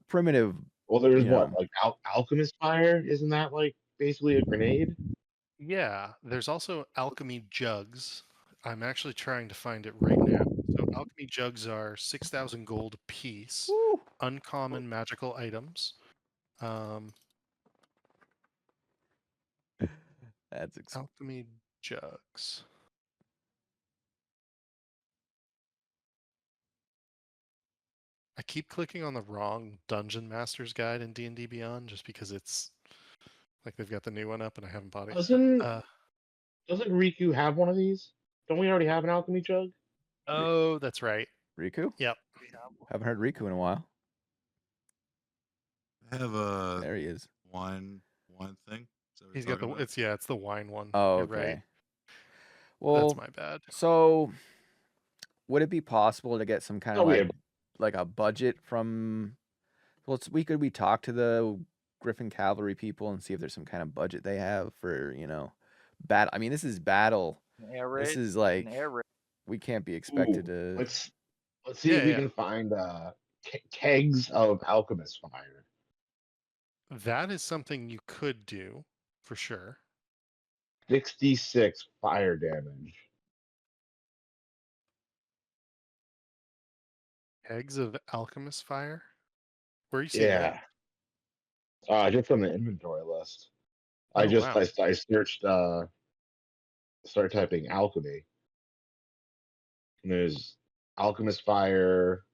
primitive. Well, there's what like alchemist fire? Isn't that like basically a grenade? Yeah, there's also alchemy jugs. I'm actually trying to find it right now. So alchemy jugs are 6,000 gold a piece. Woo! Uncommon magical items. That's alchemy jugs. I keep clicking on the wrong Dungeon Master's Guide in D&D Beyond just because it's like they've got the new one up and I haven't bought it. Doesn't Riku have one of these? Don't we already have an alchemy jug? Oh, that's right. Riku? Yep. We have one. Haven't heard Riku in a while. I have a There he is. wine thing. So He's got the it's the wine one. Oh, You're okay. right. Well, That's my bad. so would it be possible to get some kind of Oh, yeah. like a budget from? Well, we talk to the Griffin Cavalry people and see if there's some kind of budget they have for battle. I mean, this is battle. An air raid. This is like An air raid. we can't be expected Ooh, to. let's see if we can find kegs of alchemist fire. That is something you could do for sure. 66 fire damage. Eggs of alchemist fire. Where are you seeing Yeah. that? Just from the inventory list. Oh, wow. I searched started typing alchemy. And there's alchemist fire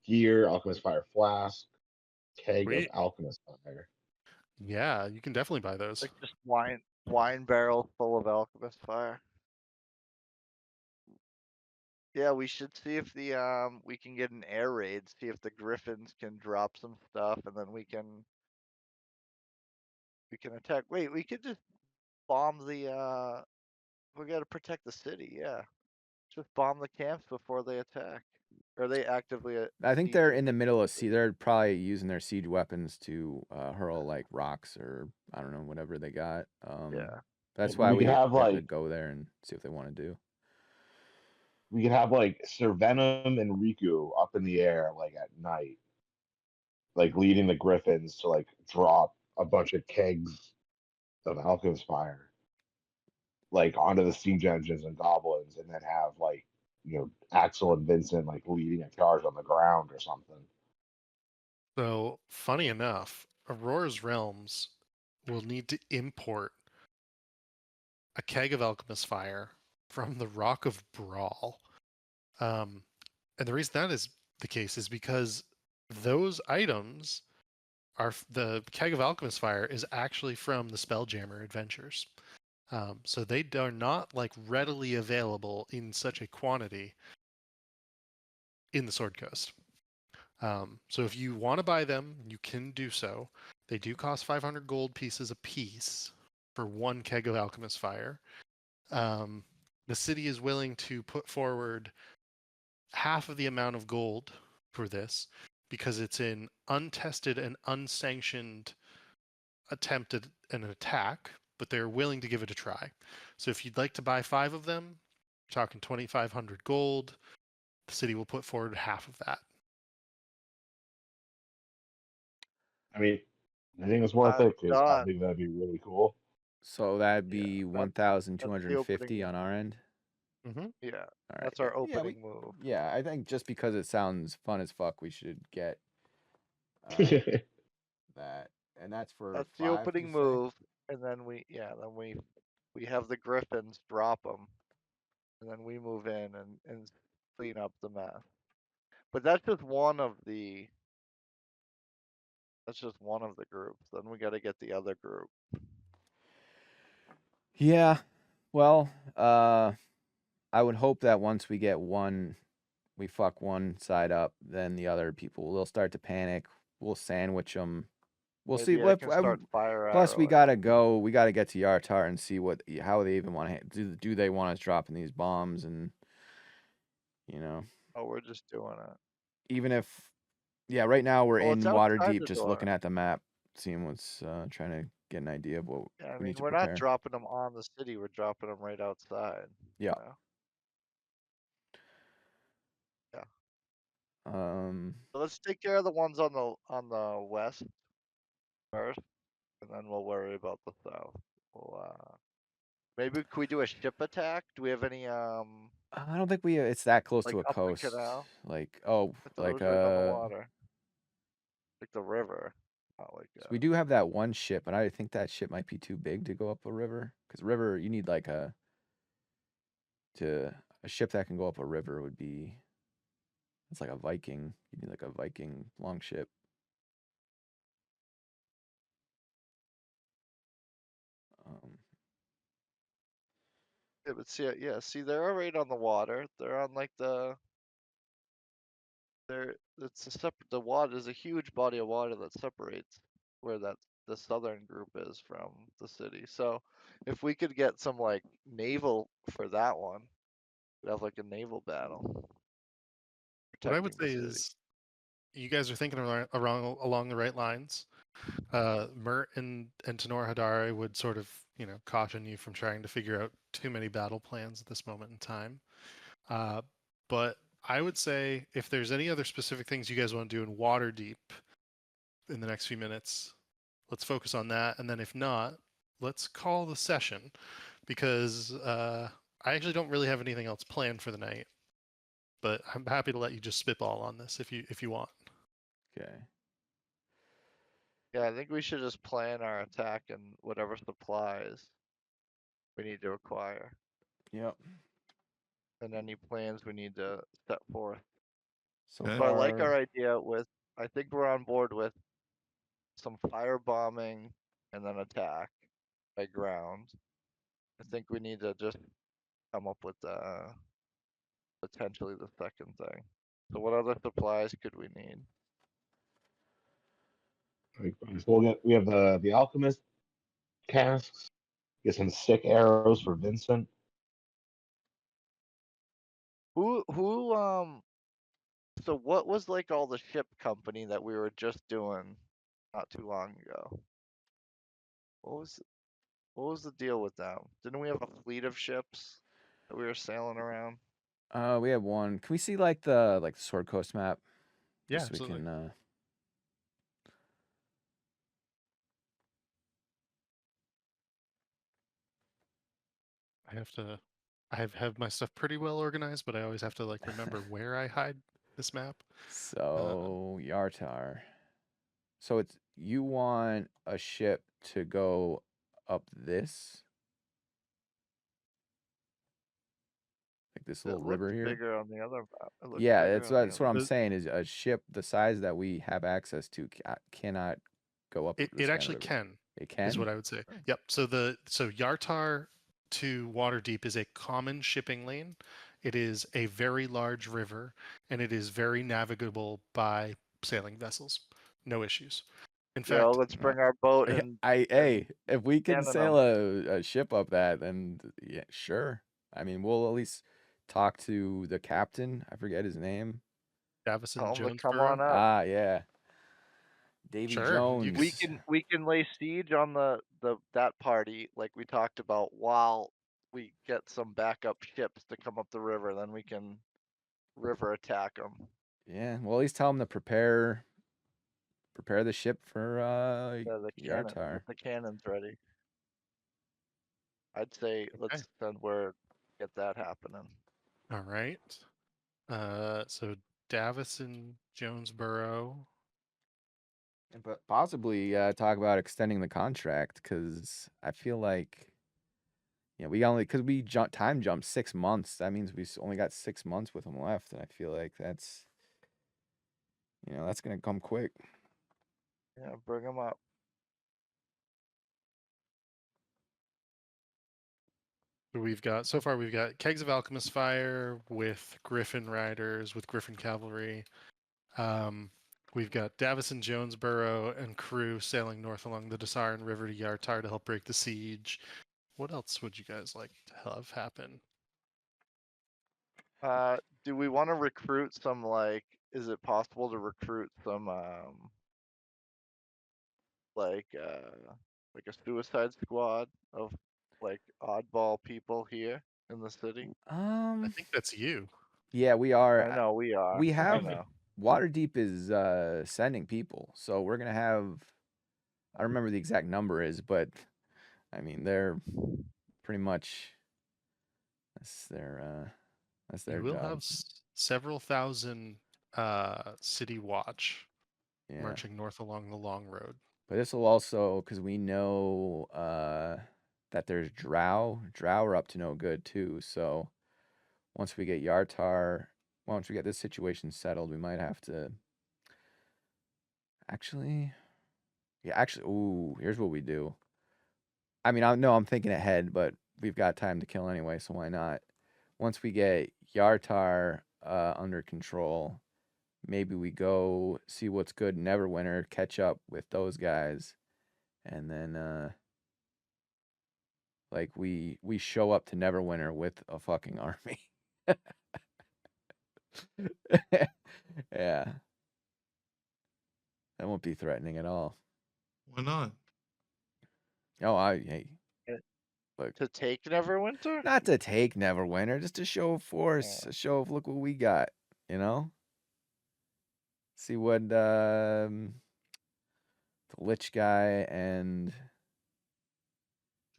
gear, alchemist fire flask, keg Sweet. of alchemist fire. Yeah, you can definitely buy those. Like just wine barrels full of alchemist fire. Yeah, we should see if we can get an air raid, see if the Griffins can drop some stuff, and then we can attack. Wait, we could just bomb the we gotta protect the city, yeah. Just bomb the camps before they attack. Or are they actively I think they're in the sieging middle of the city? They're probably using their siege weapons to hurl like rocks or I don't know whatever they got. Yeah. That's why We could have, have to like- go there and see what they want to do. We could have like Sir Venom and Riku up in the air like at night. Like leading the Griffins to like drop a bunch of kegs of alchemist fire like onto the siege engines and goblins, and then have like Axel and Vincent like leading a charge on the ground or something. So, funny enough, Aurora's Realms will need to import a keg of alchemist fire from the Rock of Brawl. And the reason that is the case is because those items are the keg of alchemist fire is actually from the Spelljammer Adventures. So they are not like readily available in such a quantity in the Sword Coast. So if you want to buy them, you can do so. They do cost 500 gold pieces a piece for one keg of alchemist fire. The city is willing to put forward half of the amount of gold for this because it's an untested and unsanctioned attempt at an attack, but they're willing to give it a try. So if you'd like to buy 5 of them, you're talking 2,500 gold. The city will put forward half of that. I mean, I think it's worth it because I done. think that'd be really cool. So that'd be Yeah, 1,250 on our end. Mm-hmm. Yeah. All right. That's our Yeah, opening move. Yeah, I think just because it sounds fun as fuck, we should get that, and that's for That's 5, the opening you say? move, and then we have the Griffins drop them, and then we move in and clean up the mess. But that's just one of the. That's just one of the groups. Then we got to get the other group. Yeah. Well, I would hope that once we get one, we fuck one side up, then the other people will start to panic. We'll sandwich them. We'll Maybe see. I can start fire Plus, we arrowing. gotta go. We gotta get to Yartar and see how they even want to. Do they want us dropping these bombs? And Oh, we're just doing it. even if, yeah, right now we're Well, in it's Waterdeep, outside the just door. looking at the map, seeing what's, trying to get an idea of what Yeah, I we mean, need to we're prepare. not dropping them on the city. We're dropping them right outside. Yeah. You know? So let's take care of the ones on the west first, and then we'll worry about the south. We'll maybe could we do a ship attack? Do we have any I don't think it's that close like to a up the coast. canal? Like, I thought it like was right on the water, like the river. Not like so we do have that one ship, and I think that ship might be too big to go up a river. Because river, you need like a ship that can go up a river would be. It's like a Viking. You need like a Viking long ship. Yeah, but see, see, they're right on the water. They're on like the it's a separate. The water is a huge body of water that separates where the southern group is from the city. So, if we could get some like naval for that one, we'd have like a naval battle What I would protecting the say city. is, you guys are thinking along the right lines. Mert and Tenor Hadare would sort of, caution you from trying to figure out too many battle plans at this moment in time. But I would say if there's any other specific things you guys want to do in Waterdeep in the next few minutes, let's focus on that. And then if not, let's call the session, because I actually don't really have anything else planned for the night. But I'm happy to let you just spitball on this if you want. Okay. Yeah, I think we should just plan our attack and whatever supplies we need to acquire, Yep. and any plans we need to set forth. So Okay. So I like our far, idea with. I think we're on board with some firebombing and then attack by ground. I think we need to just come up with potentially the second thing. So what other supplies could we need? So we have the alchemist casks. Get some sick arrows for Vincent. Who So what was like all the ship company that we were just doing not too long ago? What was the deal with them? Didn't we have a fleet of ships that we were sailing around? we have one. Can we see like the Sword Coast map? Yeah, Just so we absolutely. can. I have my stuff pretty well organized, but I always have to like remember where I hide this map. So Yartar. So it's you want a ship to go up this, like this It little looked river here. bigger on the other map. It looked Yeah, bigger that's on the what other. I'm The- saying. Is a ship the size that we have access to cannot go up It this it kind of actually river. can, It is can. what I would say. Yep. So Yartar to Waterdeep is a common shipping lane. It is a very large river, and it is very navigable by sailing vessels. No issues. In Yo, fact, let's bring our boat and Hey, if we can cannon sail a ship up that, then yeah, sure. I mean, we'll at least talk to the captain. I forget his name. Davison tell 'em to come Jonesboro. on up. Ah, yeah, Davy Sure, you We Jones. we can lay siege on that party like we talked about while we get some backup ships to come up the river. Then we can river attack them. Yeah, well, at least tell him to prepare the ship for The cannon, Yartar. get the cannons ready. I'd say let's send word, get that happening. All right. So Davison Jonesboro. But possibly talk about extending the contract, because I feel like, we only, because we time jumped 6 months. That means we only got 6 months with him left, and I feel like that's gonna come quick. Yeah, bring them up. We've got Kegs of Alchemist Fire with Griffin Riders, with Griffin Cavalry. We've got Davison Jonesboro and crew sailing north along the Desarin River to Yartar to help break the siege. What else would you guys like to have happen? Do we want to recruit some is it possible to recruit some like a suicide squad of like oddball people here in the city? I think that's you. Yeah, we are. I know we are. We I have know. Waterdeep is sending people, so we're gonna have. I don't remember the exact number is, but I mean they're pretty much that's their You will job. have several thousand city watch Yeah. marching north along the long road. But this will also, because we know that there's Drow. Drow are up to no good too. So once we get this situation settled, we might have to actually. Ooh, here's what we do. I mean, I'm thinking ahead, but we've got time to kill anyway, so why not? Once we get Yartar under control, maybe we go see what's good in Neverwinter, catch up with those guys, and then like we show up to Neverwinter with a fucking army. Yeah. That won't be threatening at all. Why not? Oh, hey, look, To take Neverwinter? not to take Neverwinter, just to show force, a show of look what we got, you know? See what the Lich guy and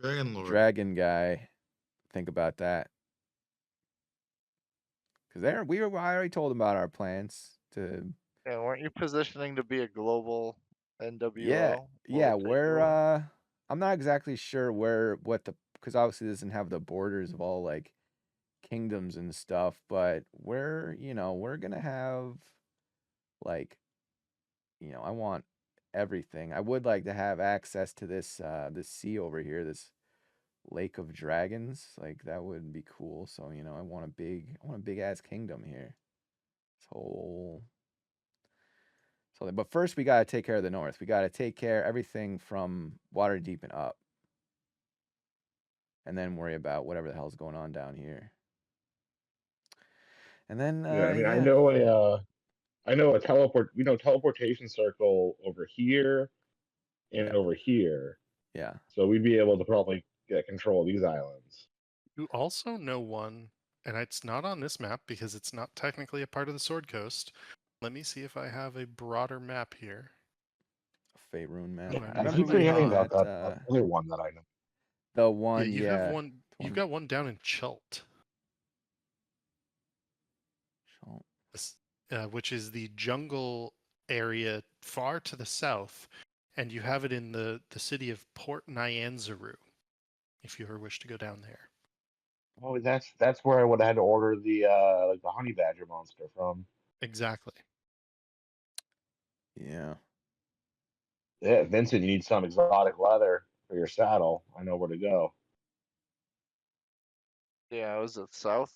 Dragon Lord. Dragon guy think about that. Because I already told them about our plans to. Yeah, weren't you positioning to be a global NWO? Yeah, yeah. World We're Takeover? I'm not exactly sure because obviously this doesn't have the borders of all like kingdoms and stuff, but we're gonna have like I want everything. I would like to have access to this sea over here, this Lake of Dragons. Like that would be cool. So I want a big ass kingdom here. This whole so, but first we gotta take care of the north. We gotta take care of everything from Waterdeep and up, and then worry about whatever the hell's going on down here. And then Yeah, I mean, yeah, I know a teleportation circle over here and yeah, over here. yeah. So we'd be able to probably get control of these islands. You also know one, and it's not on this map because it's not technically a part of the Sword Coast. Let me see if I have a broader map here. Faerun map. Oh, I I don't keep think we forgetting have about that. that other one that I know. The Yeah, one, you have one. one. You've got one down in Chult, So, which is the jungle area far to the south, and you have it in the city of Port Nyanzaru, if you ever wish to go down there. Oh, that's where I would have had to order the like the honey badger monster from. Exactly. yeah. Yeah, Vincent, you need some exotic leather for your saddle. I know where to go. Yeah, was it south?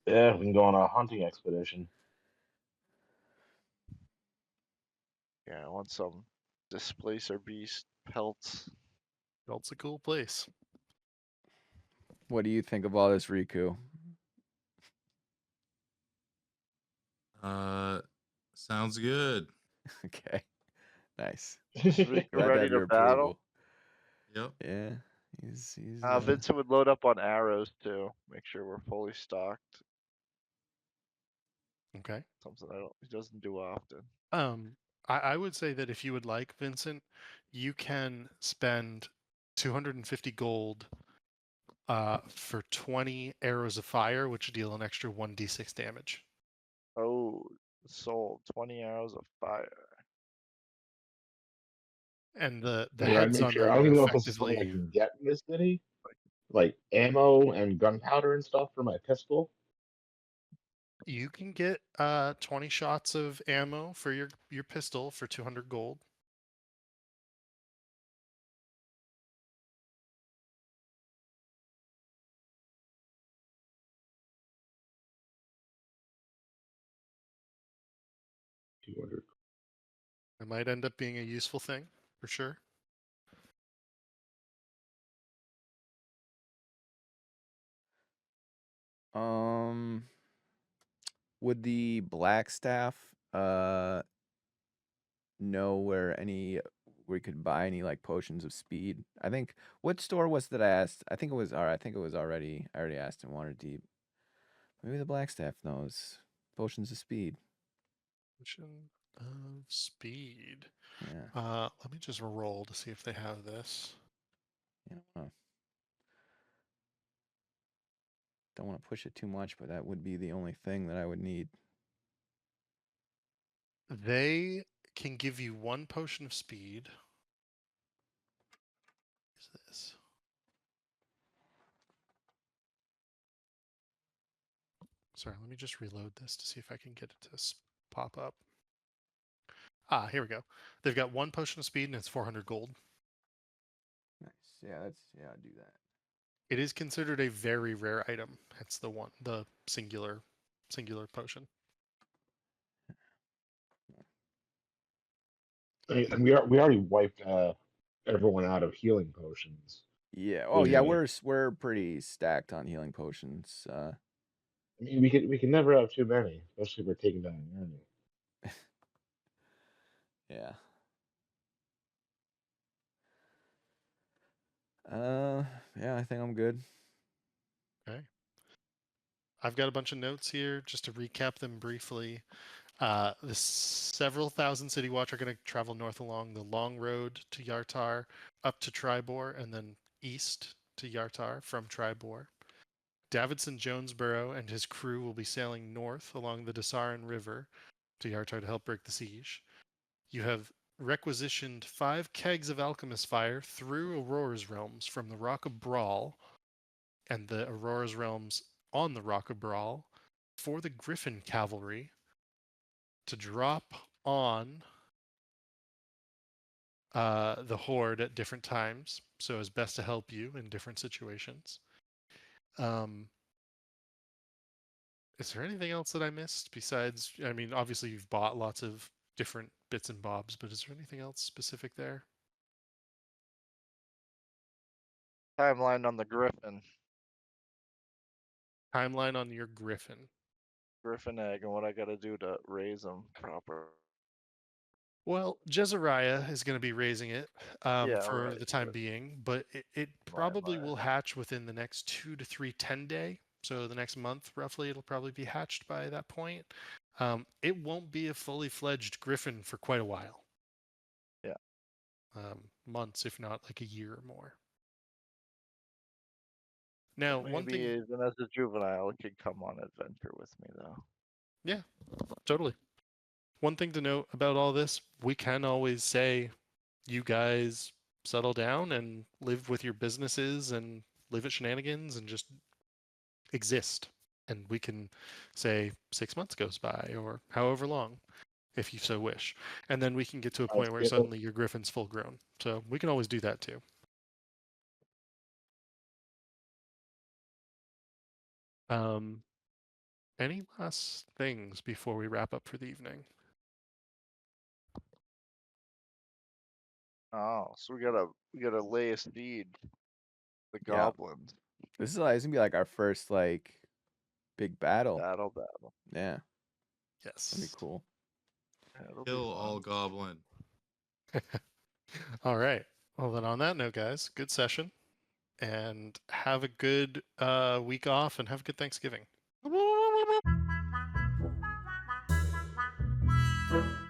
Yeah, we can go on a hunting expedition. Yeah, I want some displacer beast pelts. Chult's a cool place. What do you think of all this, Riku? Sounds good. Okay, nice. Riku Glad to ready have to your battle. approval. Yep. Yeah, he's Vincent would load up on arrows too. Make sure we're fully stocked. Okay. Something he doesn't do often. I would say that if you would like, Vincent, you can spend 250 gold for 20 arrows of fire, which deal an extra 1d6 damage. Oh, sold. 20 arrows of fire. And the Yeah, I'd heads make on sure. I them don't are even know if this is something I effectively. can get in this city, like ammo and gunpowder and stuff for my pistol. You can get 20 shots of ammo for your pistol for 200 gold. It might end up being a useful thing for sure. Would the black staff know where we could buy any like potions of speed? I think what store was that I asked? I think it was already. I already asked in Waterdeep. Maybe the black staff knows potions of speed. Potion of speed. Yeah. Let me just roll to see if they have this. Don't want to push it too much, but that would be the only thing that I would need. They can give you one potion of speed. What is this? Sorry, let me just reload this to see if I can get it to pop up. Ah, here we go. They've got one potion of speed and it's 400 gold. Nice. Yeah, I'll do that. It is considered a very rare item. It's the singular potion. And we already wiped everyone out of healing potions. Yeah. Oh yeah, Yeah. we're pretty stacked on healing potions. I mean, we can never have too many, especially if we're taking down an enemy. Yeah. Yeah, I think I'm good. Okay. I've got a bunch of notes here just to recap them briefly. The several thousand City Watch are going to travel north along the long road to Yartar, up to Tribor, and then east to Yartar from Tribor. Davidson Jonesboro and his crew will be sailing north along the Dasaran River to Yartar to help break the siege. You have requisitioned 5 kegs of alchemist fire through Aurora's realms from the Rock of Brawl and the Aurora's realms on the Rock of Brawl for the Griffin cavalry to drop on the horde at different times, so as best to help you in different situations. Is there anything else that I missed besides? I mean, obviously you've bought lots of different bits and bobs, but is there anything else specific there? Timeline on the Griffin. Timeline on your Griffin. Griffin egg and what I gotta do to raise them proper. Well, Jezariah is going to be raising it Yeah, for right, the time but being, but it probably will hatch within the next 2 to 3 10-day. So the next month, roughly, it'll probably be hatched by that point. It won't be a fully fledged Griffin for quite a while. Yeah. Months, if not like a year or more. Now, maybe one thing. even as a juvenile, it could come on adventure with me though. Yeah, totally. One thing to note about all this, we can always say, you guys settle down and live with your businesses and live at Shenanigans and just exist. And we can say 6 months goes by or however long, if you so wish. And then we can get to a point where suddenly your Griffin's full grown. So we can always do that too. Any last things before we wrap up for the evening? Oh, so we gotta lay a siege. The Yeah. goblins. This is gonna be like our first like big battle. Battle. Yeah, Yes. that'd be cool. Yeah, it'll Kill be fun. all goblin. All right. Well, then on that note, guys, good session. And have a good week off and have a good Thanksgiving.